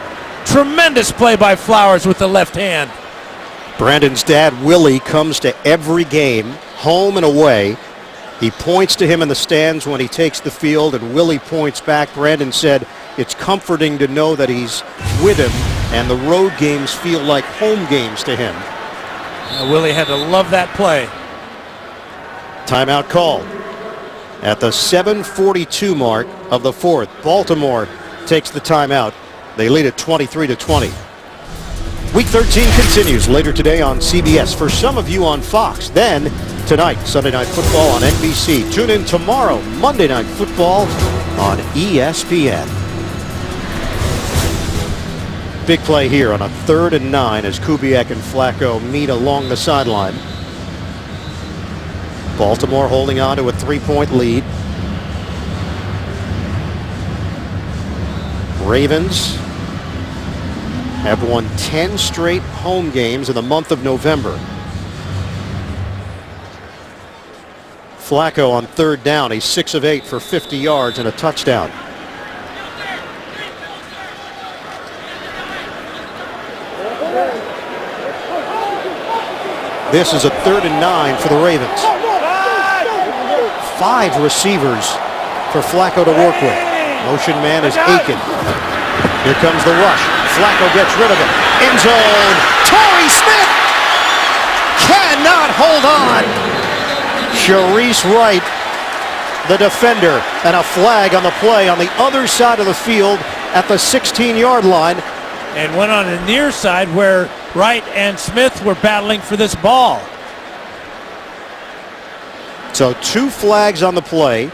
C: Tremendous play by Flowers with the left hand.
A: Brandon's dad, Willie, comes to every game, home and away. He points to him in the stands when he takes the field, and Willie points back. Brandon said it's comforting to know that he's with him, and the road games feel like home games to him.
C: Willie had to love that play.
A: Timeout called at the 7:42 mark of the 4th. Baltimore takes the timeout. They lead at 23-20. Week 13 continues later today on CBS. For some of you on Fox. Then tonight, Sunday Night Football on NBC. Tune in tomorrow, Monday Night Football on ESPN. Big play here on a 3rd and 9 as Kubiak and Flacco meet along the sideline. Baltimore holding on to a 3-point lead. Ravens have won 10 straight home games in the month of November. Flacco on 3rd down. He's 6 of 8 for 50 yards and a touchdown. This is a 3rd and 9 for the Ravens. 5 receivers for Flacco to work with. Motion man is Aiken. Here comes the rush. Flacco gets rid of it. End zone. Torrey Smith cannot hold on. Sharice Wright, the defender, and a flag on the play on the other side of the field at the 16-yard line.
C: And went on the near side where Wright and Smith were battling for this ball.
A: So 2 flags on the play.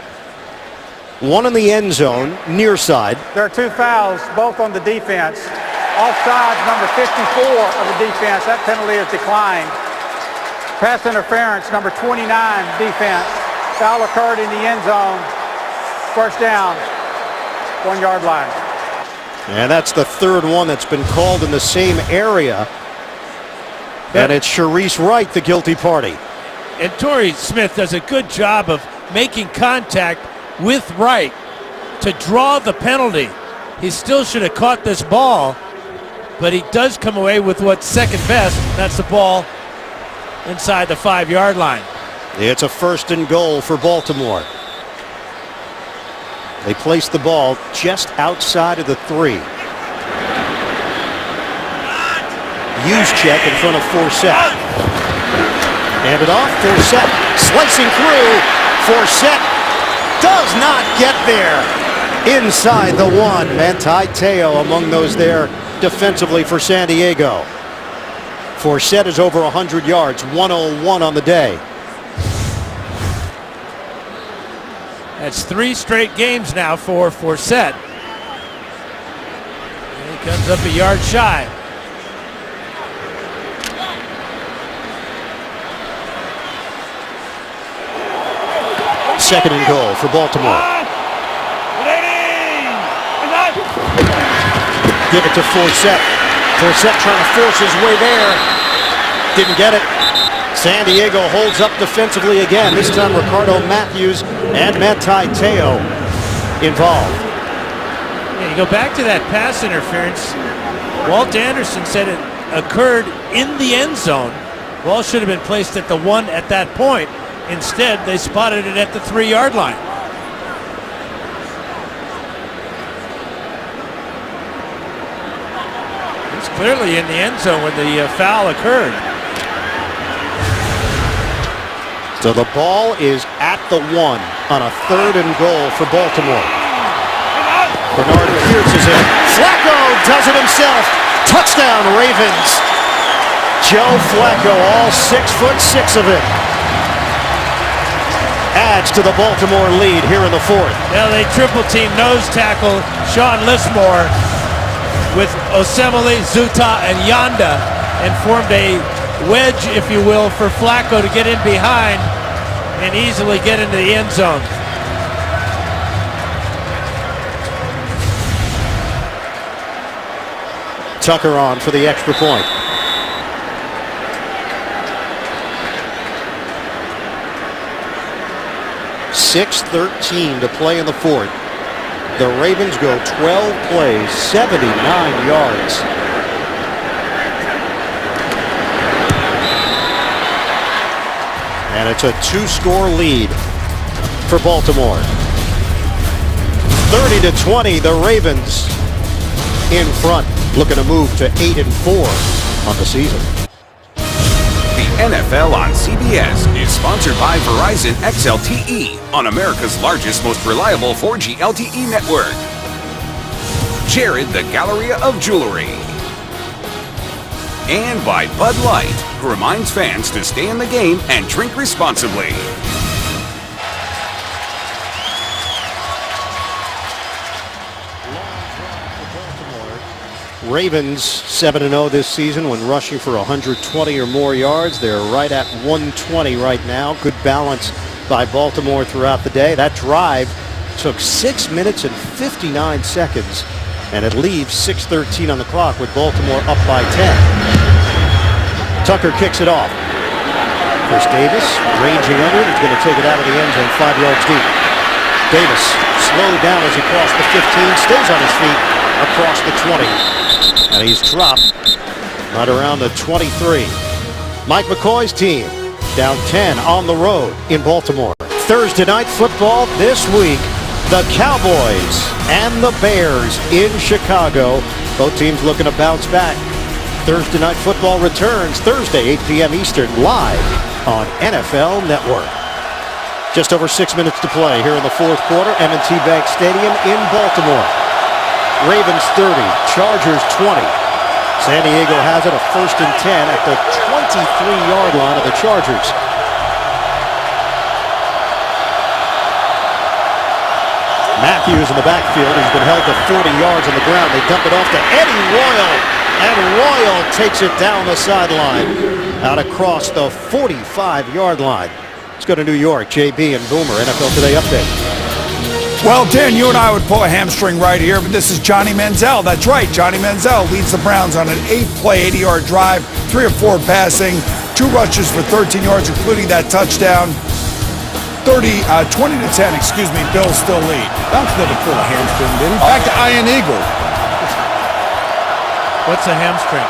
A: 1 in the end zone, near side.
D: There are 2 fouls, both on the defense. Offsides, number 54 of the defense. That penalty is declined. Pass interference, number 29, defense. Foul occurred in the end zone. 1st down, 1-yard line.
A: And that's the 3rd one that's been called in the same area. And it's Sharice Wright, the guilty party.
C: And Torrey Smith does a good job of making contact with Wright to draw the penalty. He still should have caught this ball, but he does come away with what's second best. That's the ball inside the 5-yard line.
A: It's a 1st and goal for Baltimore. They place the ball just outside of the 3. Juszczyk in front of Forsett. Hand it off. Forsett slicing through. Forsett does not get there. Inside the 1. Manti Te'o among those there defensively for San Diego. Forsett is over 100 yards, 101 on the day.
C: That's 3 straight games now for Forsett. And he comes up a yard shy.
A: Second and goal for Baltimore. Give it to Forsett. Forsett trying to force his way there. Didn't get it. San Diego holds up defensively again. This time Ricardo Matthews and Manti Te'o involved.
C: Yeah, you go back to that pass interference. Walt Anderson said it occurred in the end zone. Ball should have been placed at the 1 at that point. Instead, they spotted it at the 3-yard line. It's clearly in the end zone when the foul occurred.
A: So the ball is at the 1 on a 3rd and goal for Baltimore. Bernard Pierce is in. Flacco does it himself. Touchdown, Ravens. Joe Flacco, all 6'6" of it. Adds to the Baltimore lead here in the 4th.
C: Now they triple team nose tackle Sean Lismore with Osemele, Zuta, and Yanda, and formed a wedge, if you will, for Flacco to get in behind and easily get into the end zone.
A: Tucker on for the extra point. .6:13 to play in the 4th. The Ravens go 12 plays, 79 yards. And it's a 2-score lead for Baltimore. 30-20, the Ravens in front, looking to move to 8-4 on the season.
E: The NFL on CBS is sponsored by Verizon XLTE on America's largest, most reliable 4G LTE network. Jared the Galleria of Jewelry. And by Bud Light, who reminds fans to stay in the game and drink responsibly.
A: Ravens 7-0 this season when rushing for 120 or more yards. They're right at 120 right now. Good balance by Baltimore throughout the day. That drive took 6 minutes and 59 seconds, and it leaves 6:13 on the clock with Baltimore up by 10. Tucker kicks it off. Chris Davis ranging under. He's going to take it out of the end zone 5 yards deep. Davis slowed down as he crossed the 15, stays on his feet across the 20. And he's dropped right around the 23. Mike McCoy's team down 10 on the road in Baltimore. Thursday night football this week. The Cowboys and the Bears in Chicago. Both teams looking to bounce back. Thursday night football returns Thursday, 8 p.m. Eastern, live on NFL Network. Just over 6 minutes to play here in the 4th quarter. M&T Bank Stadium in Baltimore. Ravens 30, Chargers 20. San Diego has it, a 1st and 10 at the 23-yard line of the Chargers. Matthews in the backfield. He's been held to 40 yards on the ground. They dump it off to Eddie Royal, and Royal takes it down the sideline out across the 45-yard line. Let's go to New York. JB and Boomer, NFL Today update.
F: Well, Dan, you and I would pull a hamstring right here, but this is Johnny Manziel. That's right, Johnny Manziel leads the Browns on an 8-play, 80-yard drive, 3 of 4 passing, 2 rushes for 13 yards, including that touchdown. 20-10, Bills still lead.
G: Bounce never pull a hamstring, did he? Back to Iron Eagle.
C: What's a hamstring?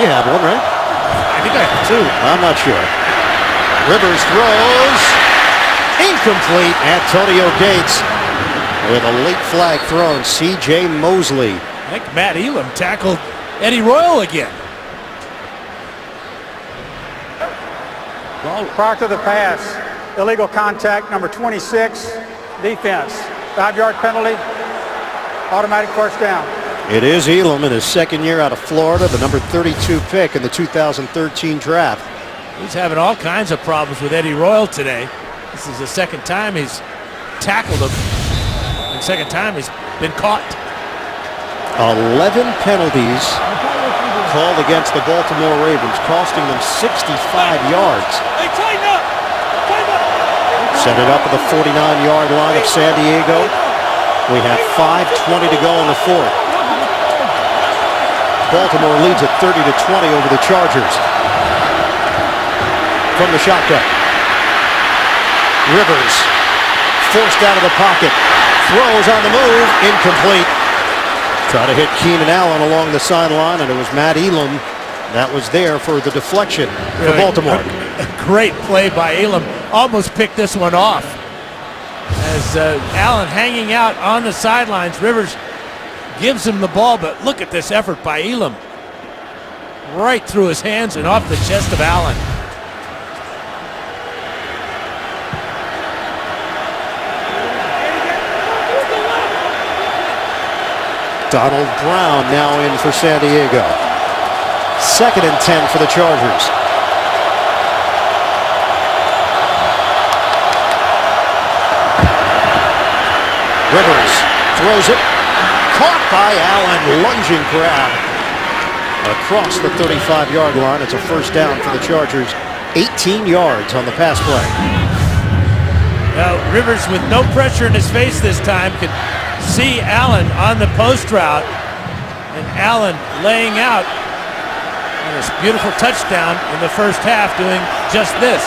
A: You have one, right?
C: I think I have 2.
A: I'm not sure. Rivers throws. Incomplete. Antonio Gates with a late flag thrown. C.J. Mosley.
C: I think Matt Elam tackled Eddie Royal again.
D: Prior to the pass, illegal contact, number 26, defense. 5-yard penalty, automatic first down.
A: It is Elam in his 2nd year out of Florida, the number 32 pick in the 2013 draft.
C: He's having all kinds of problems with Eddie Royal today. This is the 2nd time he's tackled him, and 2nd time he's been caught.
A: 11 penalties called against the Baltimore Ravens, costing them 65 yards.
I: Hey, tighten up! Tighten up!
A: Set it up at the 49-yard line of San Diego. We have 5:20 to go in the 4th. Baltimore leads at 30-20 over the Chargers. From the shotgun. Rivers forced out of the pocket. Throws on the move. Incomplete. Try to hit Keenan Allen along the sideline, and it was Matt Elam that was there for the deflection for Baltimore.
C: A great play by Elam. Almost picked this one off. As Allen hanging out on the sidelines, Rivers gives him the ball, but look at this effort by Elam. Right through his hands and off the chest of Allen.
A: Donald Brown now in for San Diego. 2nd and 10 for the Chargers. Rivers throws it. Caught by Allen. Lunging grab. Across the 35-yard line. It's a first down for the Chargers. 18 yards on the pass play.
C: Now, Rivers, with no pressure in his face this time, could see Allen on the post route. And Allen laying out on this beautiful touchdown in the first half, doing just this.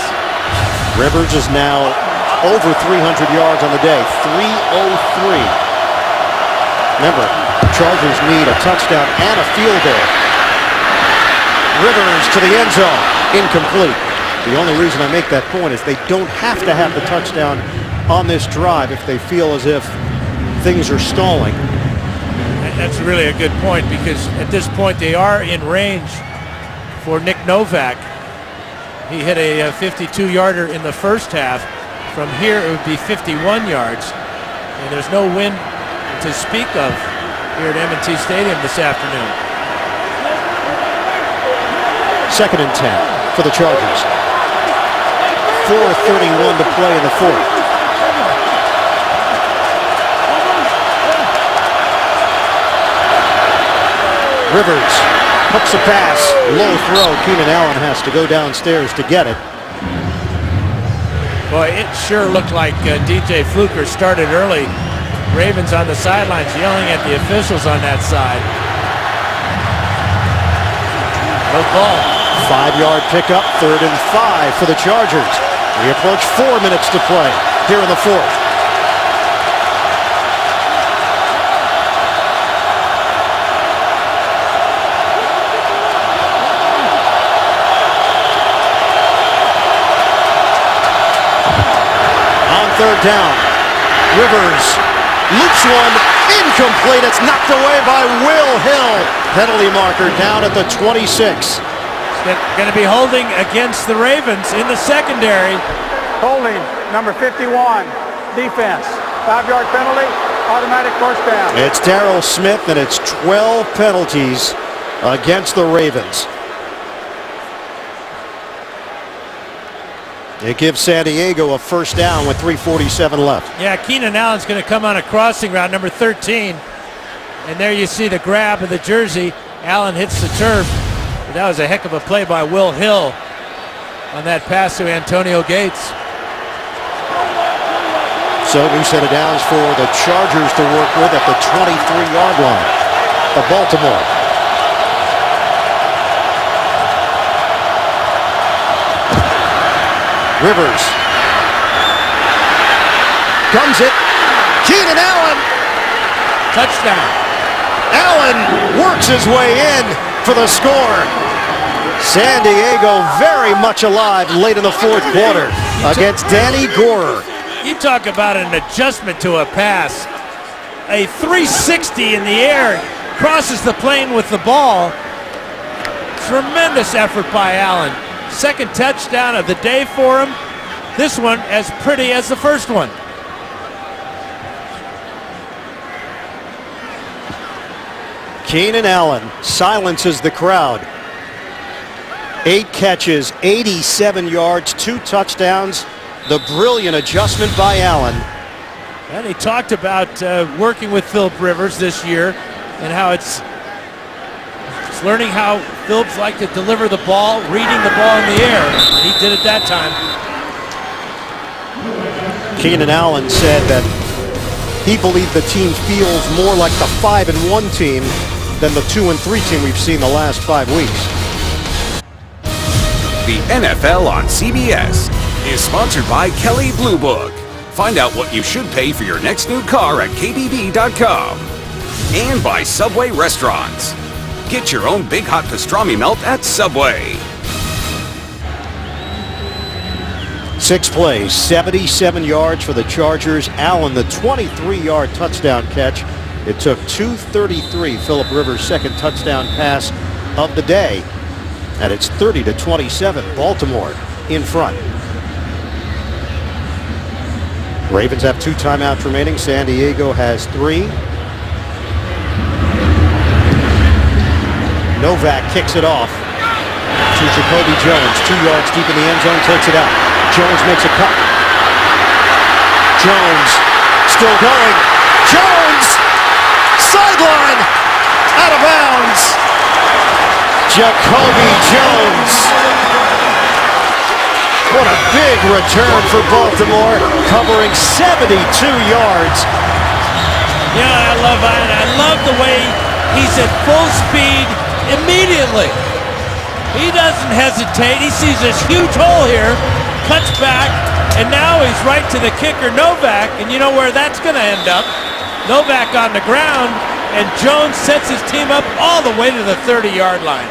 A: Rivers is now over 300 yards on the day. 303. Remember, Chargers need a touchdown and a field goal. Rivers to the end zone. Incomplete. The only reason I make that point is they don't have to have the touchdown on this drive if they feel as if things are stalling.
C: That's really a good point, because at this point they are in range for Nick Novak. He hit a 52-yarder in the first half. From here it would be 51 yards. And there's no wind to speak of here at M&T Stadium this afternoon.
A: 2nd and 10 for the Chargers. 4:31 to play in the fourth. Rivers hooks a pass, low throw. Keenan Allen has to go downstairs to get it.
C: Boy, it sure looked like DJ Fluker started early. Ravens on the sidelines yelling at the officials on that side. No ball.
A: 5-yard pickup, 3rd and 5 for the Chargers. We approach 4 minutes to play here in the fourth. On 3rd down, Rivers loops one, incomplete. It's knocked away by Will Hill. Penalty marker down at the 26.
C: Going to be holding against the Ravens in the secondary.
D: Holding, number 51, defense. 5-yard penalty, automatic first down.
A: It's Darrell Smith, and it's 12 penalties against the Ravens. It gives San Diego a first down with 3:47 left.
C: Yeah, Keenan Allen's going to come on a crossing route, number 13. And there you see the grab of the jersey. Allen hits the turf. But that was a heck of a play by Will Hill on that pass to Antonio Gates.
A: So new set of downs for the Chargers to work with at the 23-yard line of Baltimore. Rivers guns it. Keenan Allen.
C: Touchdown.
A: Allen works his way in for the score. San Diego very much alive late in the fourth quarter against Danny Gorer.
C: You talk about an adjustment to a pass. A 360 in the air, crosses the plane with the ball. Tremendous effort by Allen. 2nd touchdown of the day for him. This one as pretty as the first one.
A: Keenan Allen silences the crowd. 8 catches, 87 yards, 2 touchdowns. The brilliant adjustment by Allen.
C: And he talked about working with Philip Rivers this year and how it's learning how Phillips liked to deliver the ball, reading the ball in the air. And he did it that time.
A: Keenan Allen said that he believed the team feels more like the 5-1 team than the 2-3 team we've seen the last 5 weeks.
E: The NFL on CBS is sponsored by Kelley Blue Book. Find out what you should pay for your next new car at KBB.com. And by Subway Restaurants. Get your own big hot pastrami melt at Subway.
A: 6 plays, 77 yards for the Chargers. Allen, the 23-yard touchdown catch. It took 2:33. Philip Rivers' 2nd touchdown pass of the day. And it's 30-27. Baltimore in front. Ravens have 2 timeouts remaining. San Diego has 3. Novak kicks it off to Jacoby Jones. 2 yards deep in the end zone, takes it out. Jones makes a cut. Jones still going. Jones! Sideline! Out of bounds! Jacoby Jones! What a big return for Baltimore, covering 72 yards.
C: Yeah, I love the way he's at full speed immediately. He doesn't hesitate. He sees this huge hole here, cuts back, and now he's right to the kicker, Novak, and you know where that's going to end up. Novak on the ground, and Jones sets his team up all the way to the 30-yard line.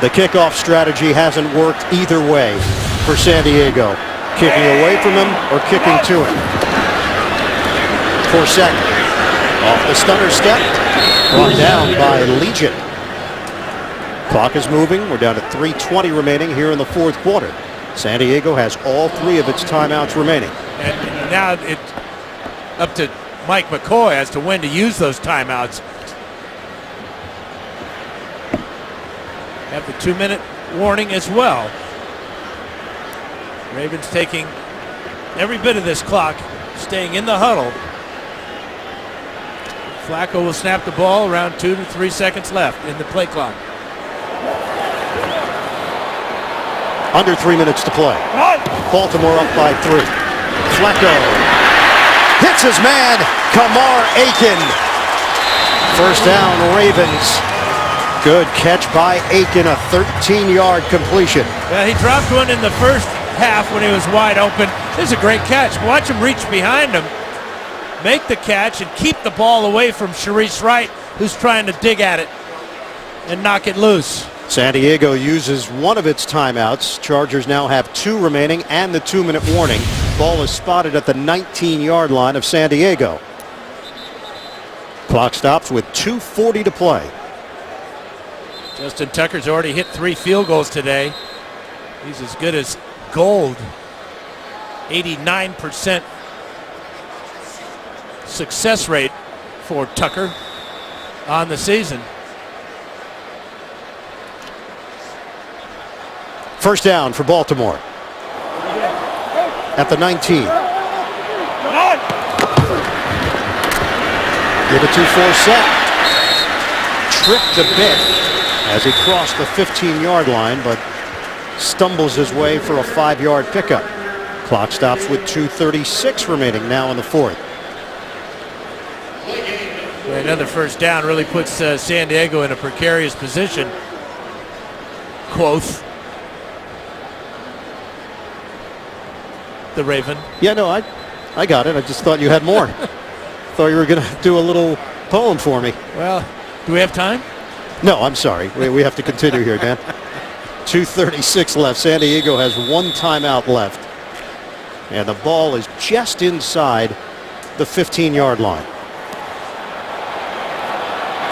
A: The kickoff strategy hasn't worked either way for San Diego. Kicking away from him or kicking to him. 4 seconds. Off the stunner step. Brought down by Legion. Clock is moving. We're down to 3:20 remaining here in the fourth quarter. San Diego has all 3 of its timeouts remaining.
C: And now it's up to Mike McCoy as to when to use those timeouts. Have the 2-minute warning as well. Ravens taking every bit of this clock, staying in the huddle. Flacco will snap the ball, around 2 to 3 seconds left in the play clock.
A: Under 3 minutes to play. Baltimore up by 3. Flacco hits his man, Kamar Aiken. First down, Ravens. Good catch by Aiken, a 13-yard completion.
C: He dropped one in the first half when he was wide open. This is a great catch. Watch him reach behind him, make the catch, and keep the ball away from Sharice Wright, who's trying to dig at it and knock it loose.
A: San Diego uses one of its timeouts. Chargers now have 2 remaining and the 2-minute warning. Ball is spotted at the 19-yard line of San Diego. Clock stops with 2:40 to play.
C: Justin Tucker's already hit 3 field goals today. He's as good as gold. 89% success rate for Tucker on the season.
A: First down for Baltimore. At the 19. Give it to Forsett. Tripped a bit as he crossed the 15-yard line, but stumbles his way for a 5-yard pickup. Clock stops with 2:36 remaining now in the fourth.
C: Another first down really puts San Diego in a precarious position. Quoth the Raven.
A: Yeah, no, I got it. I just thought you had more. Thought you were going to do a little poem for me.
C: Well, do we have time?
A: No, I'm sorry. We have to continue here, Dan. 2:36 left. San Diego has 1 timeout left. And the ball is just inside the 15-yard line.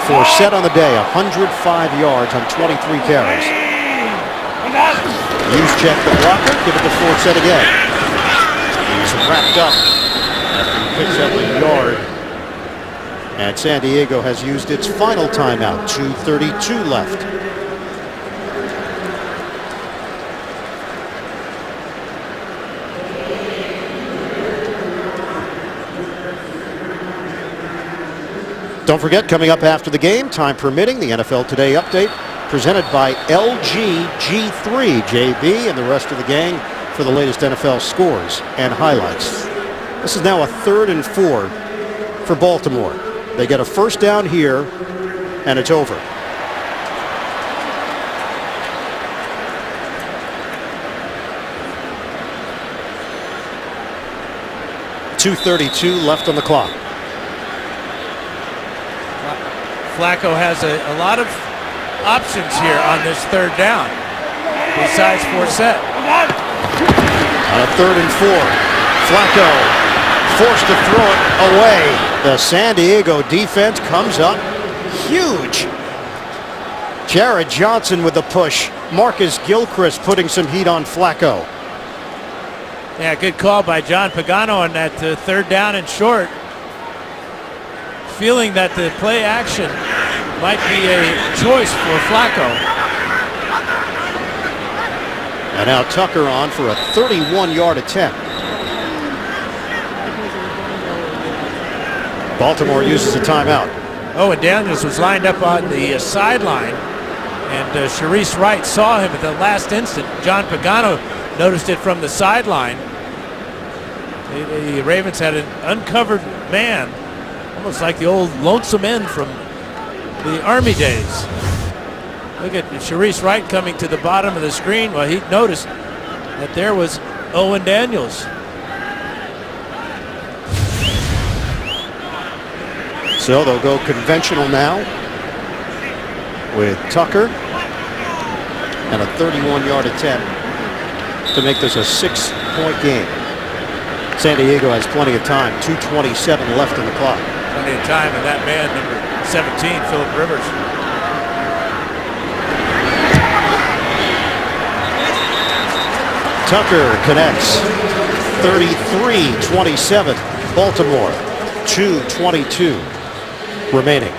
A: Forsett on the day, 105 yards on 23 carries. Juszczyk the blocker. Give it to Forsett again. He's wrapped up after he picks up a yard. And San Diego has used its final timeout. 2:32 left. Don't forget, coming up after the game, time permitting, the NFL Today update presented by LG G3. JB and the rest of the gang for the latest NFL scores and highlights. This is now a 3rd and 4 for Baltimore. They get a first down here, and it's over. .232 left on the clock.
C: Flacco has a lot of options here on this 3rd down, besides Forsett.
A: On a 3rd and 4, Flacco forced to throw it away. The San Diego defense comes up huge. Jared Johnson with the push. Marcus Gilchrist putting some heat on Flacco.
C: Yeah, good call by John Pagano on that 3rd down and short. Feeling that the play action might be a choice for Flacco.
A: And now Tucker on for a 31-yard attempt. Baltimore uses a timeout.
C: Owen Daniels was lined up on the sideline, and Sharice Wright saw him at the last instant. John Pagano noticed it from the sideline. The Ravens had an uncovered man, almost like the old lonesome end from the Army days. Look at Sharice Wright coming to the bottom of the screen. Well, he noticed that there was Owen Daniels.
A: So they'll go conventional now with Tucker and a 31-yard attempt to make this a 6-point game. San Diego has plenty of time, 2:27 left in the clock.
C: Plenty of time, and that man, number 17, Philip Rivers.
A: Tucker connects, 33-27, Baltimore, 2:22 remaining.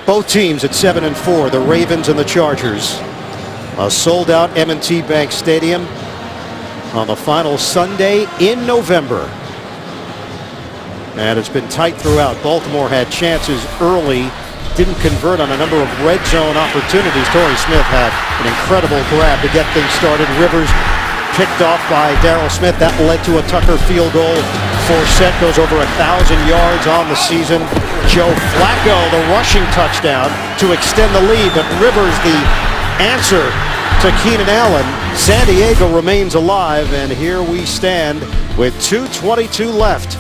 A: Both teams at 7-4, the Ravens and the Chargers. A sold-out M&T Bank Stadium on the final Sunday in November. And it's been tight throughout. Baltimore had chances early, didn't convert on a number of red zone opportunities. Torrey Smith had an incredible grab to get things started. Rivers picked off by Darryl Smith. That led to a Tucker field goal. Forsett goes over 1,000 yards on the season. Joe Flacco, the rushing touchdown to extend the lead, but Rivers the answer to Keenan Allen. San Diego remains alive, and here we stand with 2:22 left.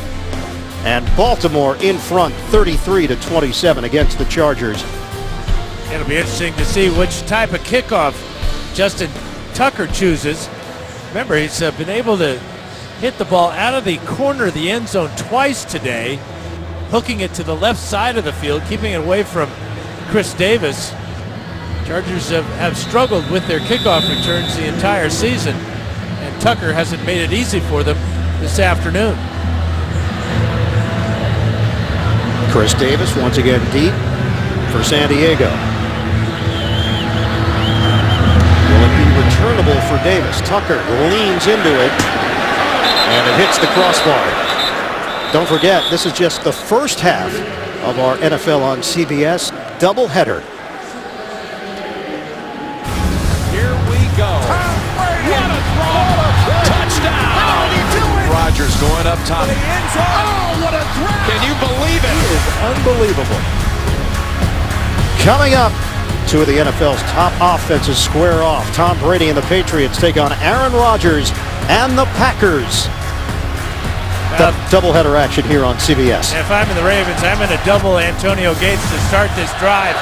A: And Baltimore in front, 33-27 against the Chargers.
C: It'll be interesting to see which type of kickoff Justin Tucker chooses. Remember, he's been able to hit the ball out of the corner of the end zone twice today, hooking it to the left side of the field, keeping it away from Chris Davis. Chargers have struggled with their kickoff returns the entire season, and Tucker hasn't made it easy for them this afternoon.
A: Chris Davis once again deep for San Diego. Will it be returnable for Davis? Tucker leans into it, and it hits the crossbar. Don't forget, this is just the first half of our NFL on CBS doubleheader.
I: Here we go. What a throw! Touchdown! How did he do it? Rodgers going up top. Oh, what a throw! Can you believe it? It is unbelievable.
A: Coming up, two of the NFL's top offenses square off. Tom Brady and the Patriots take on Aaron Rodgers and the Packers. Doubleheader action here on CBS.
C: If I'm in the Ravens, I'm going to double Antonio Gates to start this drive.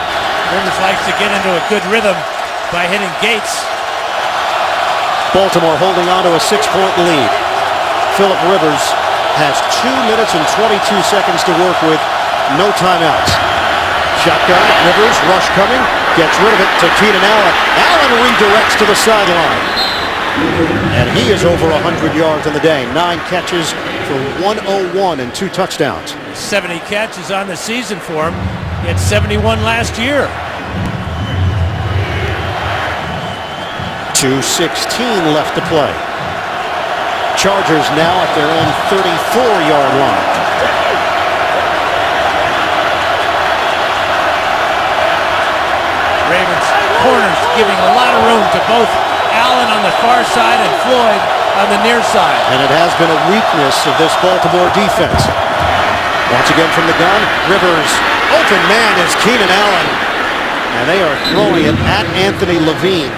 C: Rivers likes to get into a good rhythm by hitting Gates.
A: Baltimore holding on to a 6-point lead. Philip Rivers has 2 minutes and 22 seconds to work with, no timeouts. Shotgun, Rivers, rush coming, gets rid of it to Keenan Allen. Allen redirects to the sideline. And he is over 100 yards on the day. 9 catches for 101 and 2 touchdowns.
C: 70 catches on the season for him. He had 71 last year.
A: 2:16 left to play. Chargers now at their own 34-yard line.
C: Ravens corners giving a lot of room to both Allen on the far side and Floyd on the near side.
A: And it has been a weakness of this Baltimore defense. Once again from the gun, Rivers, open man is Keenan Allen. And they are throwing it at Anthony Levine.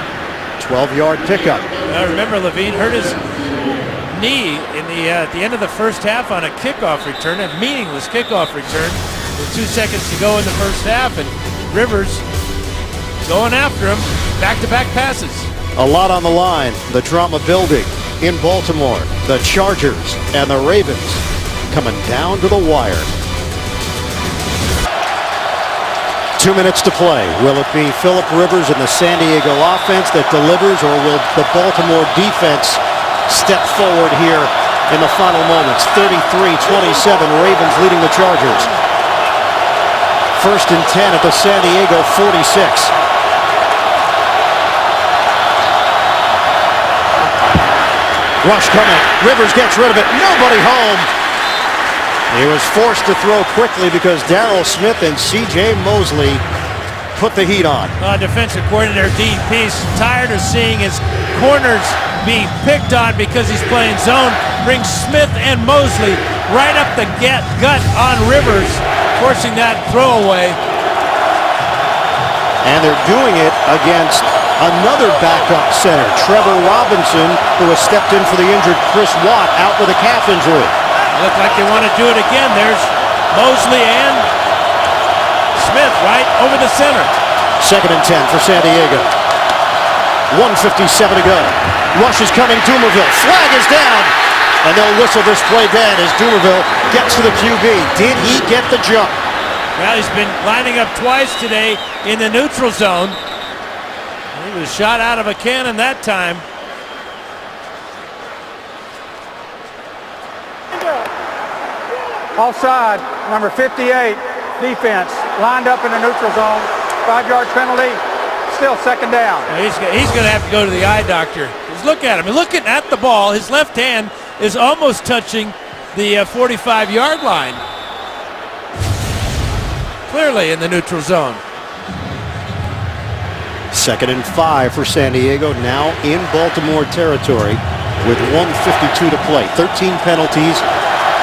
A: 12-yard pickup.
C: Remember, Levine hurt his knee at the end of the first half on a kickoff return, a meaningless kickoff return with 2 seconds to go in the first half, and Rivers going after him, back-to-back passes.
A: A lot on the line. The drama building in Baltimore. The Chargers and the Ravens coming down to the wire. 2 minutes to play. Will it be Philip Rivers and the San Diego offense that delivers, or will the Baltimore defense step forward here in the final moments? 33-27, Ravens leading the Chargers. First and 10 at the San Diego 46. Rush coming. Rivers gets rid of it. Nobody home. He was forced to throw quickly because Darryl Smith and C.J. Mosley put the heat on.
C: Defensive coordinator Dean Pease, tired of seeing his corners being picked on because he's playing zone, brings Smith and Mosley right up the gut on Rivers, forcing that throwaway.
A: And they're doing it against another backup center, Trevor Robinson, who has stepped in for the injured Chris Watt, out with a calf injury.
C: Look like they want to do it again. There's Mosley and Smith right over the center.
A: Second and 10 for San Diego. 1:57 to go. Rush is coming. Dumerville. Flag is down. And they'll whistle this play dead as Dumerville gets to the QB. Did he get the jump?
C: Well, he's been lining up twice today in the neutral zone. He was shot out of a cannon that time.
D: Offside, number 58, defense, lined up in the neutral zone. 5-yard penalty, still second down.
C: He's going to have to go to the eye doctor. Just look at him. Looking at the ball, his left hand is almost touching the 45-yard line. Clearly in the neutral zone.
A: Second and 5 for San Diego, now in Baltimore territory with 1:52 to play. 13 penalties,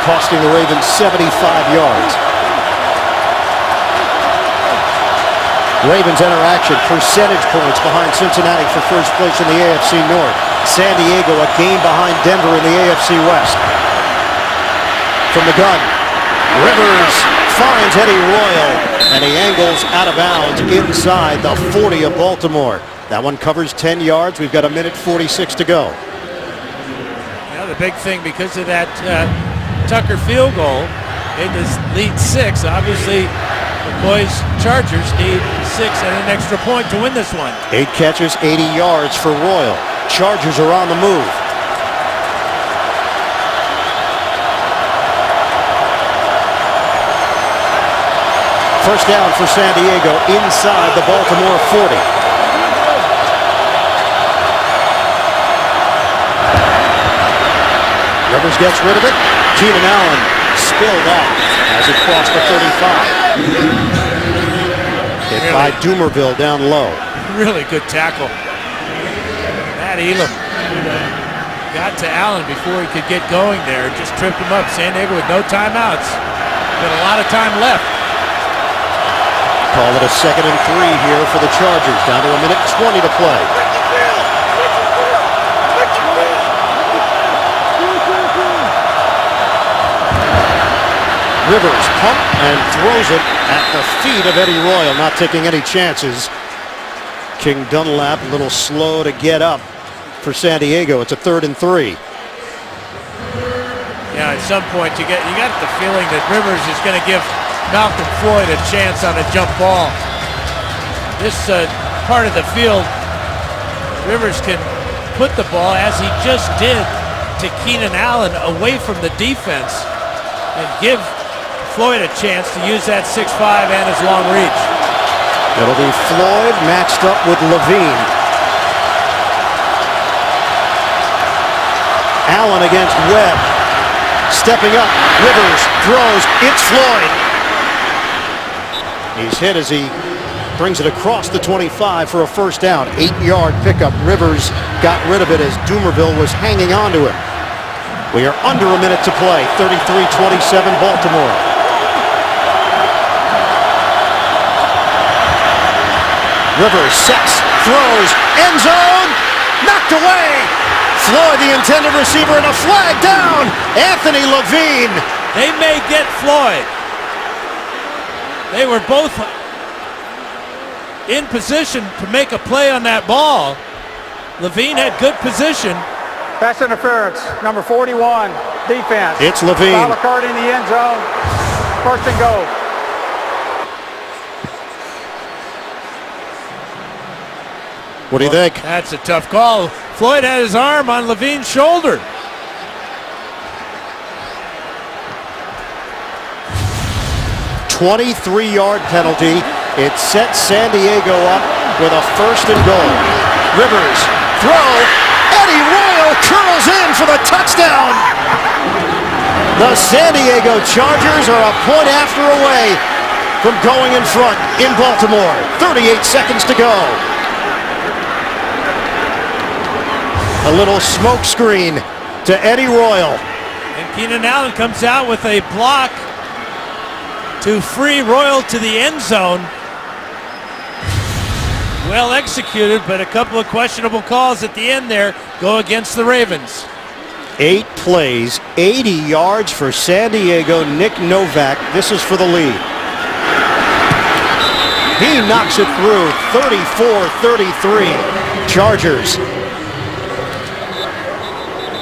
A: costing the Ravens 75 yards. Ravens enter action, percentage points behind Cincinnati for first place in the AFC North. San Diego a game behind Denver in the AFC West. From the gun, Rivers finds Eddie Royal, and he angles out of bounds inside the 40 of Baltimore. That one covers 10 yards. We've got 1:46 to go.
C: Yeah, the big thing because of that Tucker field goal, it is lead 6. Obviously, the boys Chargers need 6 and an extra point to win this one.
A: 8 catches, 80 yards for Royal. Chargers are on the move. First down for San Diego inside the Baltimore 40. Rivers gets rid of it. Keenan Allen spilled out as it crossed the 35. Hit by Dumerville down low.
C: Really good tackle. Matt Elam got to Allen before he could get going there. Just tripped him up. San Diego with no timeouts. Got a lot of time left.
A: Call it a 2nd and 3 here for the Chargers. Down to 1:20 to play. Rivers pump and throws it at the feet of Eddie Royal, not taking any chances. King Dunlap a little slow to get up for San Diego. It's a 3rd and 3.
C: Yeah, at some point you got the feeling that Rivers is going to give Malcolm Floyd a chance on a jump ball. This part of the field, Rivers can put the ball, as he just did, to Keenan Allen away from the defense and give Floyd a chance to use that 6'5" and his long reach.
A: It'll be Floyd matched up with Levine. Allen against Webb. Stepping up, Rivers throws, it's Floyd. He's hit as he brings it across the 25 for a first down. 8-yard pickup. Rivers got rid of it as Dumerville was hanging on to him. We are under a minute to play. 33-27 Baltimore. Rivers sets, throws, end zone, knocked away. Floyd, the intended receiver, and a flag down. Anthony Levine.
C: They may get Floyd. They were both in position to make a play on that ball. Levine had good position.
D: Pass interference, number 41, defense.
A: It's Levine.
D: Foul occurred in the end zone. First and goal.
A: What do you think?
C: That's a tough call. Floyd had his arm on Levine's shoulder.
A: 23-yard penalty. It sets San Diego up with a 1st and goal. Rivers, throw, Eddie Royal curls in for the touchdown. The San Diego Chargers are a point after away from going in front in Baltimore. 38 seconds to go. A little smoke screen to Eddie Royal.
C: And Keenan Allen comes out with a block to free Royal to the end zone. Well executed, but a couple of questionable calls at the end there go against the Ravens.
A: 8 plays, 80 yards for San Diego. Nick Novak, this is for the lead. He knocks it through. 34-33. Chargers.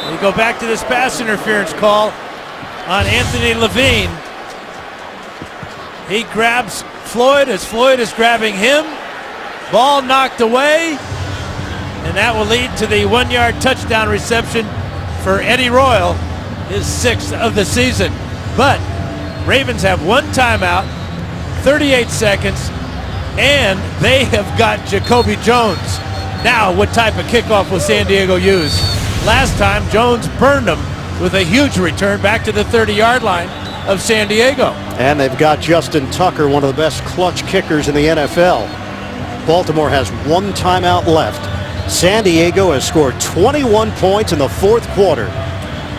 C: We go back to this pass interference call on Anthony Levine. He grabs Floyd as Floyd is grabbing him. Ball knocked away, and that will lead to the 1-yard touchdown reception for Eddie Royal, his 6th of the season. But Ravens have 1 timeout, 38 seconds, and they have got Jacoby Jones. Now, what type of kickoff will San Diego use? Last time, Jones burned them with a huge return back to the 30-yard line of San Diego.
A: And they've got Justin Tucker, one of the best clutch kickers in the NFL. Baltimore has 1 timeout left. San Diego has scored 21 points in the 4th quarter,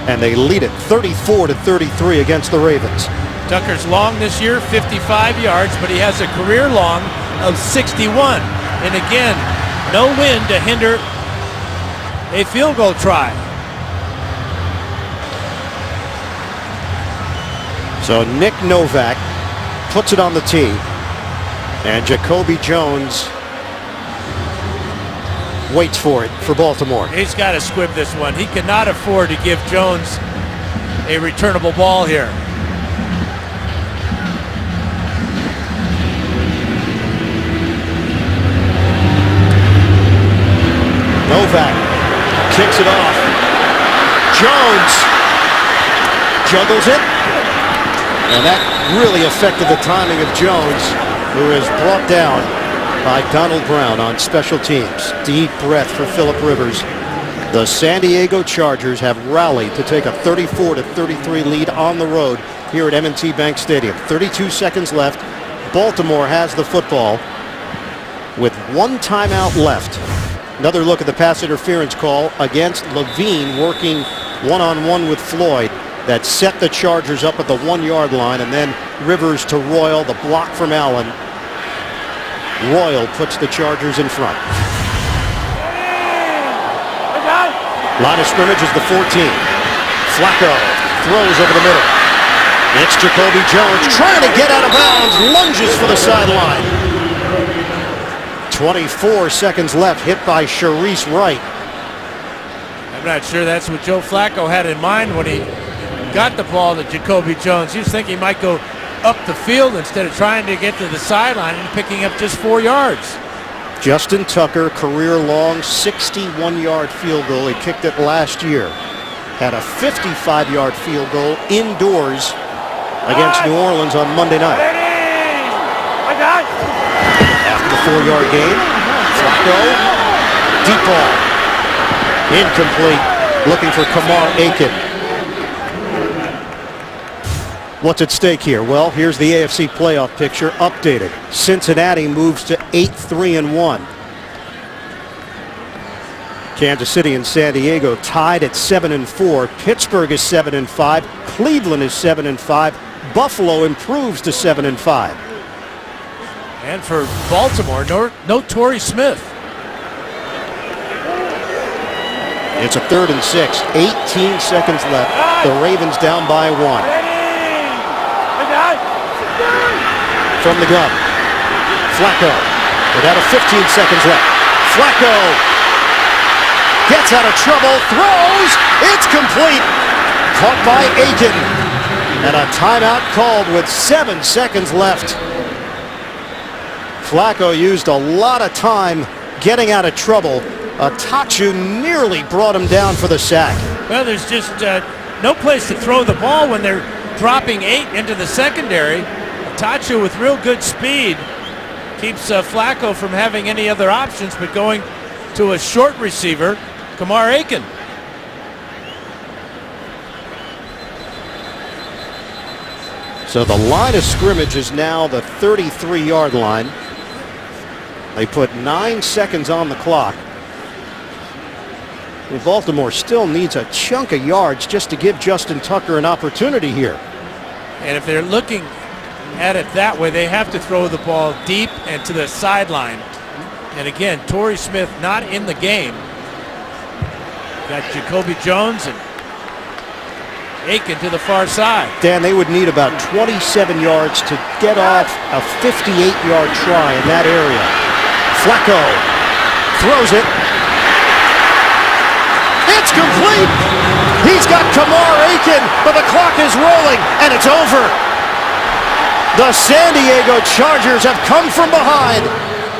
A: and they lead it 34-33 against the Ravens.
C: Tucker's long this year, 55 yards, but he has a career long of 61. And again, no wind to hinder a field goal try.
A: So Nick Novak puts it on the tee, and Jacoby Jones waits for it for Baltimore.
C: He's got to squib this one. He cannot afford to give Jones a returnable ball here.
A: Novak kicks it off. Jones juggles it, and that really affected the timing of Jones, who is brought down by Donald Brown on special teams. Deep breath for Phillip Rivers. The San Diego Chargers have rallied to take a 34-33 lead on the road here at M&T Bank Stadium. 32 seconds left. Baltimore has the football with 1 timeout left. Another look at the pass interference call against Levine, working one-on-one with Floyd. That set the Chargers up at the 1-yard line, and then Rivers to Royal, the block from Allen. Royal puts the Chargers in front. Line of scrimmage is the 14. Flacco throws over the middle. It's Jacoby Jones trying to get out of bounds, lunges for the sideline. 24 seconds left, hit by Sharice Wright.
C: I'm not sure that's what Joe Flacco had in mind when he got the ball to Jacoby Jones. He was thinking he might go up the field instead of trying to get to the sideline and picking up just 4 yards.
A: Justin Tucker, career-long 61-yard field goal. He kicked it last year. Had a 55-yard field goal indoors against New Orleans on Monday night. After the 4-yard gain, Flacco, deep ball, incomplete. Looking for Kamar Aiken. What's at stake here? Well, here's the AFC playoff picture updated. Cincinnati moves to 8-3-1. Kansas City and San Diego tied at 7-4. Pittsburgh is 7-5. Cleveland is 7-5. Buffalo improves to 7-5.
C: And for Baltimore, no Torrey Smith.
A: It's a 3rd and 6. 18 seconds left. The Ravens down by 1. From the gun, Flacco, without 15 seconds left. Flacco gets out of trouble, throws, it's complete. Caught by Aiken. And a timeout called with 7 seconds left. Flacco used a lot of time getting out of trouble. Atachu nearly brought him down for the sack.
C: Well, there's just no place to throw the ball when they're dropping 8 into the secondary. Tachu with real good speed keeps Flacco from having any other options but going to a short receiver, Kamar Aiken.
A: So the line of scrimmage is now the 33-yard line. They put 9 seconds on the clock. And Baltimore still needs a chunk of yards just to give Justin Tucker an opportunity here.
C: And if they're looking at it that way, they have to throw the ball deep and to the sideline. And again, Torrey Smith not in the game. Got Jacoby Jones and Aiken to the far side.
A: Dan, they would need about 27 yards to get off a 58-yard try in that area. Flacco throws it. It's complete. He's got Kamar Aiken, but the clock is rolling, and it's over. The San Diego Chargers have come from behind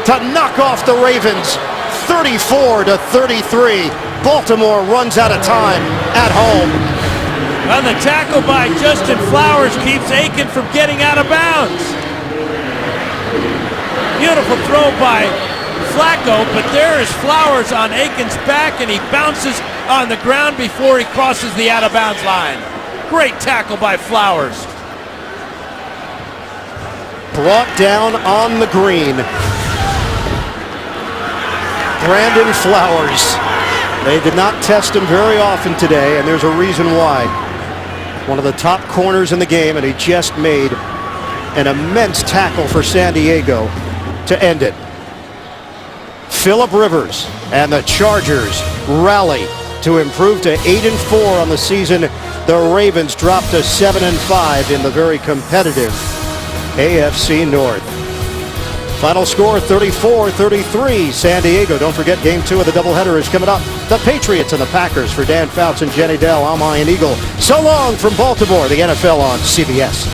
A: to knock off the Ravens 34-33. Baltimore runs out of time at home.
C: On the tackle by Justin Flowers keeps Aiken from getting out of bounds. Beautiful throw by Flacco, but there is Flowers on Aiken's back, and he bounces on the ground before he crosses the out-of-bounds line. Great tackle by Flowers.
A: Brought down on the green. Brandon Flowers. They did not test him very often today, and there's a reason why. One of the top corners in the game, and he just made an immense tackle for San Diego to end it. Phillip Rivers and the Chargers rally to improve to 8-4 on the season. The Ravens dropped to 7-5 in the very competitive AFC North. Final score 34-33 San Diego. Don't forget game 2 of the doubleheader is coming up. The Patriots and the Packers. For Dan Fouts and Jenny Dell, I'm Ian Eagle. So long from Baltimore, the NFL on CBS.